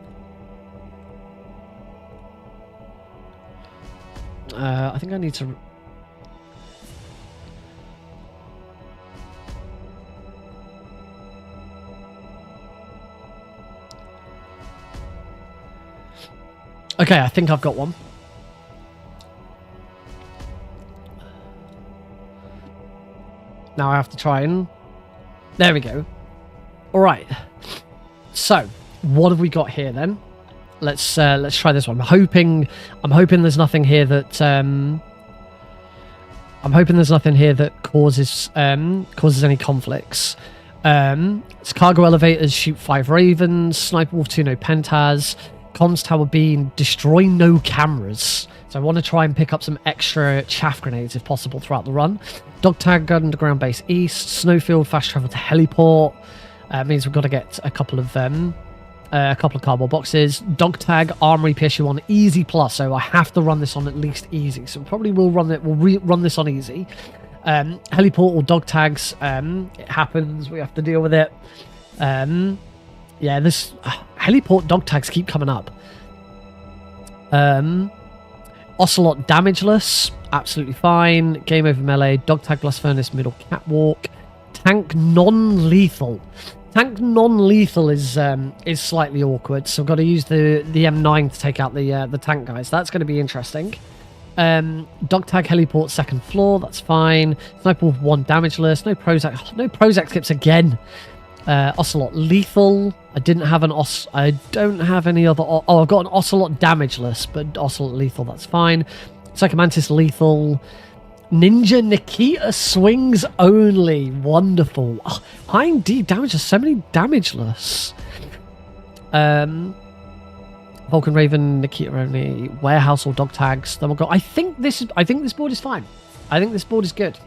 I think I need to... Okay, I think I've got one. Now I have to try and... There we go. Alright. So, what have we got here then? Let's try this one. I'm hoping there's nothing here that causes any conflicts. It's cargo elevators, shoot 5 ravens, sniper wolf 2 no pentas, comms tower B, destroy no cameras. So I want to try and pick up some extra chaff grenades if possible throughout the run. Dog tag underground base east, snowfield fast travel to heliport. Means we've got to get a couple of cardboard boxes. Dog tag armory PSU on easy plus, so I have to run this on at least easy. So probably we'll run this on easy. Heliport or dog tags. It happens. We have to deal with it. Yeah, this heliport dog tags keep coming up. Ocelot damageless, absolutely fine. Game over melee. Dog tag blast furnace middle catwalk. Tank non-lethal. Tank non-lethal is slightly awkward, so I've got to use the M9 to take out the tank guys. That's going to be interesting. Dog tag heliport second floor, that's fine. Sniper wolf 1 damageless. No Prozac skips again. Ocelot lethal. I didn't have an I don't have any other. Oh, I've got an Ocelot damageless, but Ocelot lethal, that's fine. Psychomantis lethal. Ninja Nikita swings only. Wonderful. Oh, high and deep damage. There's so many damageless. Vulcan Raven, Nikita only. Warehouse or dog tags. Then we'll go. I think this board is fine. I think this board is good.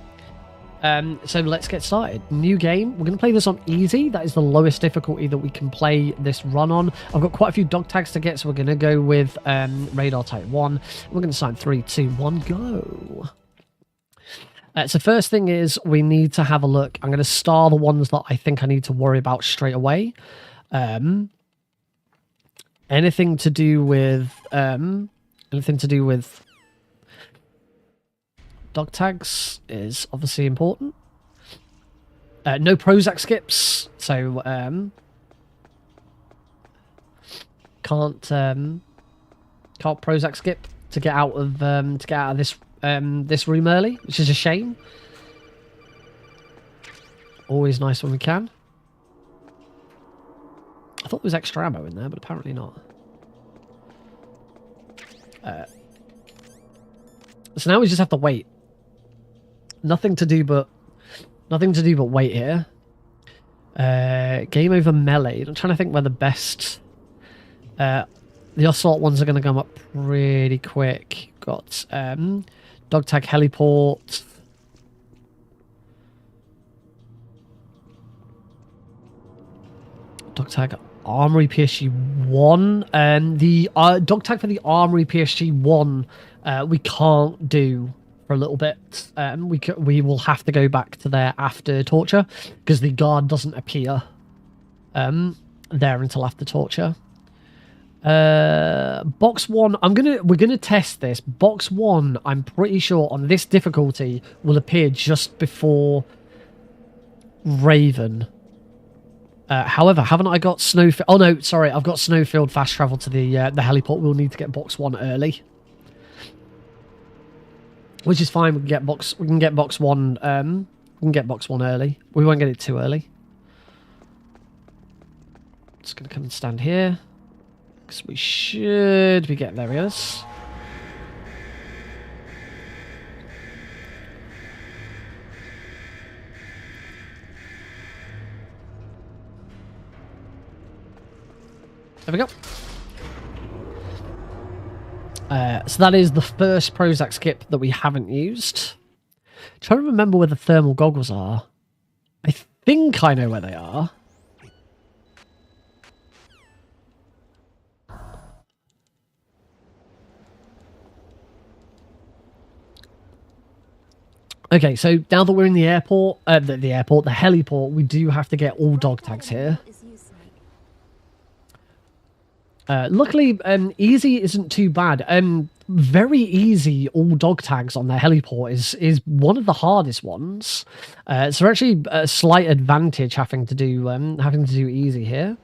So let's get started. New game. We're going to play this on easy. That is the lowest difficulty that we can play this run on. I've got quite a few dog tags to get, so we're going to go with Radar Type 1. We're going to sign 3, 2, 1, go. So first thing is we need to have a look. I'm going to star the ones that I think I need to worry about straight away. Anything to do with dog tags is obviously important. No Prozac skips, so can't Prozac skip to get out of this room early, which is a shame. Always nice when we can. I thought there was extra ammo in there, but apparently not. So now we just have to wait. Nothing to do but wait here. Game over melee. I'm trying to think where the best. The Ocelot ones are going to come up pretty quick. Got dog tag heliport. Dog tag armory PSG 1. The dog tag for the armory PSG 1 we can't do for a little bit. We will have to go back to there after torture because the guard doesn't appear there until after torture. Box 1, we're gonna test this. Box 1, I'm pretty sure on this difficulty will appear just before Raven. However, haven't I got Snowfield? Oh no, sorry, I've got Snowfield fast travel to the heliport. We'll need to get box 1 early, which is fine. We can get box 1. We can get box 1 early. We won't get it too early. Just gonna come and stand here because we should be getting there. He is. There we go. So that is the first Prozac skip that we haven't used. Trying to remember where the thermal goggles are. I think I know where they are. Okay, so now that we're in the airport, the heliport, we do have to get all dog tags here. Luckily, easy isn't too bad. Very easy all dog tags on the heliport is one of the hardest ones. So we're actually a slight advantage having to do easy here.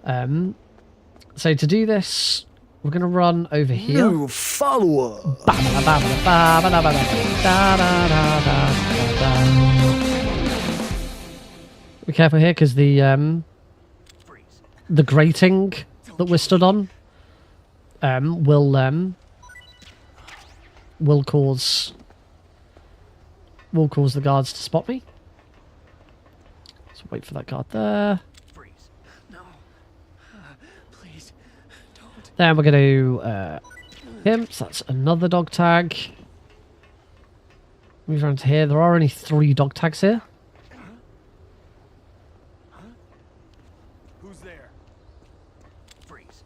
So to do this, we're gonna run over here. New follower. Be careful here because the grating that we're stood on will cause the guards to spot me. So wait for that guard there. No. Please. Don't. Then we're going to him. So that's another dog tag. Move around to here. There are only 3 dog tags here. Who's there? Freeze.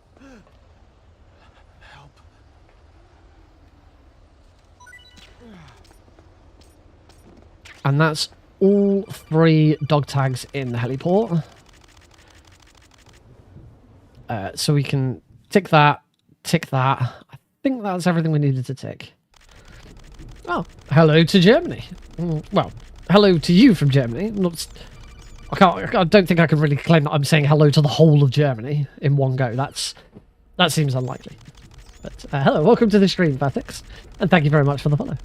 Help. And that's all 3 dog tags in the heliport. So we can tick that. I think that's everything we needed to tick. Oh, hello to Germany. Well, hello to you from Germany. I don't think I can really claim that I'm saying hello to the whole of Germany in one go. That seems unlikely. But hello, welcome to the stream, Vatix, and thank you very much for the follow.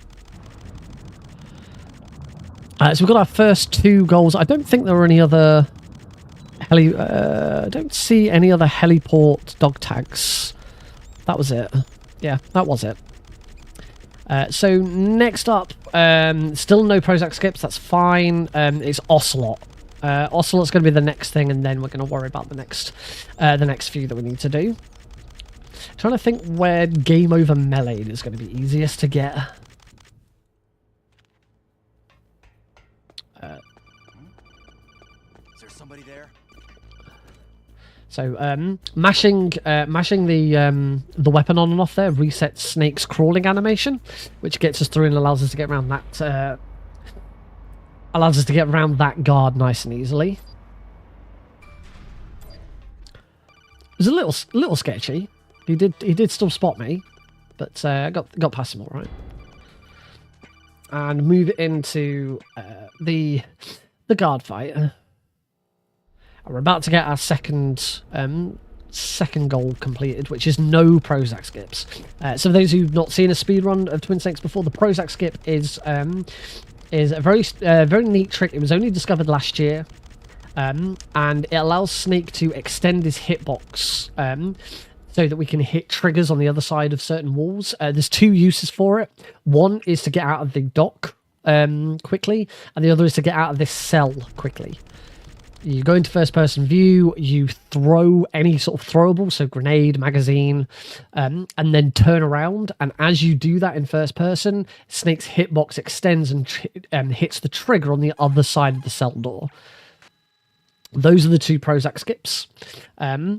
So we've got our first 2 goals. I don't think there were any other I don't see any other heliport dog tags. That was it. Yeah, that was it. So next up, still no Prozac skips. That's fine. It's Ocelot. Ocelot's going to be the next thing, and then we're going to worry about the next few that we need to do. Trying to think where game over melee is going to be easiest to get. Is there somebody there? So mashing the weapon on and off there resets Snake's crawling animation, which gets us through and allows us to get around that guard nice and easily. It was a little sketchy. He did still spot me, but got past him all right. And move into the guard fight. We're about to get our second goal completed, which is no Prozac skips. So for those who've not seen a speedrun of Twin Snakes before, the Prozac skip is a very neat trick. It was only discovered last year, and it allows Snake to extend his hitbox so that we can hit triggers on the other side of certain walls. There's two uses for it. One is to get out of the dock quickly, and the other is to get out of this cell quickly. You go into first-person view, you throw any sort of throwable, so grenade, magazine, and then turn around. And as you do that in first person, Snake's hitbox extends and hits the trigger on the other side of the cell door. Those are the two Prozac skips. We're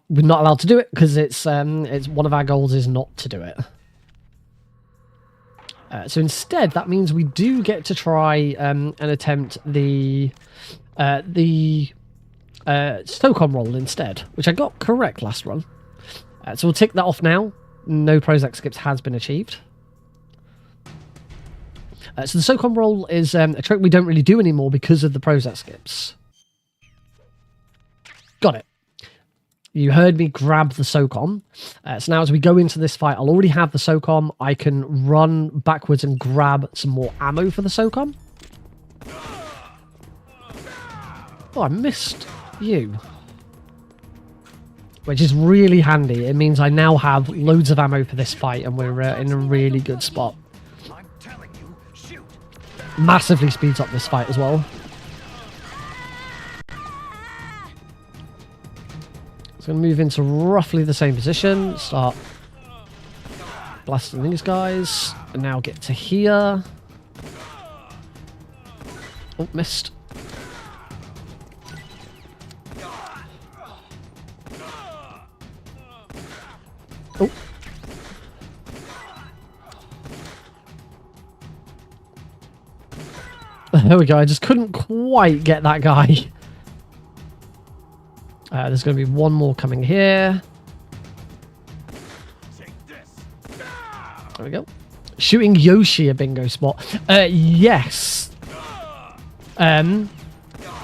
not allowed to do it because it's one of our goals is not to do it. So instead, that means we do get to try and attempt the SOCOM roll instead, which I got correct last run. So we'll tick that off now. No Prozac skips has been achieved. So the SOCOM roll is a trick we don't really do anymore because of the Prozac skips. Got it. You heard me grab the SOCOM. So now as we go into this fight, I'll already have the SOCOM. I can run backwards and grab some more ammo for the SOCOM. Oh, I missed you. Which is really handy. It means I now have loads of ammo for this fight, and we're in a really good spot. I'm telling you, shoot. Massively speeds up this fight as well. Going to move into roughly the same position. Start blasting these guys, and now get to here. Oh, missed. Oh. There we go. I just couldn't quite get that guy. There's going to be one more coming here. There we go. Shooting Yoshi a bingo spot. Yes.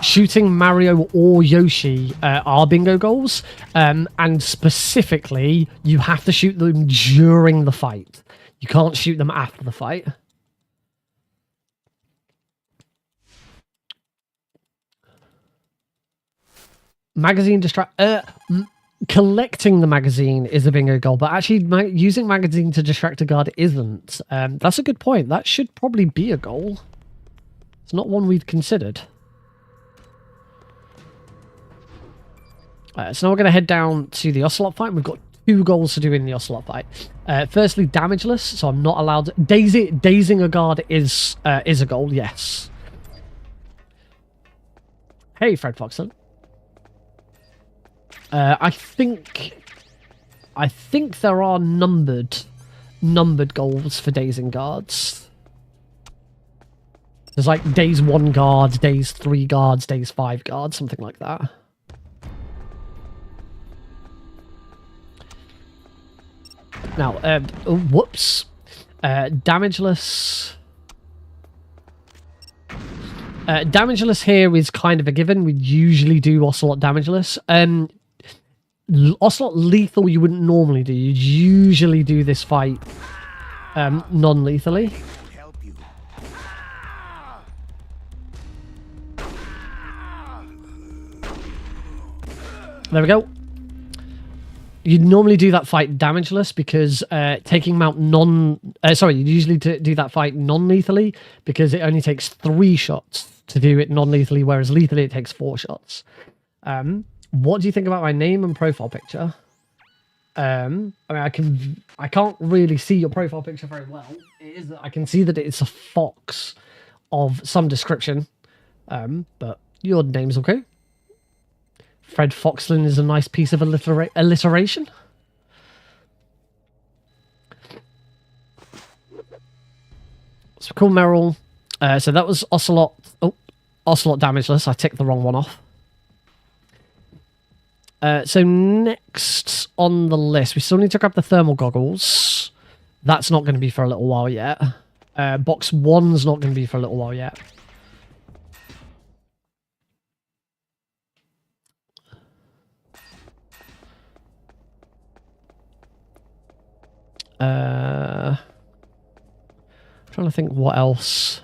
Shooting Mario or Yoshi are bingo goals. And specifically, you have to shoot them during the fight. You can't shoot them after the fight. Magazine collecting the magazine is a bingo goal, but actually using magazine to distract a guard isn't. That's a good point. That should probably be a goal. It's not one we've considered. So now we're going to head down to the Ocelot fight. We've got two goals to do in the Ocelot fight. Firstly, damageless, so I'm not allowed... Dazing a guard is a goal, yes. Hey, Fred Foxton. I think there are numbered goals for dazing guards. There's like days 1 guard, days 3 guards, days 5 guards, something like that. Now, whoops. Damageless. Damageless here is kind of a given. We usually do Ocelot damageless. Ocelot lethal you wouldn't normally do. You'd usually do this fight non-lethally. There we go. You normally do that fight damageless because taking him out you usually do that fight non-lethally because it only takes 3 shots to do it non-lethally, whereas lethally it takes 4 shots. What do you think about my name and profile picture? I mean, I can't really see your profile picture very well. I can see that it's a fox of some description, but your name's okay. Fred Foxlin is a nice piece of alliteration. So cool, Meryl. So that was Ocelot. Oh, Ocelot damageless. I ticked the wrong one off. So next on the list, we still need to grab the thermal goggles. That's not going to be for a little while yet. Box 1's not going to be for a little while yet. I'm trying to think what else.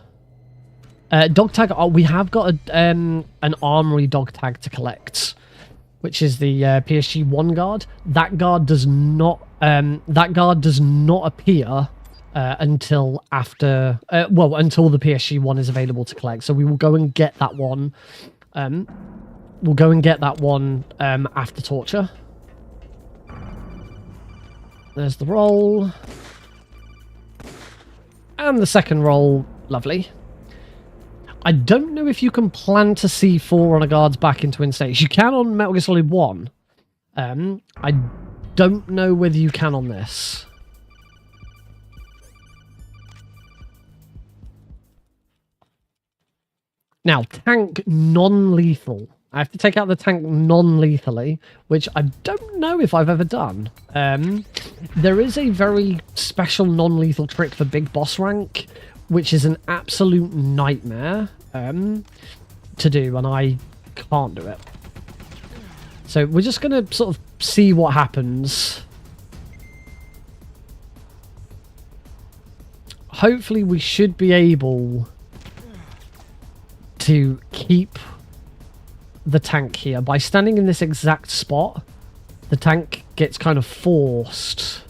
Dog tag. Oh, we have got an armory dog tag to collect, which is the PSG 1 guard. That guard does not. That guard does not appear until after. Until the PSG 1 is available to collect. So we will go and get that one. We'll go and get that one after torture. There's the roll. And the second roll. Lovely. I don't know if you can plant a C4 on a guard's back in Twin States. You can on Metal Gear Solid 1. I don't know whether you can on this. Now, tank non-lethal. I have to take out the tank non-lethally, which I don't know if I've ever done. There is a very special non-lethal trick for big boss rank, which is an absolute nightmare to do, and I can't do it. So we're just going to sort of see what happens. Hopefully we should be able to keep the tank here. By standing in this exact spot, the tank gets kind of forced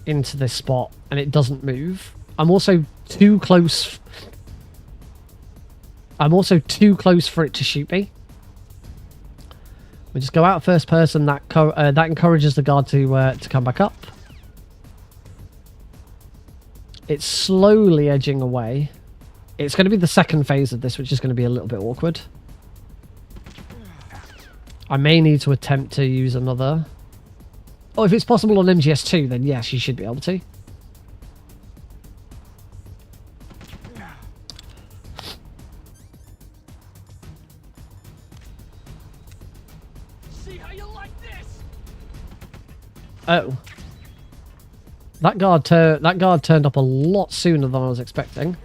into this spot and it doesn't move. I'm also too close. I'm also too close for it to shoot me. We just go out first person. That encourages the guard to come back up. It's slowly edging away. It's going to be the second phase of this, which is going to be a little bit awkward. I may need to attempt to use another. Oh, if it's possible on MGS2, then yes, you should be able to. See how you like this? Oh. That guard turned up a lot sooner than I was expecting.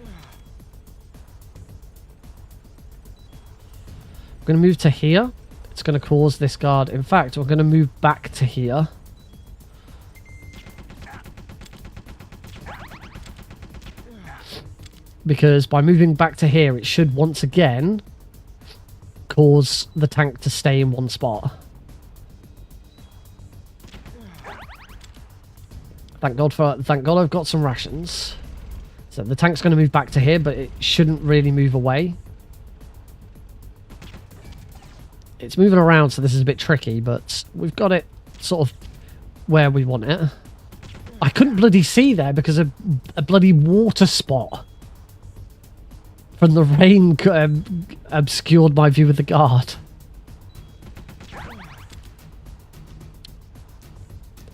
I'm going to move to here. It's going to cause this guard. In fact, we're going to move back to here. Because by moving back to here, it should once again cause the tank to stay in one spot. Thank God I've got some rations. So the tank's going to move back to here, but it shouldn't really move away. It's moving around, so this is a bit tricky, but we've got it sort of where we want it. I couldn't bloody see there because a bloody water spot from the rain obscured my view of the guard.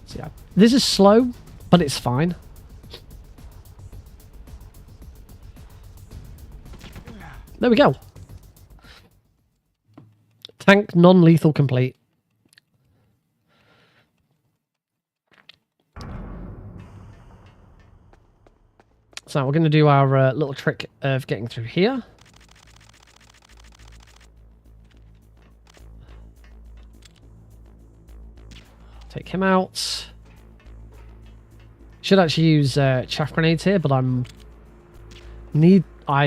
So yeah, this is slow, but it's fine. There we go. Tank non-lethal complete. So we're going to do our little trick of getting through here. Take him out. Should actually use chaff grenades here, but I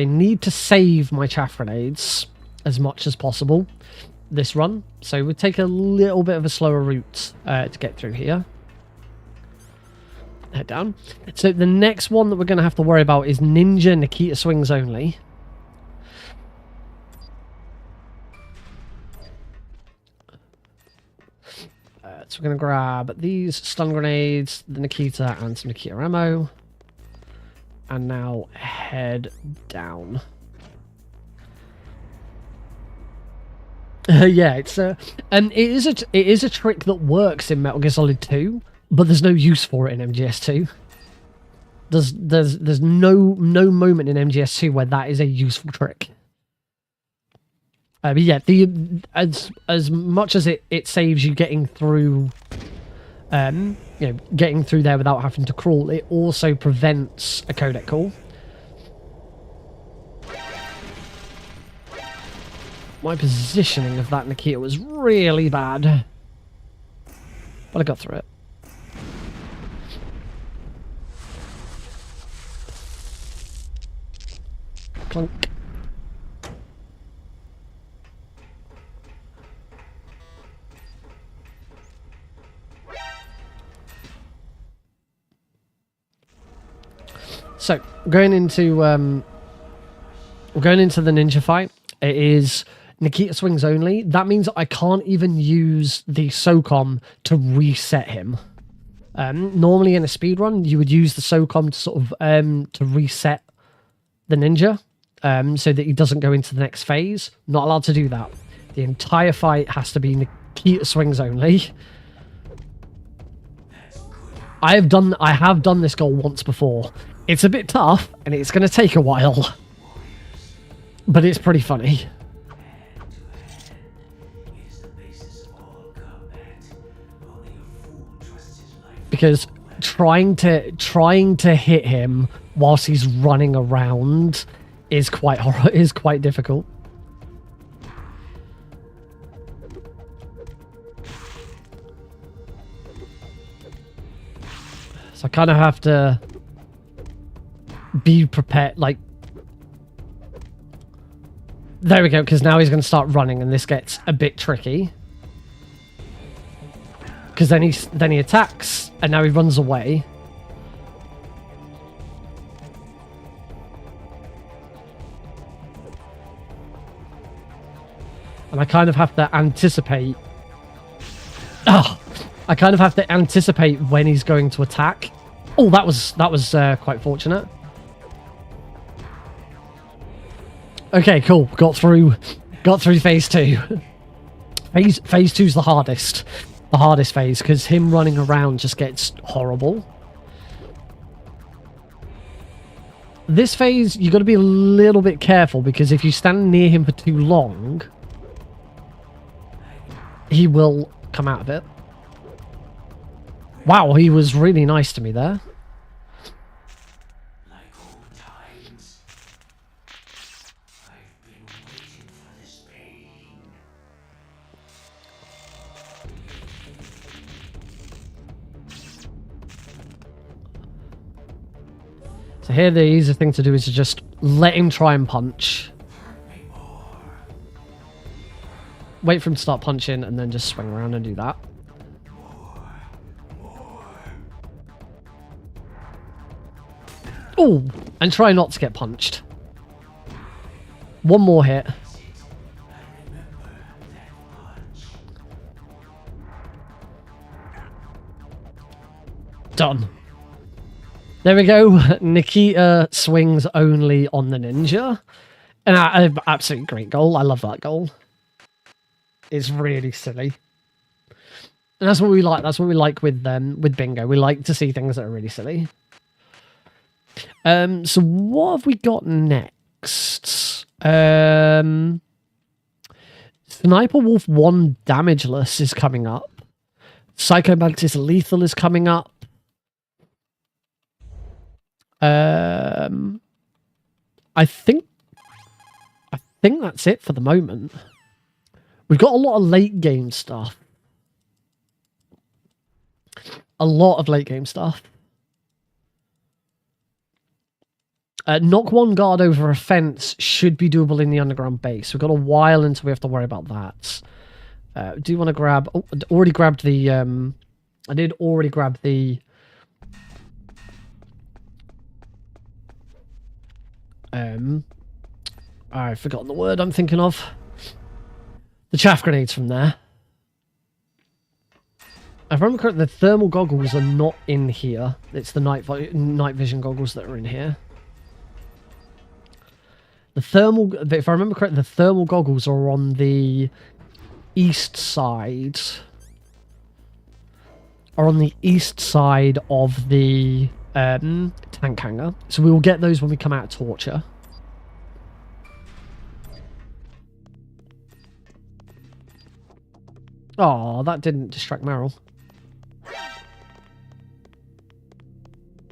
need to save my chaff grenades as much as possible. this run. So we'll take a little bit of a slower route to get through here. Head down. So the next one that we're going to have to worry about is Ninja Nikita Swings Only. So we're going to grab these stun grenades, the Nikita, and some Nikita ammo. And now head down. Yeah, it's and it is a trick that works in Metal Gear Solid 2, but there's no use for it in MGS2. There's no moment in MGS2 where that is a useful trick. But yeah, as much as it saves you getting through, getting through there without having to crawl, it also prevents a codec call. My positioning of that Nikita was really bad, but I got through it. Clunk. So, going into the ninja fight. It is Nikita Swings Only. That means I can't even use the SOCOM to reset him. Normally in a speedrun, you would use the SOCOM to sort of to reset the ninja, so that he doesn't go into the next phase. Not allowed to do that. The entire fight has to be Nikita Swings Only. I have done this goal once before. It's a bit tough, and it's going to take a while. But it's pretty funny. Because trying to hit him whilst he's running around is quite difficult. So I kind of have to be prepared, like, there we go, because now he's going to start running and this gets a bit tricky. Because then he attacks and now he runs away. And I kind of have to anticipate. I kind of have to anticipate when he's going to attack. Oh, that was quite fortunate. Okay, cool. Got through phase 2. Phase 2's the hardest phase, because him running around just gets horrible. This phase, you got to be a little bit careful, because if you stand near him for too long, he will come out of it. Wow, he was really nice to me there. So here the easy thing to do is to just let him try and punch. Wait for him to start punching and then just swing around and do that. Oh, and try not to get punched. One more hit. Done. There we go. Nikita Swings Only on the ninja. And absolutely great goal. I love that goal. It's really silly. And that's what we like. That's what we like with Bingo. We like to see things that are really silly. So what have we got next? Sniper Wolf 1 Damageless is coming up. Psycho Mantis Lethal is coming up. I think that's it for the moment. We've got a lot of late game stuff. A lot of late game stuff. Knock one guard over a fence should be doable in the underground base. We've got a while until we have to worry about that. Do you want to grab... Oh, I already grabbed the... I did already grab the... I've forgotten the word I'm thinking of. The chaff grenades from there. If I remember correctly, the thermal goggles are not in here. It's the night vision goggles that are in here. The thermal... If I remember correctly, the thermal goggles are on the east side. Are on the east side of the tank hangar. So we will get those when we come out of Torture. Oh, that didn't distract Meryl.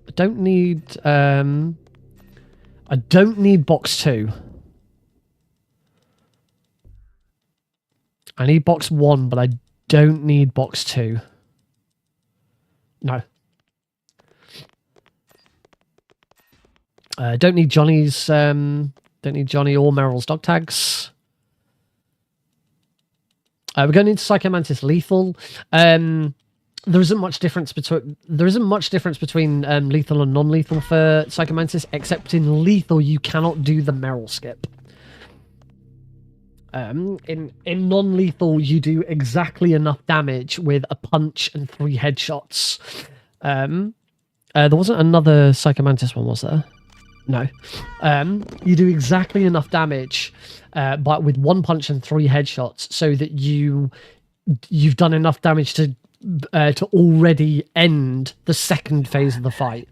I don't need box 2. I need box 1, but I don't need box 2. No. Don't need Johnny's don't need Johnny or Meryl's dog tags. We're going into Psycho Mantis lethal. There isn't much difference between lethal and non-lethal for Psycho Mantis, except in lethal you cannot do the Meryl skip. In non-lethal you do exactly enough damage with a punch and 3 headshots. There wasn't another Psycho Mantis one, was there? No. You do exactly enough damage, but with 1 punch and 3 headshots, so that you've done enough damage to already end the second phase of the fight.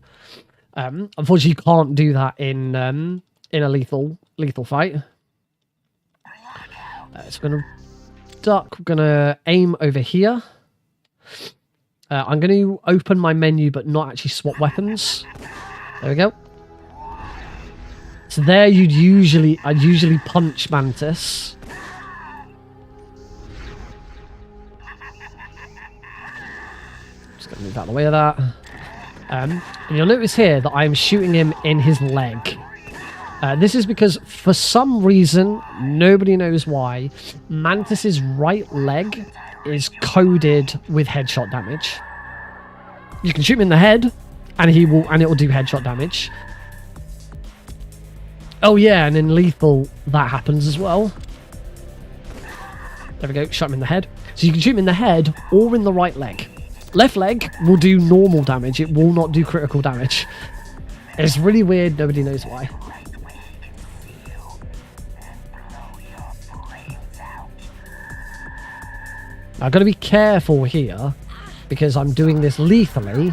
Unfortunately, you can't do that in a lethal fight. So we're gonna duck. We're gonna aim over here. I'm going to open my menu, but not actually swap weapons. There we go. So there, I'd usually punch Mantis. Just going to move out of the way of that. And you'll notice here that I'm shooting him in his leg. This is because, for some reason, nobody knows why, Mantis's right leg is coded with headshot damage. You can shoot him in the head, and it will do headshot damage. Oh yeah, and in lethal that happens as well. There we go, shot him in the head. So you can shoot him in the head or in the right leg. Left leg will do normal damage, it will not do critical damage. It's really weird, nobody knows why. I've got to be careful here, because I'm doing this lethally.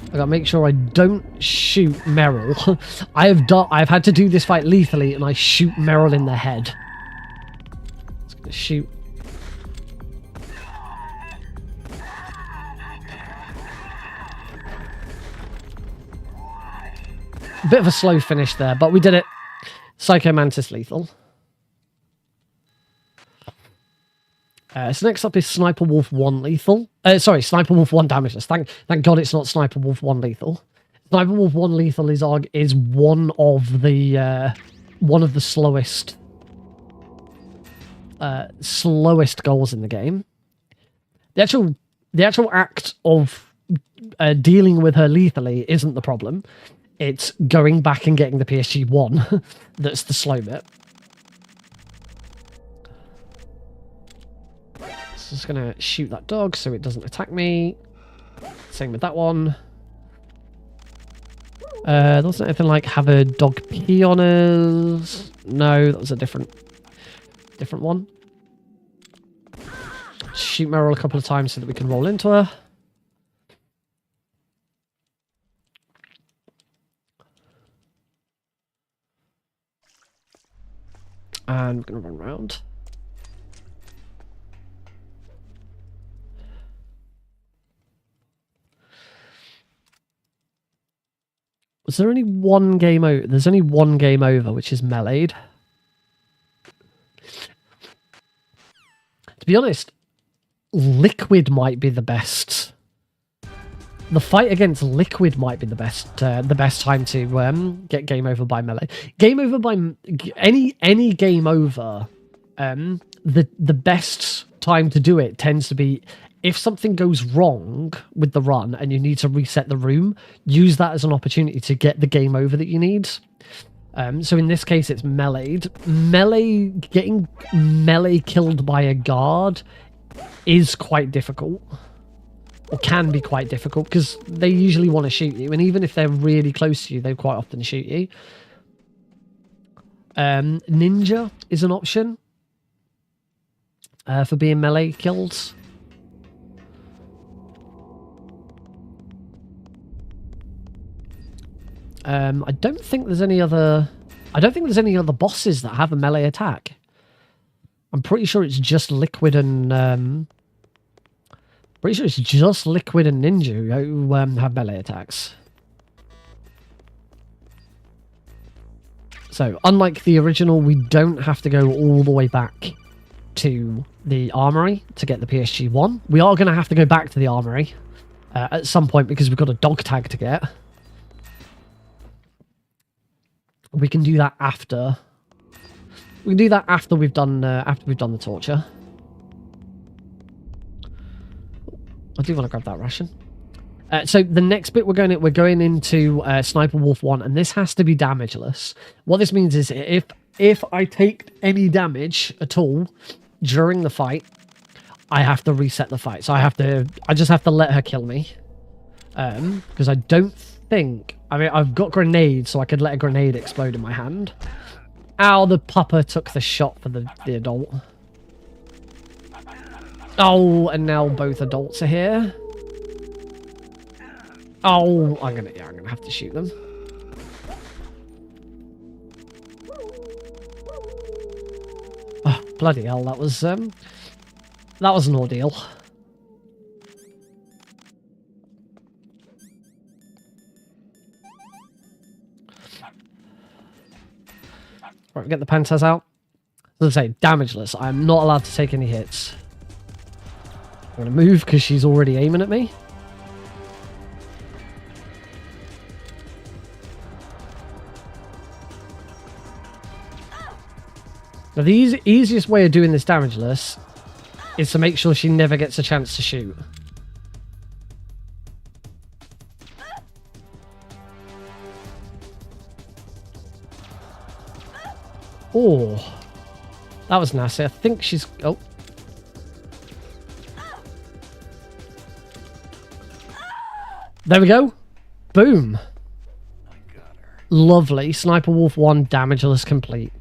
I've got to make sure I don't shoot Meryl. I've had to do this fight lethally, and I shoot Meryl in the head. Just going to shoot. Bit of a slow finish there, but we did it. Psycho Mantis lethal. So next up is Sniper Wolf 1 lethal. Sorry, Sniper Wolf 1 damageless. Thank God it's not Sniper Wolf 1 lethal. Sniper Wolf 1 lethal is one of the slowest goals in the game. The actual act of dealing with her lethally isn't the problem. It's going back and getting the PSG 1 that's the slow bit. Just gonna shoot that dog so it doesn't attack me. Same with that one. There wasn't anything like have a dog pee on us. No, that was a different one. Shoot Meryl a couple of times so that we can roll into her. And we're gonna run around. Was there only one game over? There's only one game over, which is meleeed. To be honest, Liquid might be the best The fight against Liquid might be the best time to get game over by melee. Game over by any game over. The best time to do it tends to be if something goes wrong with the run and you need to reset the room. Use that as an opportunity to get the game over that you need. So in this case, it's meleeed. Getting melee killed by a guard is quite difficult. Or can be quite difficult, because they usually want to shoot you. And even if they're really close to you, they quite often shoot you. Ninja is an option for being melee kills. I don't think there's any other bosses that have a melee attack. I'm pretty sure it's just Liquid and Ninja who have melee attacks. So, unlike the original, we don't have to go all the way back to the armory to get the PSG-1. We are going to have to go back to the armory at some point because we've got a dog tag to get. We can do that after. We can do that after we've done the torture. I do want to grab that ration. So the next bit we're going into Sniper Wolf 1, and this has to be damageless. What this means is if I take any damage at all during the fight, I have to reset the fight. So I just have to let her kill me. Because I don't think... I mean, I've got grenades, so I could let a grenade explode in my hand. Ow, the pupper took the shot for the adult. Oh, and now both adults are here. Oh, I'm gonna have to shoot them. Oh, bloody hell, that was an ordeal. Right, get the pantas out. As I say, damageless. I'm not allowed to take any hits. I'm going to move because she's already aiming at me. Now, the easiest way of doing this damageless is to make sure she never gets a chance to shoot. Oh, that was nasty. I think she's... Oh. There we go. Boom. Lovely. Sniper Wolf 1 damageless complete.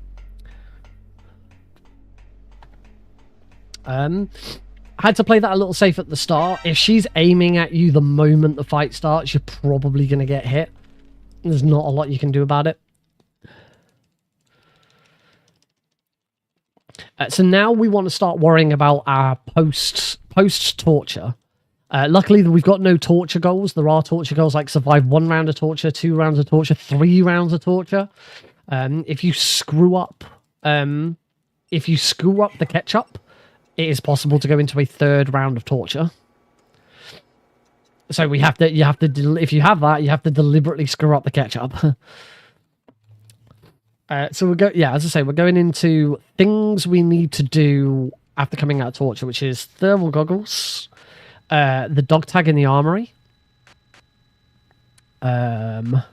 Had to play that a little safe at the start. If she's aiming at you the moment the fight starts, you're probably going to get hit. There's not a lot you can do about it. So now we want to start worrying about our post-torture. Luckily, we've got no torture goals. There are torture goals like survive 1 round of torture, 2 rounds of torture, 3 rounds of torture. If you screw up the ketchup, it is possible to go into a 3rd round of torture. So if you have that, you have to deliberately screw up the ketchup. So as I say, we're going into things we need to do after coming out of torture, which is thermal goggles, the dog tag in the armory, comms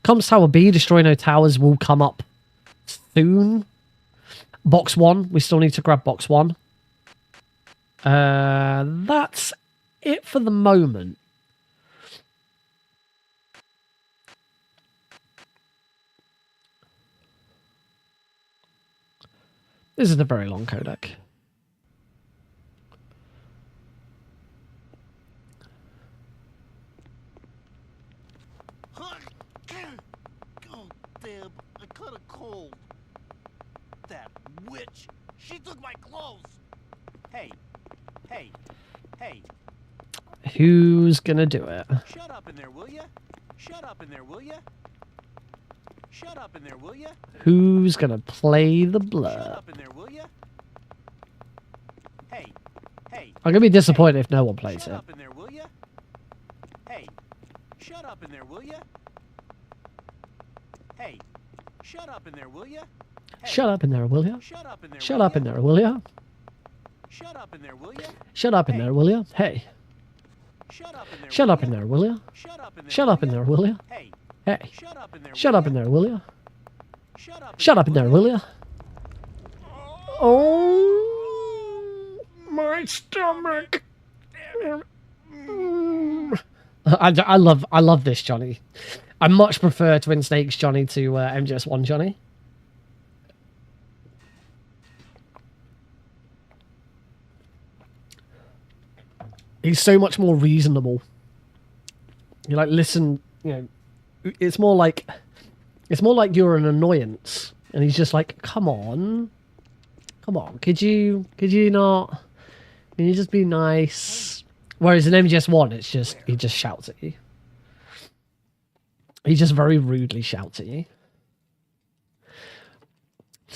tower B, destroy no towers, will come up soon. Box 1, we still need to grab box 1. That's it for the moment. This is a very long codec. Oh, damn. I caught a cold. That witch. She took my clothes. Hey. Who's gonna do it? Shut up in there, will ya? Shut up in there, will ya? Shut up in there, will ya? Who's gonna play the Shut blur? up in there, will ya? Hey. I'm gonna be disappointed if no one plays Shut it. up in there, will ya? Shut up in there, will ya? Hey, shut up in there, will ya? Hey, Shut up in there, will ya? shut up in there, Shut will up in ya? there, will ya? Shut up in there, will ya? Shut up in Hey. there, will ya? Hey. Shut up in there, Shut will up in ya? there, will ya? Shut up in there, Shut up in will there, ya? will ya? Hey, Hey. shut up in there, Shut will up in ya? there, will ya? Shut up in Shut up in there, will ya? Oh, my stomach. I love this Johnny. I much prefer Twin Snakes Johnny to MGS1 Johnny. He's so much more reasonable. You like listen, you know, it's more like you're an annoyance, and he's just like, come on, could you not? Can you just be nice? Whereas in MGS1, it's just he just shouts at you. He just very rudely shouts at you.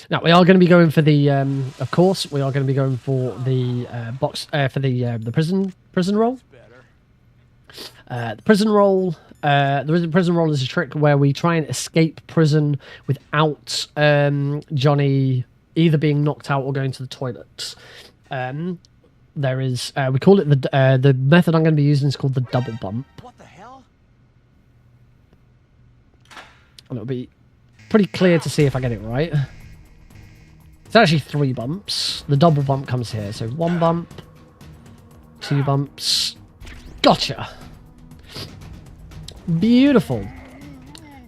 Now we are going to be going for the, of course, we are going to be going for the the prison roll. The prison roll. The prison roll is a trick where we try and escape prison without Johnny either being knocked out or going to the toilet. There is we call it the method I'm going to be using is called the double bump. What the hell? And it'll be pretty clear to see if I get it right. It's actually 3 bumps. The double bump comes here. So 1 bump, 2 bumps. Gotcha. Beautiful.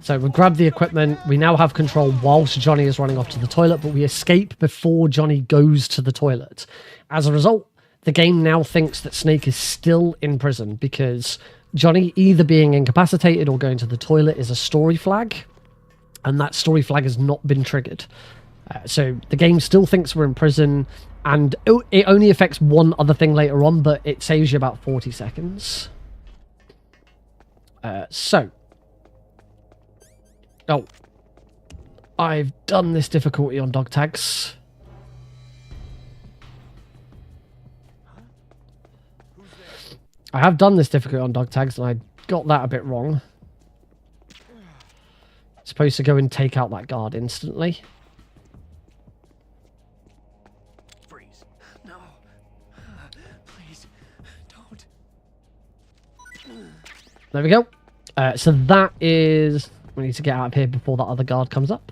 So we grab the equipment. We now have control whilst Johnny is running off to the toilet, but we escape before Johnny goes to the toilet. As a result, the game now thinks that Snake is still in prison because Johnny either being incapacitated or going to the toilet is a story flag, and that story flag has not been triggered. So the game still thinks we're in prison, and it only affects one other thing later on, but it saves you about 40 seconds. Oh, I've done this difficulty on dog tags. I have done this difficulty on dog tags, and I got that a bit wrong. Supposed to go and take out that guard instantly. Freeze. No. Please, don't. There we go. So that is... We need to get out of here before that other guard comes up.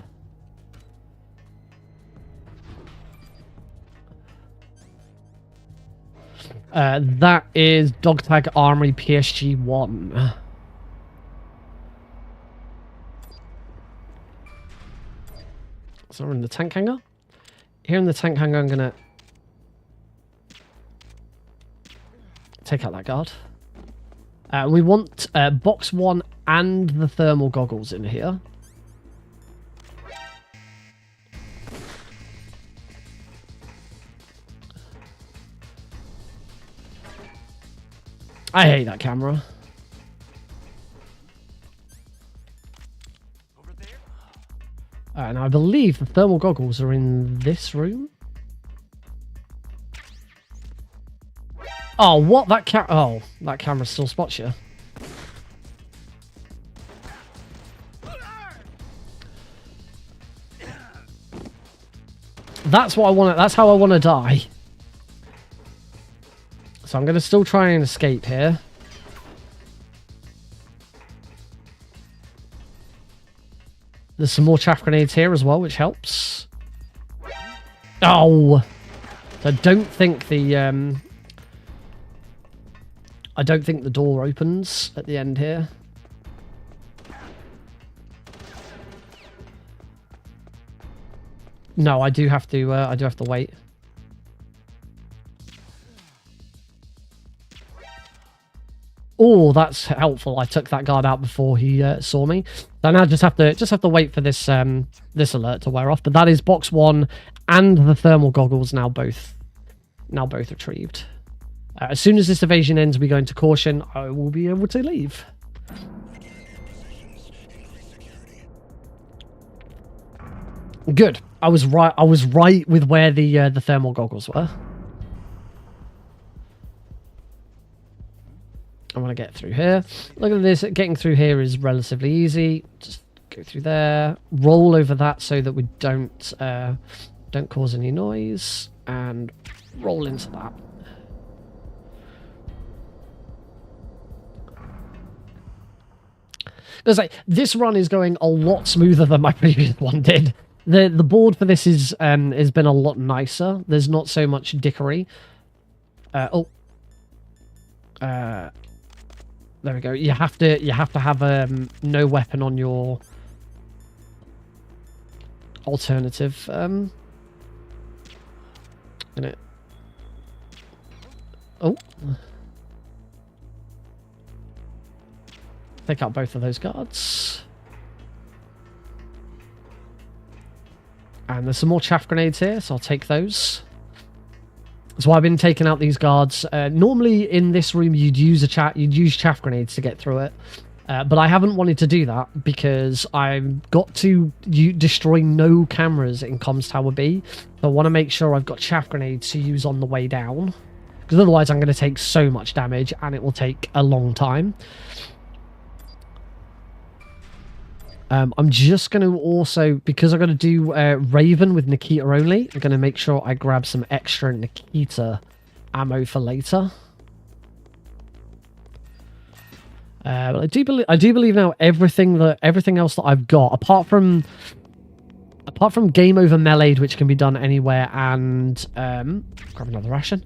That is Dog Tag Armory PSG1. So we're in the tank hangar. Here in the tank hangar, I'm going to take out that guard. We want box 1 and the thermal goggles in here. I hate that camera. Over there? And I believe the thermal goggles are in this room. Oh, what? That camera still spots you. That's what I want. That's how I want to die. So I'm going to still try and escape here. There's some more chaff grenades here as well, which helps. Oh! So I don't think the door opens at the end here. No, I do have to wait. Oh, that's helpful. I took that guard out before he saw me. So now I just have to wait for this this alert to wear off. But that is box 1 and the thermal goggles now both retrieved. As soon as this evasion ends, we go into caution. I will be able to leave. Good. I was right. I was right with where the thermal goggles were. I'm want to get through here. Look at this. Getting through here is relatively easy. Just go through there. Roll over that so that we don't cause any noise. And roll into that. Because like, this run is going a lot smoother than my previous one did. The board for this is has been a lot nicer. There's not so much dickery. There we go. You have to have no weapon on your alternative. Take out both of those guards. And there's some more chaff grenades here, so I'll take those. So I've been taking out these guards. Normally in this room you'd use chaff grenades to get through it. But I haven't wanted to do that because I've got to destroy no cameras in Comms Tower B. So I want to make sure I've got chaff grenades to use on the way down. Because otherwise I'm going to take so much damage and it will take a long time. I'm just going to also, because I'm going to do Raven with Nikita only, I'm going to make sure I grab some extra Nikita ammo for later. But I do believe now everything else that I've got, apart from game over melee, which can be done anywhere, and grab another ration.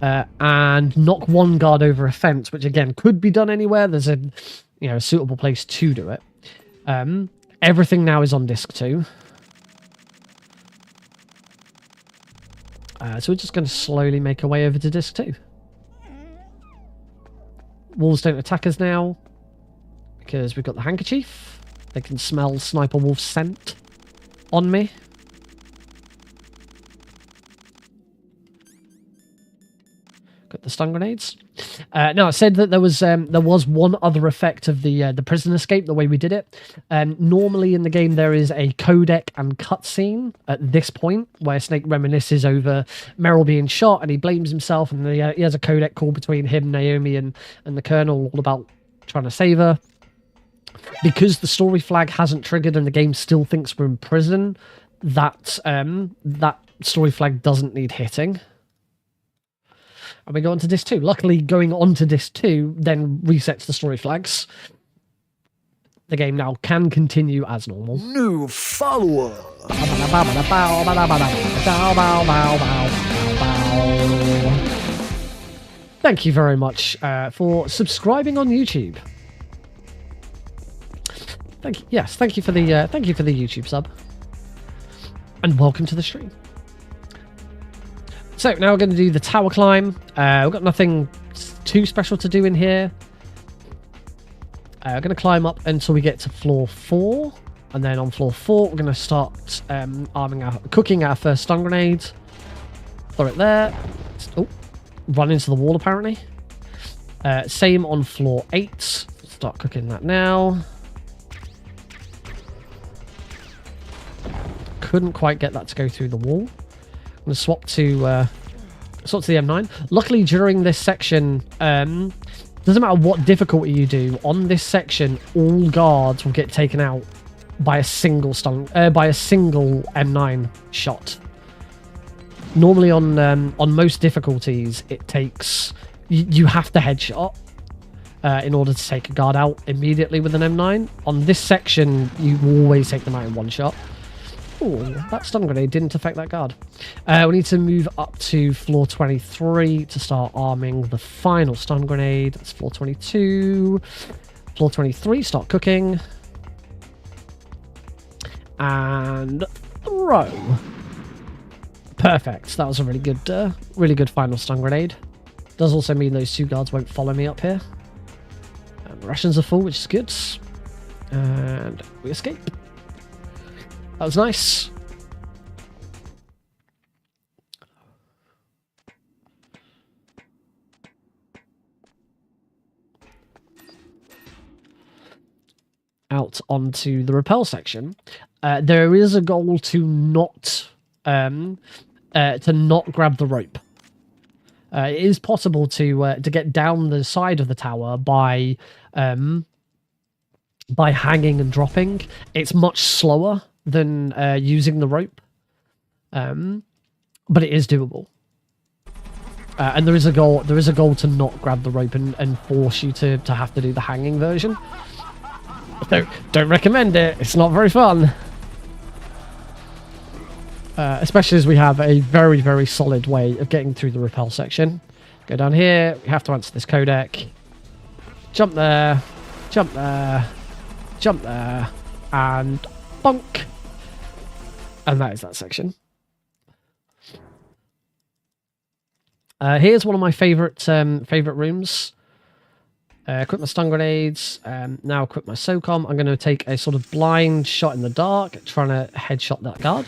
And knock one guard over a fence, which again could be done anywhere. There's a suitable place to do it. Everything now is on disc 2. So we're just going to slowly make our way over to disc 2. Wolves don't attack us now because we've got the handkerchief. They can smell Sniper Wolf's scent on me. Got the stun grenades. No, I said that there was one other effect of the prison escape, the way we did it. Normally in the game there is a codec and cutscene at this point where Snake reminisces over Meryl being shot and he blames himself, and he has a codec call between him, Naomi, and the Colonel all about trying to save her. Because the story flag hasn't triggered and the game still thinks we're in prison, that story flag doesn't need hitting. And we go on to disc 2. Luckily, going on to disc 2 then resets the story flags. The game now can continue as normal. New follower. Thank you very much for subscribing on YouTube. Thank you. Yes, thank you for the YouTube sub, and welcome to the stream. So now we're going to do the tower climb. We've got nothing too special to do in here. We're going to climb up until we get to floor 4. And then on floor 4, we're going to start cooking our first stun grenade. Throw it there. Oh, run into the wall apparently. Same on floor 8. Start cooking that now. Couldn't quite get that to go through the wall. I'm going to swap to the M9. Luckily, during this section, doesn't matter what difficulty you do, on this section, all guards will get taken out by a single M9 shot. Normally, on most difficulties, it takes you have to headshot in order to take a guard out immediately with an M9. On this section, you always take them out in one shot. Oh, that stun grenade didn't affect that guard. We need to move up to floor 23 to start arming the final stun grenade. That's floor 22. Floor 23, start cooking. And throw. Perfect. That was a really good final stun grenade. Does also mean those 2 guards won't follow me up here. The rations are full, which is good. And we escape. That was nice. Out onto the rappel section. There is a goal to not grab the rope. It is possible to get down the side of the tower by hanging and dropping. It's much slower than using the rope, but it is doable. And there is a goal. There is a goal to not grab the rope and force you to have to do the hanging version. Don't recommend it. It's not very fun. Especially as we have a very, very solid way of getting through the rappel section. Go down here. We have to answer this codec. Jump there. Jump there. Jump there. And bonk. And that is that section. Here's one of my favorite rooms. Equip my stun grenades. Now equip my SOCOM. I'm going to take a sort of blind shot in the dark, trying to headshot that guard.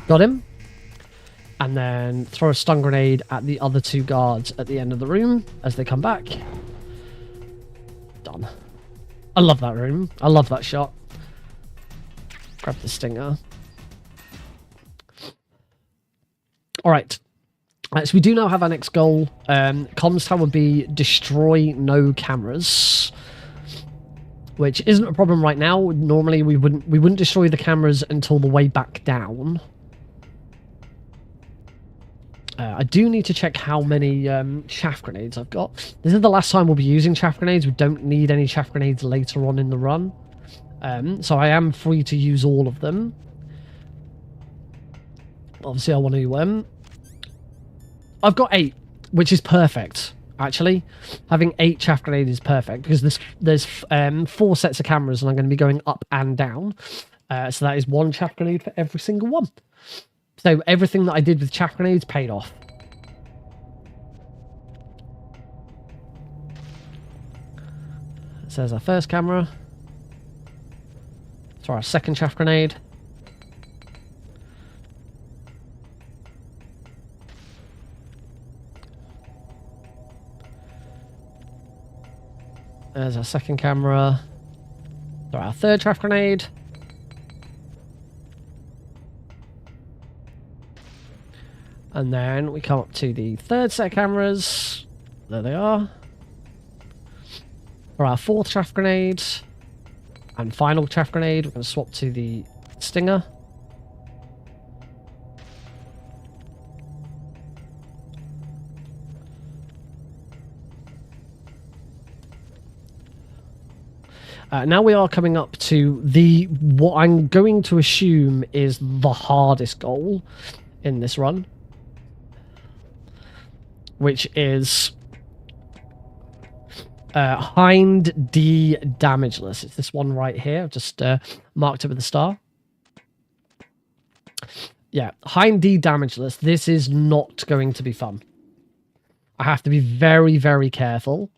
Got him. And then throw a stun grenade at the other two guards at the end of the room as they come back. Done. I love that room. I love that shot. Grab the stinger. All right. So we do now have our next goal. Comms tower B, destroy no cameras, which isn't a problem right now. Normally we wouldn't destroy the cameras until the way back down. I do need to check how many chaff grenades I've got. This is the last time we'll be using chaff grenades. We don't need any chaff grenades later on in the run, so I am free to use all of them. Obviously, I want to. I've got 8, which is perfect, actually. Having 8 chaff grenades is perfect, because there's 4 sets of cameras, and I'm going to be going up and down. So that is 1 chaff grenade for every single one. So everything that I did with chaff grenades paid off. So there's our first camera. Throw our second chaff grenade. There's our second camera. Throw our third chaff grenade. And then we come up to the third set of cameras. There they are. For our fourth chaff grenade. And final chaff grenade. We're going to swap to the stinger. Now we are coming up to what I'm going to assume is the hardest goal in this run, which is Hind D damageless. It's this one right here. I've just marked it with a star. Yeah, Hind D damageless. This is not going to be fun. I have to be very, very careful.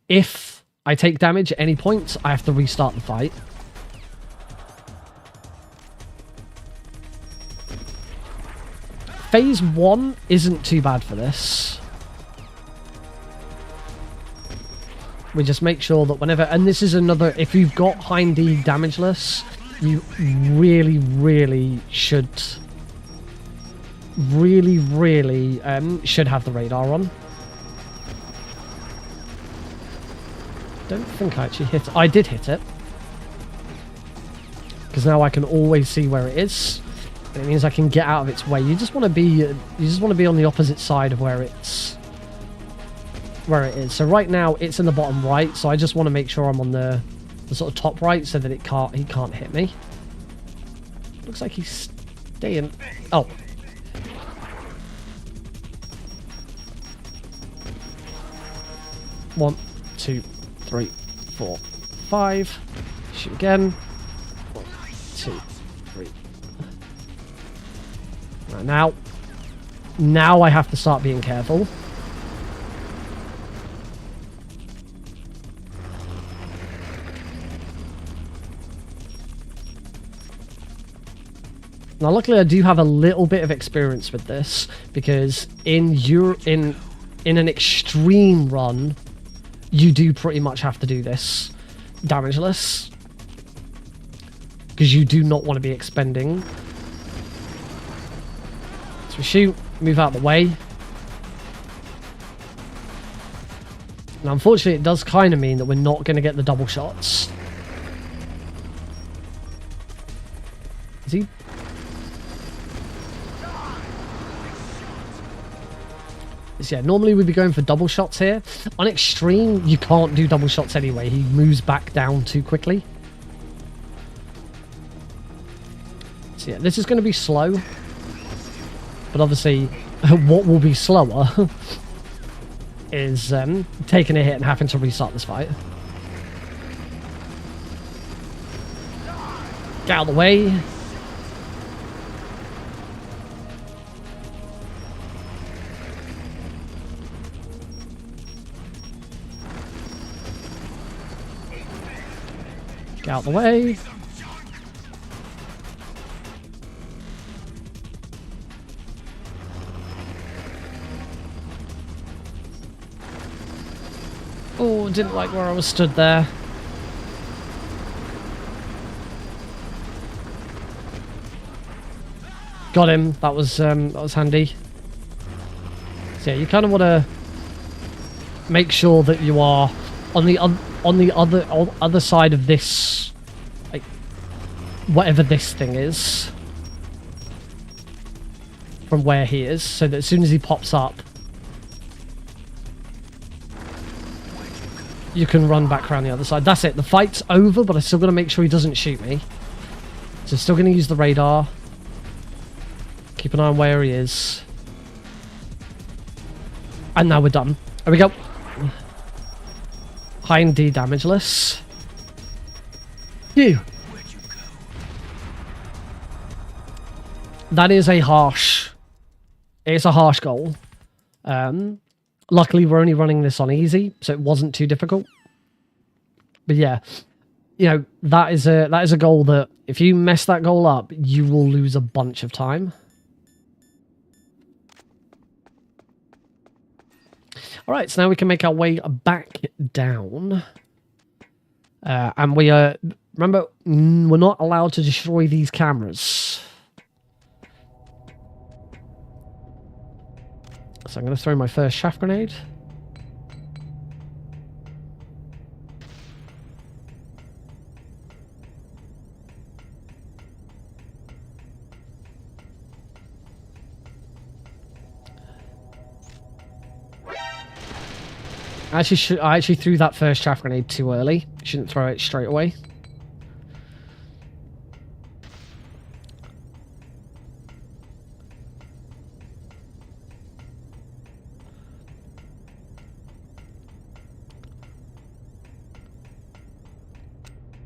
If I take damage at any point, I have to restart the fight. Phase 1 isn't too bad for this. We just make sure that whenever... And this is another... If you've got Hind D damageless, you really, really should... Really should have the radar on. Don't think I actually hit it. I did hit it. Because now I can always see where it is. It means I can get out of its way. You just want to be on the opposite side of where it is. So right now it's in the bottom right, so I just want to make sure I'm on the sort of top right so that he can't hit me. Looks like he's staying. Oh. One, 2, 3, 4, 5. Shoot again. 1, 2, 3. Right, now I have to start being careful. Now, luckily, I do have a little bit of experience with this, because in an extreme run, you do pretty much have to do this damageless, because you do not want to be expending. So we shoot, move out of the way. Now, unfortunately, it does kind of mean that we're not going to get the double shots. Is he? So yeah, normally we'd be going for double shots here. On extreme, you can't do double shots anyway. He moves back down too quickly. So yeah, this is going to be slow. But obviously, what will be slower is taking a hit and having to restart this fight. Get out of the way. Get out of the way. Oh, didn't like where I was stood there. Got him. That was handy. So yeah, you kind of want to make sure that you are on the other side of this, like whatever this thing is, from where he is, so that as soon as he pops up, you can run back around the other side. That's it. The fight's over, but I still got to make sure he doesn't shoot me. So still going to use the radar. Keep an eye on where he is. And now we're done. There we go. High and D damageless. Phew. That is a harsh... It's a harsh goal. Luckily, we're only running this on easy, so it wasn't too difficult. But yeah, you know, that is a goal that if you mess that goal up, you will lose a bunch of time. All right, so now we can make our way back down. And we are... Remember, we're not allowed to destroy these cameras. So I'm going to throw my first shaft grenade. I actually threw that first shaft grenade too early. Shouldn't throw it straight away.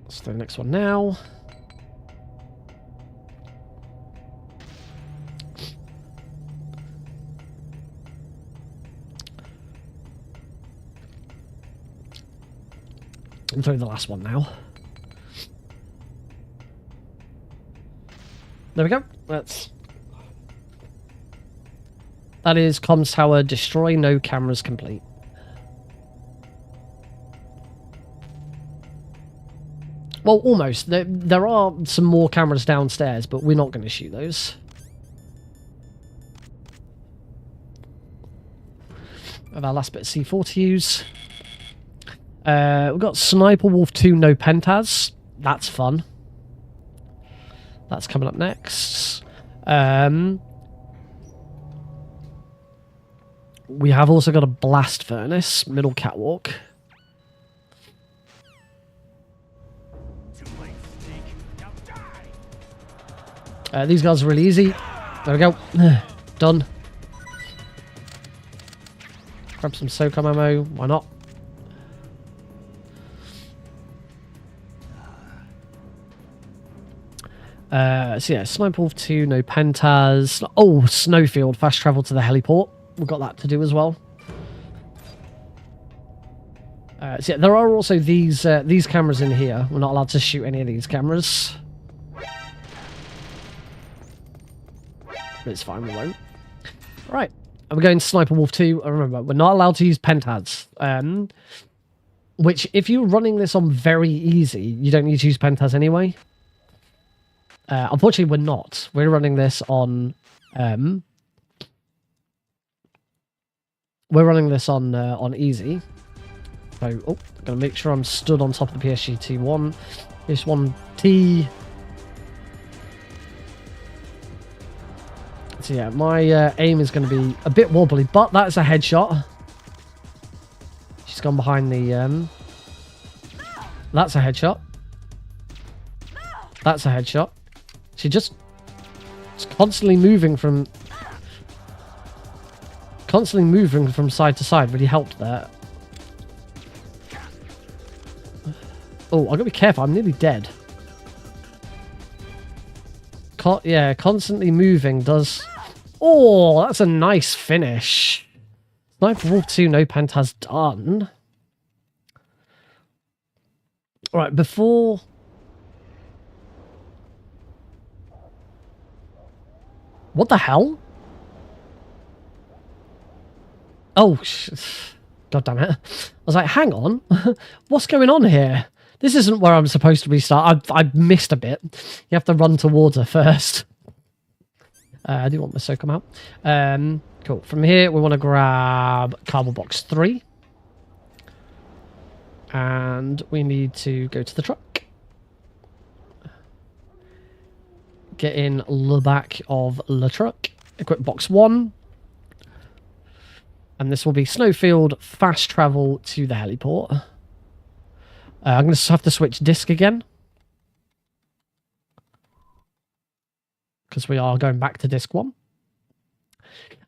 Let's do the next one now. And throw the last one now. There we go. That is comms tower destroy, no cameras complete. Well, almost. There are some more cameras downstairs, but we're not going to shoot those. We have our last bit of C4 to use. We've got Sniper Wolf 2, no Pentaz. That's fun. That's coming up next. We have also got a Blast Furnace, middle catwalk. These guys are really easy. There we go. Done. Grab some SOCOM ammo. Why not? So yeah, Sniper Wolf 2, no Pentaz. Oh, Snowfield, fast travel to the heliport. We've got that to do as well. So yeah, there are also these cameras in here. We're not allowed to shoot any of these cameras. But it's fine, we won't. Right, and we're going to Sniper Wolf 2. Remember, we're not allowed to use Pentaz. Which, if you're running this on very easy, you don't need to use Pentaz anyway. Unfortunately, we're not. We're running this on... we're running this on easy. So, oh, gotta make sure I'm stood on top of the PSG-T1. PS1T. So yeah, my aim is going to be a bit wobbly, but that's a headshot. She's gone behind the... That's a headshot. That's a headshot. She just... It's constantly moving from... Constantly moving from side to side. Really helped there. Oh, I've got to be careful. I'm nearly dead. Yeah, constantly moving does... Oh, that's a nice finish. Sniper Wolf 2 no Pentaz done. Alright, before... What the hell? Oh, God damn it. I was like, hang on. What's going on here? This isn't where I'm supposed to be I've missed a bit. You have to run towards her first. I do want my Soakum out. Cool. From here, we want to grab cardboard box 3. And we need to go to the truck. Get in the back of the truck. Equip box 1. And this will be Snowfield, fast travel to the heliport. I'm going to have to switch disc again. Because we are going back to disc 1.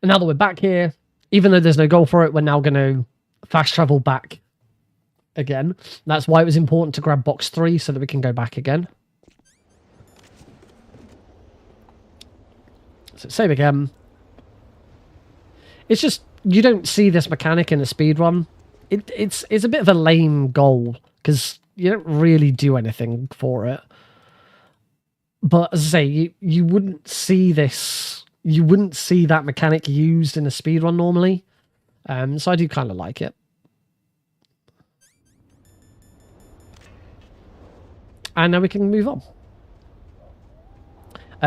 And now that we're back here, even though there's no goal for it, we're now going to fast travel back again. That's why it was important to grab box 3 so that we can go back again. So save again. It's just, you don't see this mechanic in a speedrun. It's a bit of a lame goal because you don't really do anything for it. But as I say, you wouldn't see this, you wouldn't see that mechanic used in a speedrun normally. So I do kind of like it. And now we can move on.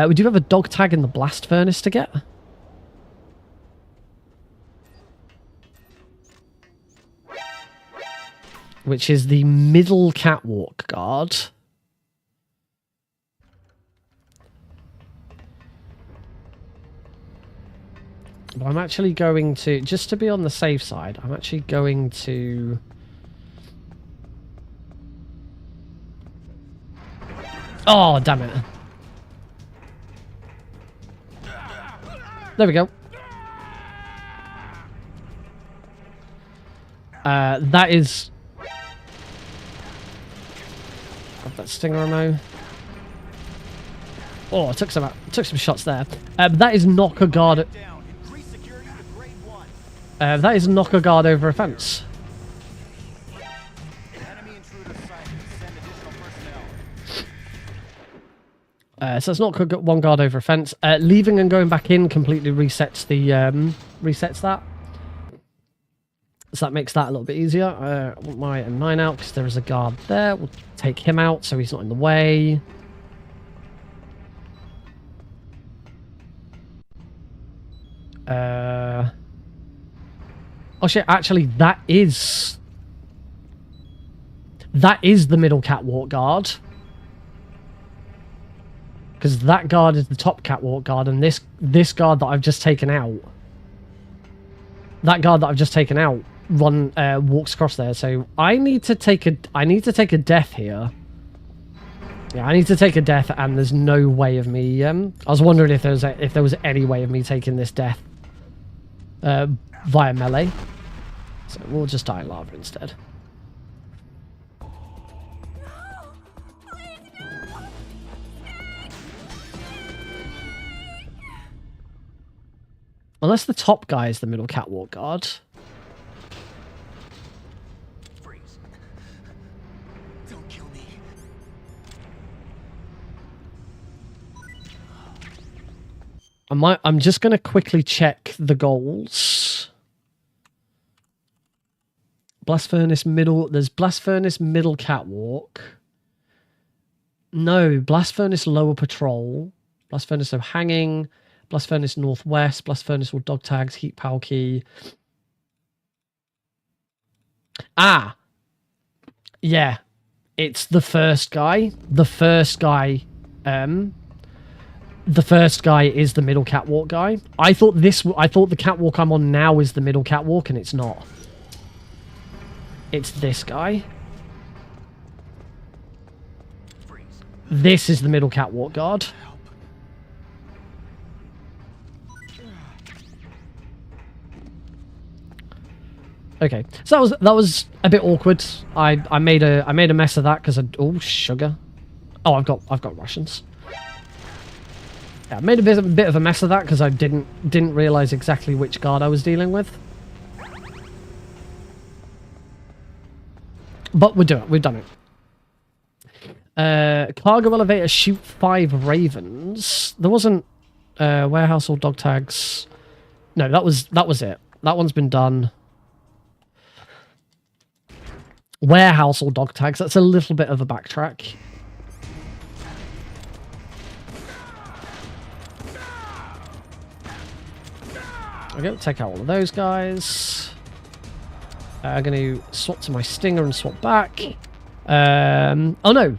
We do have a dog tag in the blast furnace to get. Which is the middle catwalk guard. But I'm actually going to, just to be on the safe side, I'm actually going to... Oh, damn it. There we go. That is... Got that stinger ammo. Oh, I took some shots there. That is knock a guard. That is knock a guard over a fence. So it's not one guard over a fence. Leaving and going back in completely resets the resets that. So that makes that a little bit easier. I want my M9 out because there is a guard there. We'll take him out so he's not in the way. Oh shit, actually that is the middle catwalk guard. Because that guard is the top catwalk guard, and this guard that I've just taken out, walks across there. So I need to take a death here. Yeah, I need to take a death, and there's no way of me. I was wondering if there was any way of me taking this death via melee. So we'll just die in lava instead. Unless the top guy is the middle catwalk guard. Freeze. Don't kill me. I'm just going to quickly check the goals. Blast Furnace middle. There's Blast Furnace middle catwalk. No, Blast Furnace lower patrol. Blast Furnace of hanging. Blast Furnace northwest. Blast Furnace all dog tags. Heat power key. Ah, Yeah, it's the first guy. The first guy is the middle catwalk guy. I thought the catwalk I'm on now is the middle catwalk, and it's not. It's this guy. This is the middle catwalk guard. Okay, so that was a bit awkward. I made a mess of that because oh, sugar. Oh, I've got rations. Yeah, I made a bit of a mess of that because I didn't realize exactly which guard I was dealing with. But we've done it. Cargo elevator, shoot 5 ravens. There wasn't warehouse or dog tags. No, that was it. That one's been done. Warehouse or dog tags. That's a little bit of a backtrack. Okay, take out all of those guys. I'm going to swap to my stinger and swap back. Oh no,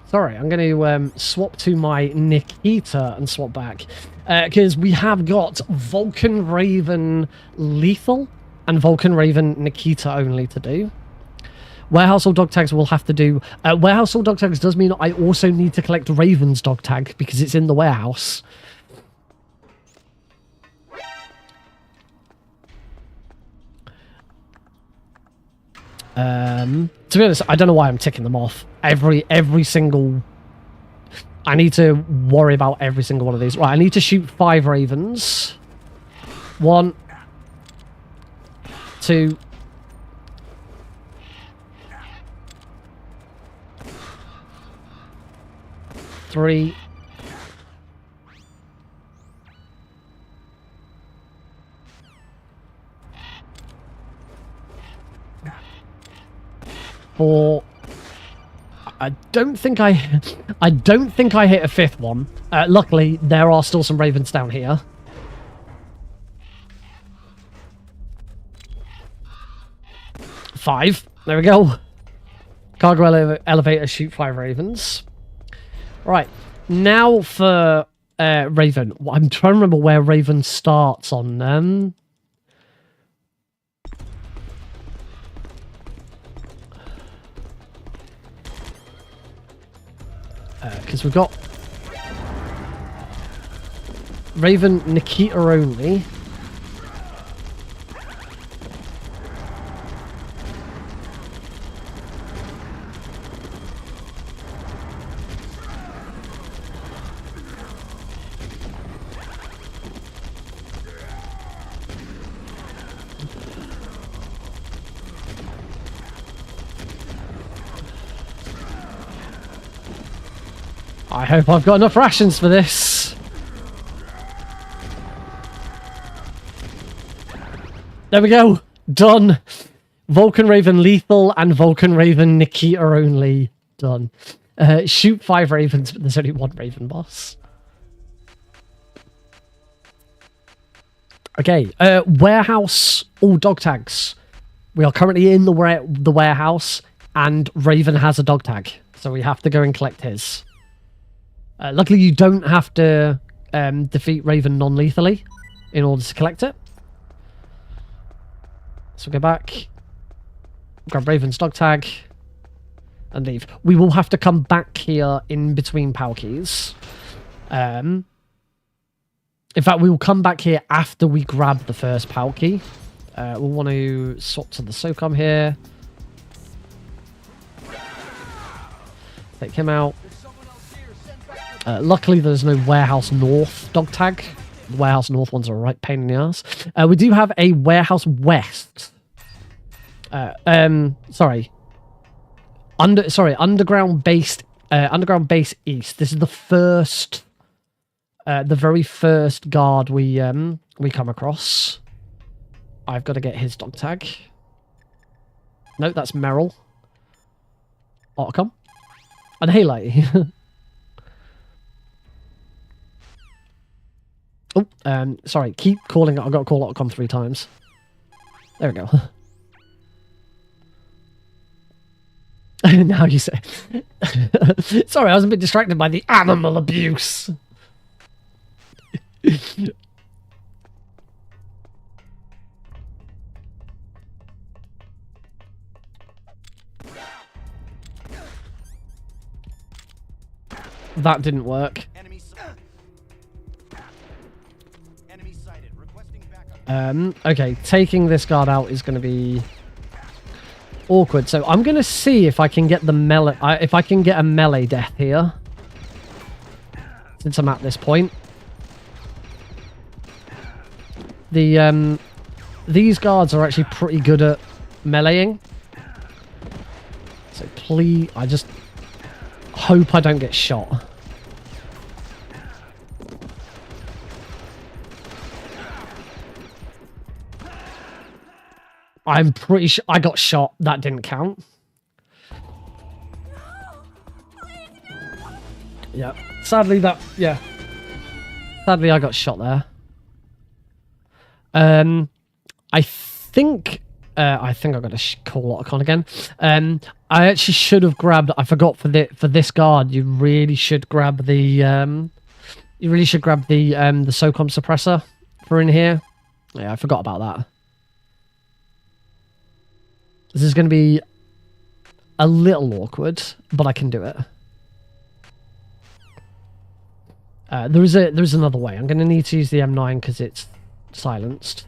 sorry. I'm going to swap to my Nikita and swap back because we have got Vulcan Raven Lethal and Vulcan Raven Nikita only to do. Warehouse or dog tags will have to do. Warehouse or dog tags does mean I also need to collect Raven's dog tag because it's in the warehouse. To be honest, I don't know why I'm ticking them off. Every single... I need to worry about every single one of these. Right, I need to shoot 5 ravens. 1, 2... 3... 4... I don't think I hit a 5th one. Luckily, there are still some ravens down here. Five. There we go. Cargo elevator, shoot 5 ravens. Right. Now for Raven. I'm trying to remember where Raven starts on them. Because we've got Raven Nikita only. I hope I've got enough rations for this. There we go. Done. Vulcan Raven Lethal and Vulcan Raven Nikita only. Done. Shoot 5 ravens, but there's only 1 raven boss. Okay. Warehouse all dog tags. We are currently in the warehouse, and Raven has a dog tag, so we have to go and collect his. Luckily, you don't have to defeat Raven non-lethally in order to collect it. So go back, grab Raven's dog tag, and leave. We will have to come back here in between POW keys. In fact, we will come back here after we grab the first POW key. We'll want to swap to the SOCOM here. Take him out. Luckily, there's no Warehouse North dog tag. The Warehouse North ones are a right pain in the ass. We do have a Warehouse West. Sorry. Underground Base East. This is the first, the very first guard we come across. I've got to get his dog tag. No, that's Merrill. Otacom. And Haley. Oh, sorry. Keep calling it. I've got to call Otacom 3 times. There we go. Now you say. Sorry, I was a bit distracted by the animal abuse. That didn't work. Enemy sighted. Requesting backup. Okay, taking this guard out is going to be awkward. So I'm going to see if I can get the melee. If I can get a melee death here, since I'm at this point. These guards are actually pretty good at meleeing. So please, I just hope I don't get shot. I'm pretty sure I got shot. That didn't count. Yeah. Sadly, yeah. Sadly, I got shot there. I think I got a call Otacon again. I actually should have grabbed. I forgot for this guard. You really should grab the SOCOM suppressor for in here. Yeah, I forgot about that. This is going to be a little awkward, but I can do it. There is another way. I'm going to need to use the M9 because it's silenced.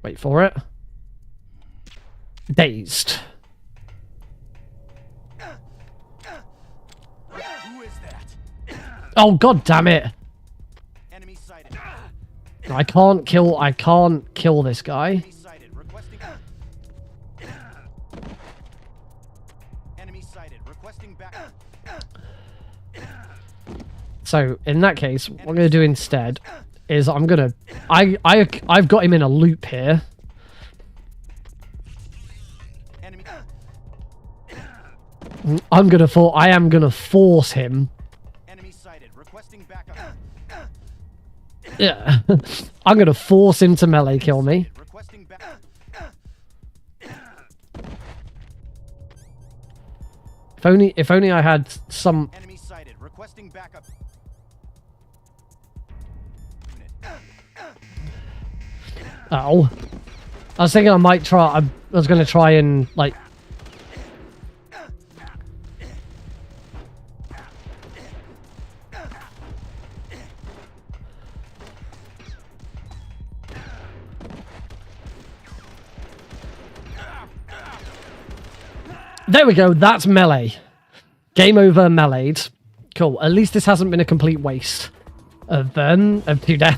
Wait for it. Dazed. Who is that? Oh, god damn it. Enemy sighted. I can't kill this guy. Enemy sighted. Requesting. Enemy sighted. Requesting backup. So in that case, what I'm going to do instead is I've got him in a loop here. Enemy. I am gonna force him. Enemy sighted. Requesting backup. Yeah. I'm gonna force him to melee kill me. Requesting backup. If only I had some. Enemy sighted. Requesting backup. Ow. I was thinking I might try. I was gonna try and like. There we go. That's melee. Game over. Meleeed. Cool. At least this hasn't been a complete waste of 2 deaths.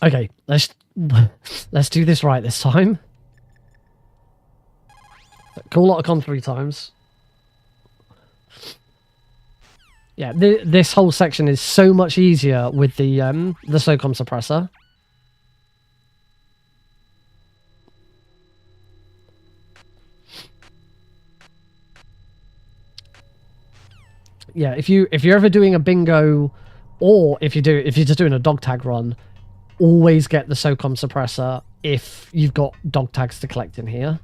Okay, let's do this right this time. Call Otacon 3 times. Yeah, this whole section is so much easier with the SOCOM suppressor. Yeah, if you're ever doing a bingo, or if you're just doing a dog tag run, always get the SOCOM suppressor if you've got dog tags to collect in here.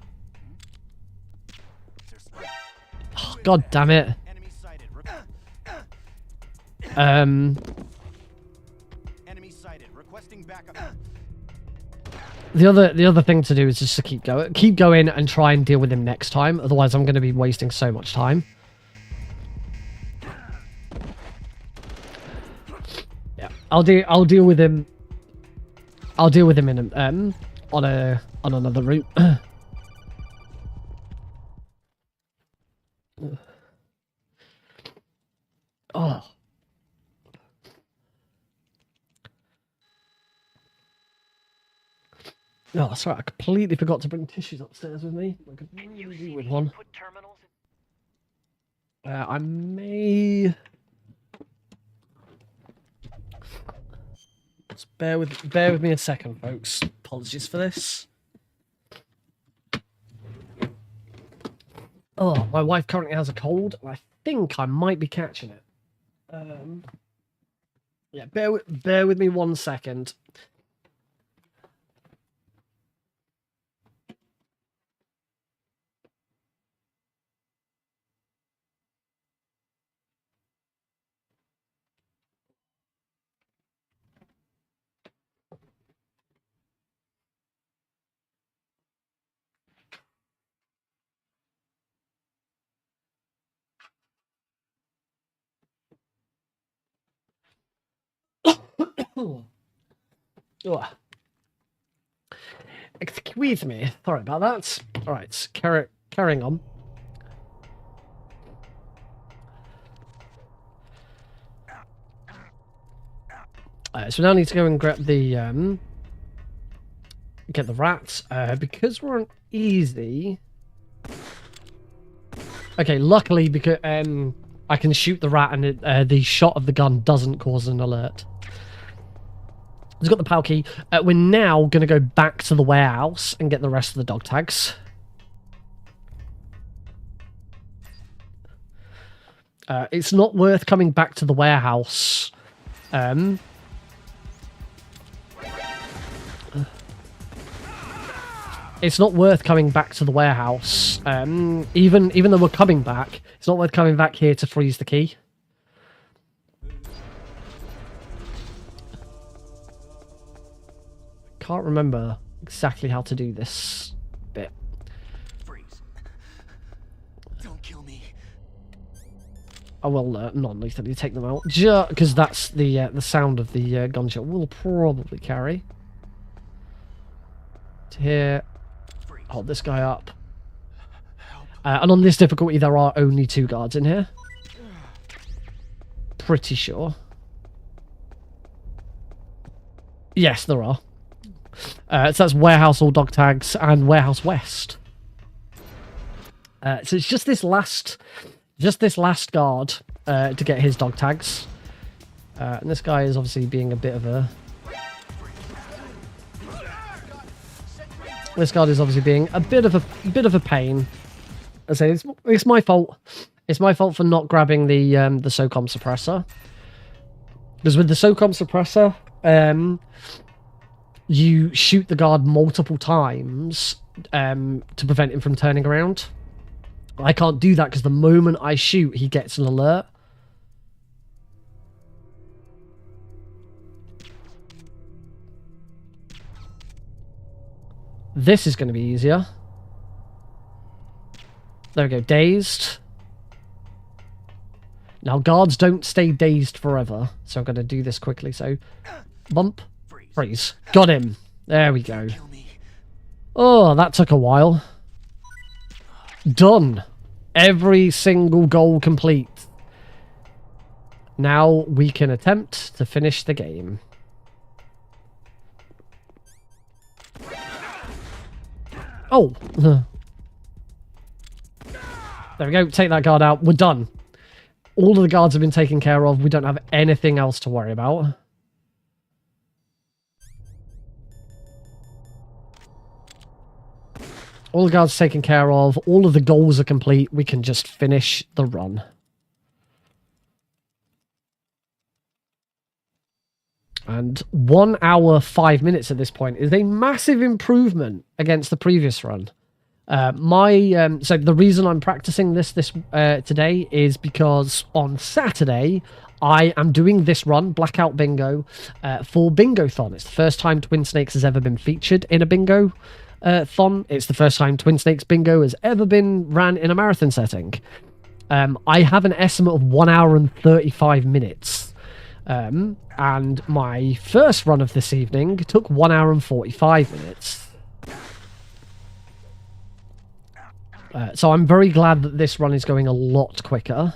Oh, god damn it. Enemy sighted. Enemy sighted. Requesting backup. The other thing to do is just to keep going and try and deal with him next time. Otherwise, I'm going to be wasting so much time. Yeah, I'll deal with him. I'll deal with him in on another route. Oh. Oh, sorry, I completely forgot to bring tissues upstairs with me. I could really do with one. I may. Just bear with me a second, folks. Apologies for this. Oh, my wife currently has a cold, and I think I might be catching it. Yeah, bear with me 1 second. Oh. Excuse me. Sorry about that. All right, carrying on. So we now need to go and grab the get the rats because we're on easy. Okay, luckily because I can shoot the rat and the shot of the gun doesn't cause an alert. He's got the PAL key. We're now going to go back to the warehouse and get the rest of the dog tags. It's not worth coming back to the warehouse. It's not worth coming back to the warehouse. Even though we're coming back, it's not worth coming back here to freeze the key. Can't remember exactly how to do this bit. Freeze. Don't kill me. I will non-lethally take them out, just because that's the sound of the gunshot will probably carry. To here, hold this guy up. And on this difficulty, there are only 2 guards in here. Pretty sure. Yes, there are. So that's Warehouse all dog tags and Warehouse West. So it's just this last guard to get his dog tags. And this guy is obviously being a bit of a... This guard is obviously being a bit of a pain. I say it's my fault. It's my fault for not grabbing the SOCOM suppressor. Because with the SOCOM suppressor, you shoot the guard multiple times to prevent him from turning around. I can't do that because the moment I shoot, he gets an alert. This is going to be easier. There we go, dazed. Now, guards don't stay dazed forever, so I'm going to do this quickly. So, bump, freeze. Got him. There we go. Oh, that took a while. Done. Every single goal complete. Now we can attempt to finish the game. Oh. There we go. Take that guard out. We're done. All of the guards have been taken care of. We don't have anything else to worry about. All the guards taken care of. All of the goals are complete. We can just finish the run. And 1 hour, 5 minutes at this point is a massive improvement against the previous run. So the reason I'm practicing this today is because on Saturday I am doing this run, Blackout Bingo, for Bingothon. It's the first time Twin Snakes has ever been featured in a bingo thon. It's the first time Twin Snakes Bingo has ever been ran in a marathon setting. I have an estimate of 1 hour and 35 minutes. And my first run of this evening took 1 hour and 45 minutes. So I'm very glad that this run is going a lot quicker.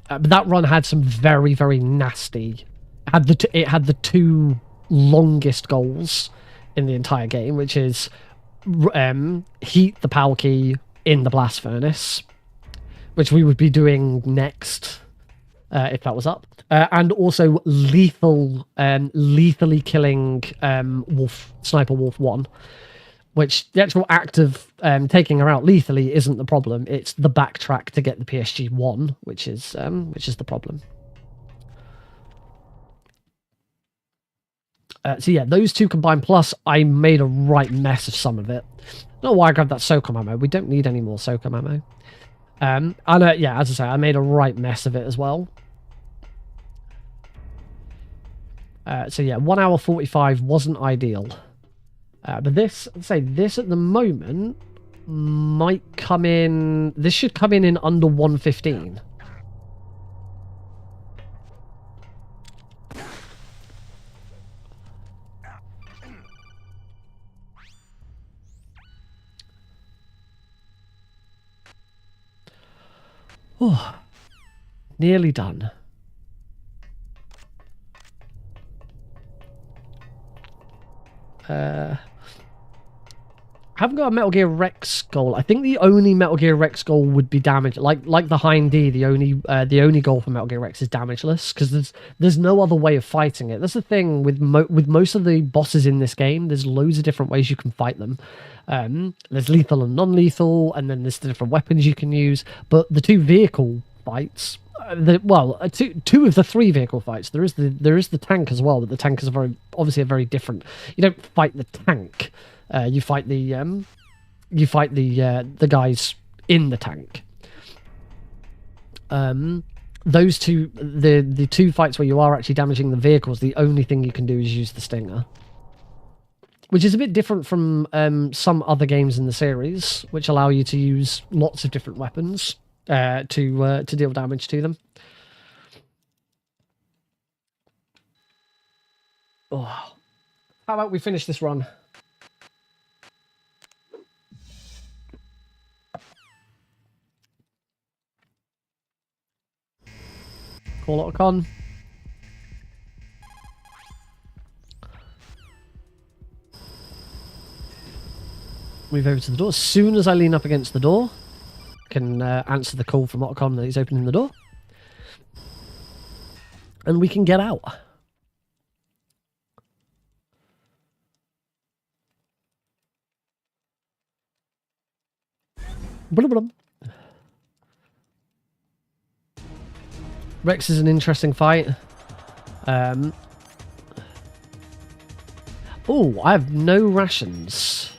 But that run had some very, very nasty... It had the 2 longest goals in the entire game, which is heat the PAL key in the blast furnace, which we would be doing next if that was up, and also lethally killing Sniper Wolf 1, which the actual act of taking her out lethally isn't the problem. It's the backtrack to get the PSG-1, which is the problem. So yeah, those two combined, plus I made a right mess of some of it. I don't know why I grabbed that SOCOM ammo. We don't need any more SOCOM ammo. And yeah, as I say, I made a right mess of it as well. So yeah, 1 hour 45 wasn't ideal. But this at the moment might come in. This should come in under 115. Oh, nearly done. I haven't got a Metal Gear Rex goal. I think the only Metal Gear Rex goal would be damage. Like the Hind D, the only goal for Metal Gear Rex is damageless, because there's no other way of fighting it. That's the thing with most of the bosses in this game. There's loads of different ways you can fight them. There's lethal and non-lethal, and then there's the different weapons you can use. But the two vehicle fights, two of the three vehicle fights. There is the tank as well, but the tank is obviously a very different. You don't fight the tank. You fight the guys in the tank. Those two, the two fights where you are actually damaging the vehicles, the only thing you can do is use the Stinger, which is a bit different from some other games in the series, which allow you to use lots of different weapons to deal damage to them. Oh, how about we finish this run? Call it a con. Move over to the door. As soon as I lean up against the door, I can answer the call from Otacon that he's opening the door. And we can get out. Blah, blah, blah. Rex is an interesting fight. Oh, I have no rations.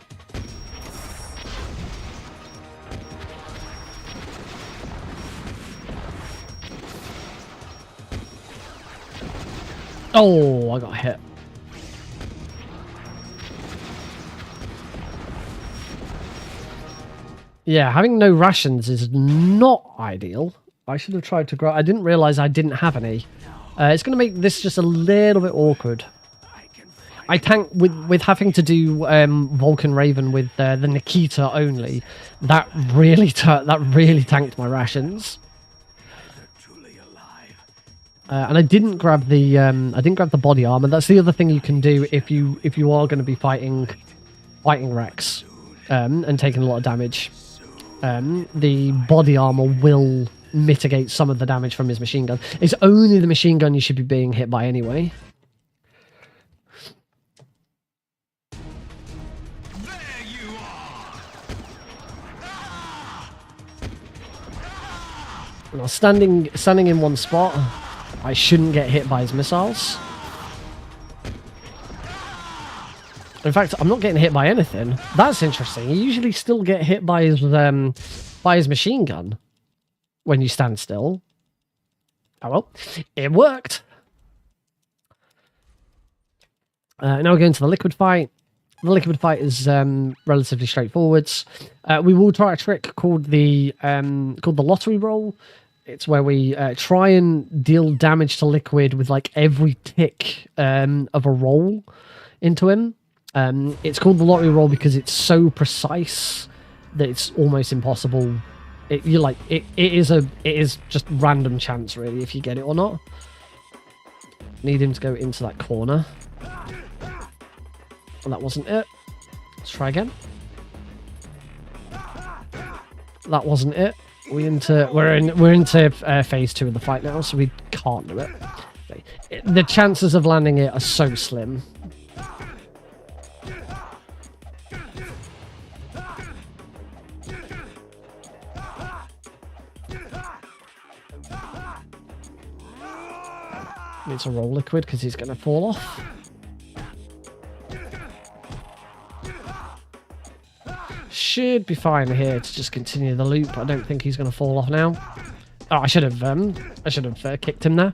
Oh, I got hit. Yeah, having no rations is not ideal. I should have tried to grow. I didn't realize I didn't have any. It's going to make this just a little bit awkward. I tank with having to do Vulcan Raven with the Nikita only. That really tanked my rations. And I didn't grab the body armor. That's the other thing you can do if you are going to be fighting Rex and taking a lot of damage. The body armor will mitigate some of the damage from his machine gun. It's only the machine gun you should be being hit by anyway. There you are. Now, standing in one spot, I shouldn't get hit by his missiles. In fact, I'm not getting hit by anything. That's interesting. You usually still get hit by his machine gun when you stand still. Oh well, it worked. Now we're going to the liquid fight. The liquid fight is relatively straightforward. We will try a trick called the lottery roll. It's where we try and deal damage to liquid with like every tick of a roll into him. It's called the lottery roll because it's so precise that it's almost impossible. It is just random chance really if you get it or not. Need him to go into that corner. And that wasn't it. Let's try again. That wasn't it. We're into phase 2 of the fight now, so we can't do it. The chances of landing it are so slim. Needs a roll liquid because he's going to fall off. Should be fine here to just continue the loop. I don't think he's going to fall off now. Oh, I should have kicked him there.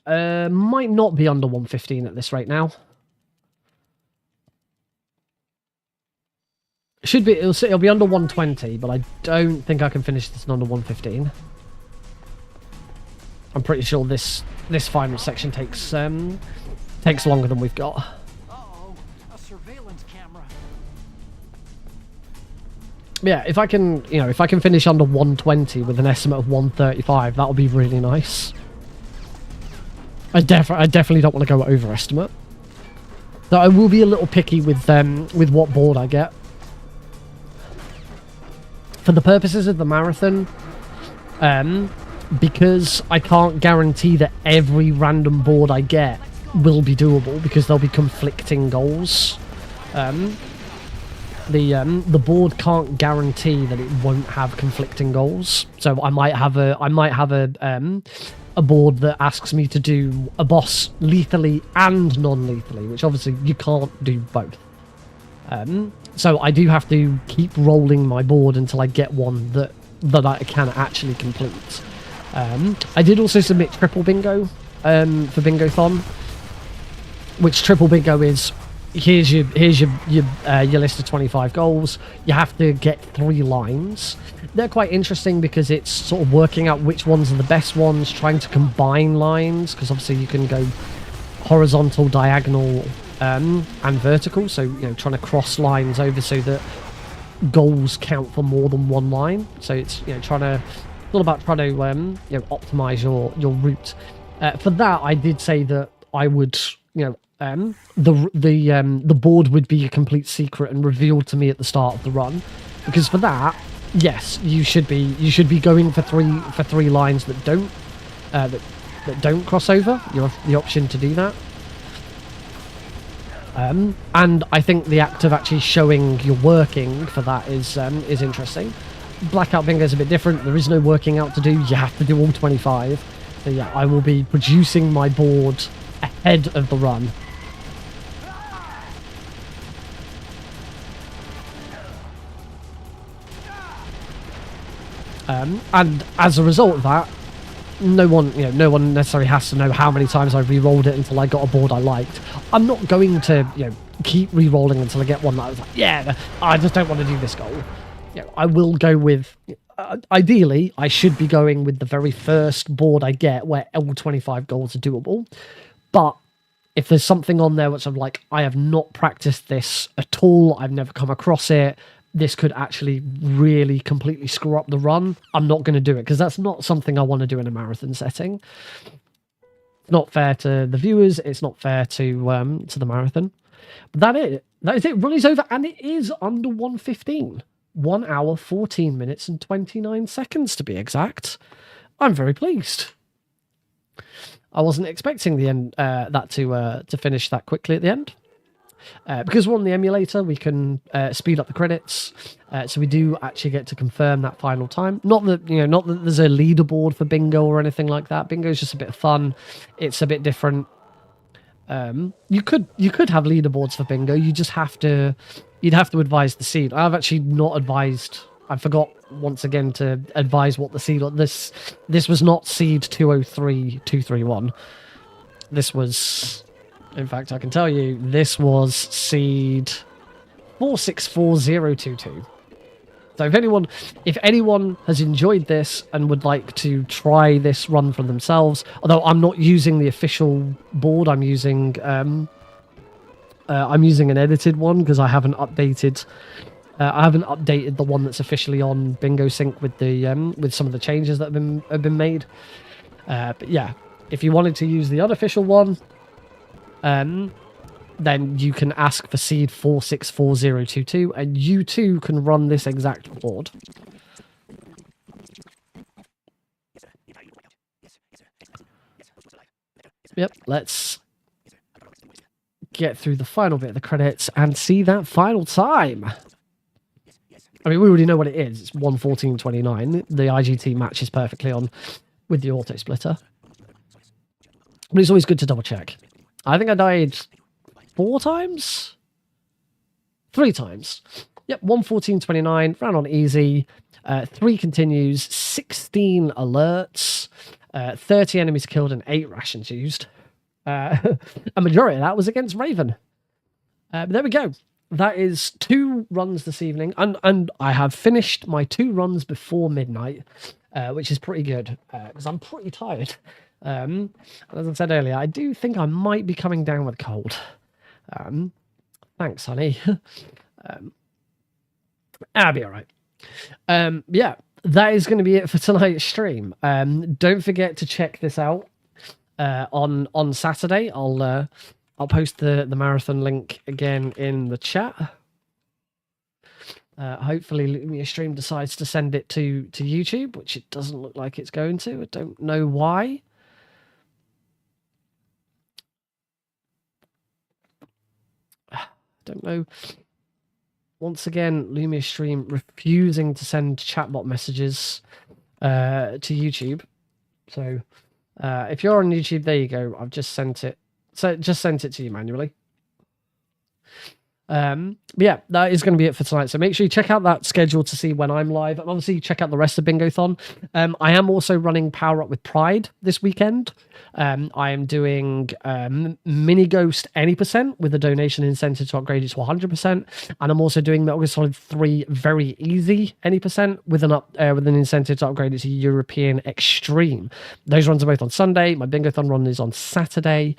Might not be under 115 at this rate now. Should be. It'll be under 120, but I don't think I can finish this under 115. I'm pretty sure this final section takes longer than we've got. Uh-oh, a surveillance camera. Yeah, if I can finish under 120 with an estimate of 135, that'll be really nice. I definitely don't want to go over estimate. Though I will be a little picky with what board I get. For the purposes of the marathon, because I can't guarantee that every random board I get will be doable, because there'll be conflicting goals. The board can't guarantee that it won't have conflicting goals. So I might have a board that asks me to do a boss lethally and non-lethally, which obviously you can't do both. So I do have to keep rolling my board until I get one that I can actually complete. I did also submit triple bingo for Bingothon, which triple bingo is here's your list of 25 goals. You have to get 3 lines. They're quite interesting because it's sort of working out which ones are the best ones, trying to combine lines, because obviously you can go horizontal, diagonal, and vertical, so trying to cross lines over so that goals count for more than one line. So it's it's all about trying to optimize your route. For that, I did say that I would the board would be a complete secret and revealed to me at the start of the run, because for that, yes, you should be going for three lines that don't cross over. You have the option to do that. And I think the act of actually showing your working for that is interesting. Blackout bingo is a bit different. There is no working out to do. You have to do all 25. So yeah, I will be producing my board ahead of the run. And as a result of that, no one necessarily has to know how many times I re-rolled it until I got a board I liked. I'm not going to keep re-rolling until I get one that I was like, yeah, I just don't want to do this goal. I will go with, ideally, I should be going with the very first board I get where all 25 goals are doable. But if there's something on there which I'm like, I have not practiced this at all, I've never come across it, this could actually really completely screw up the run, I'm not going to do it, because that's not something I want to do in a marathon setting. It's not fair to the viewers, it's not fair to the marathon. But that is it. Run is over, and it is under 1:15. 1 hour, 14 minutes, and 29 seconds to be exact. I'm very pleased. I wasn't expecting the end that to finish that quickly at the end. Because we're on the emulator, we can speed up the credits, so we do actually get to confirm that final time. Not that there's a leaderboard for bingo or anything like that. Bingo is just a bit of fun. It's a bit different. You could have leaderboards for bingo. You'd have to advise the seed. I've actually not advised. I forgot once again to advise what the seed. This was not seed 203-231. This was. In fact, I can tell you, this was seed 464022. So if anyone has enjoyed this and would like to try this run for themselves, although I'm not using the official board, I'm using an edited one because I haven't updated. I haven't updated the one that's officially on Bingo Sync with the with some of the changes that have been made. But yeah, if you wanted to use the unofficial one. Then you can ask for seed 464022, and you too can run this exact board. Yep, let's get through the final bit of the credits and see that final time. I mean, we already know what it is. It's 1:14:29. The IGT matches perfectly on with the auto splitter. But it's always good to double check. I think I died 4 times? 3 times. Yep, 1:14:29, ran on easy. 3 continues, 16 alerts, 30 enemies killed, and 8 rations used. A majority of that was against Raven. But there we go. That is 2 runs this evening, and I have finished my 2 runs before midnight, which is pretty good because I'm pretty tired. And as I said earlier, I do think I might be coming down with a cold. Thanks, honey. I'll be all right. Yeah, that is going to be it for tonight's stream. Don't forget to check this out on Saturday. I'll post the marathon link again in the chat. Hopefully Lumia Stream decides to send it to YouTube, which it doesn't look like it's going to. I don't know why. Don't know. Once again, Lumia Stream refusing to send chatbot messages to YouTube. So if you're on YouTube, there you go. I've just sent it. So just sent it to you manually. Yeah, that is going to be it for tonight. So make sure you check out that schedule to see when I'm live, and obviously check out the rest of Bingothon. I am also running Power Up with Pride this weekend. I am doing Mini Ghost any % with a donation incentive to upgrade it to 100%, and I'm also doing Metal Gear Solid 3 very easy any % with an incentive to upgrade it to European Extreme. Those runs are both on Sunday. My Bingothon run is on Saturday.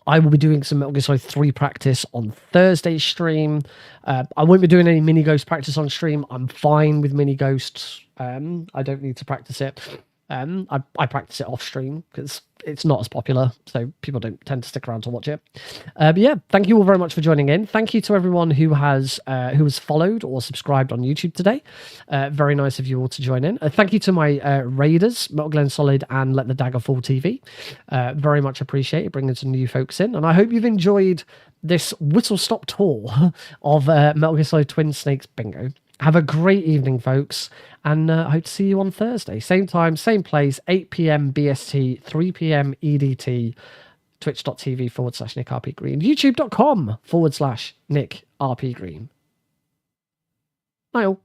I will be doing some Metal Gear Solid 3 practice on Thursday's stream. I won't be doing any Mini Ghost practice on stream. I'm fine with Mini Ghosts. I don't need to practice it. I practice it off stream because it's not as popular, so people don't tend to stick around to watch it. But yeah, thank you all very much for joining in. Thank you to everyone who has followed or subscribed on YouTube today. Very nice of you all to join in. Thank you to my raiders, Metal Gear Solid and Let the Dagger Fall TV. Very much appreciate it bringing some new folks in, and I hope you've enjoyed this whistle-stop tour of Metal Gear Solid Twin Snakes Bingo. Have a great evening, folks, and I hope to see you on Thursday. Same time, same place, 8 p.m. BST, 3 p.m. EDT, twitch.tv/Nick RP Green, youtube.com/Nick RP Green. Bye all.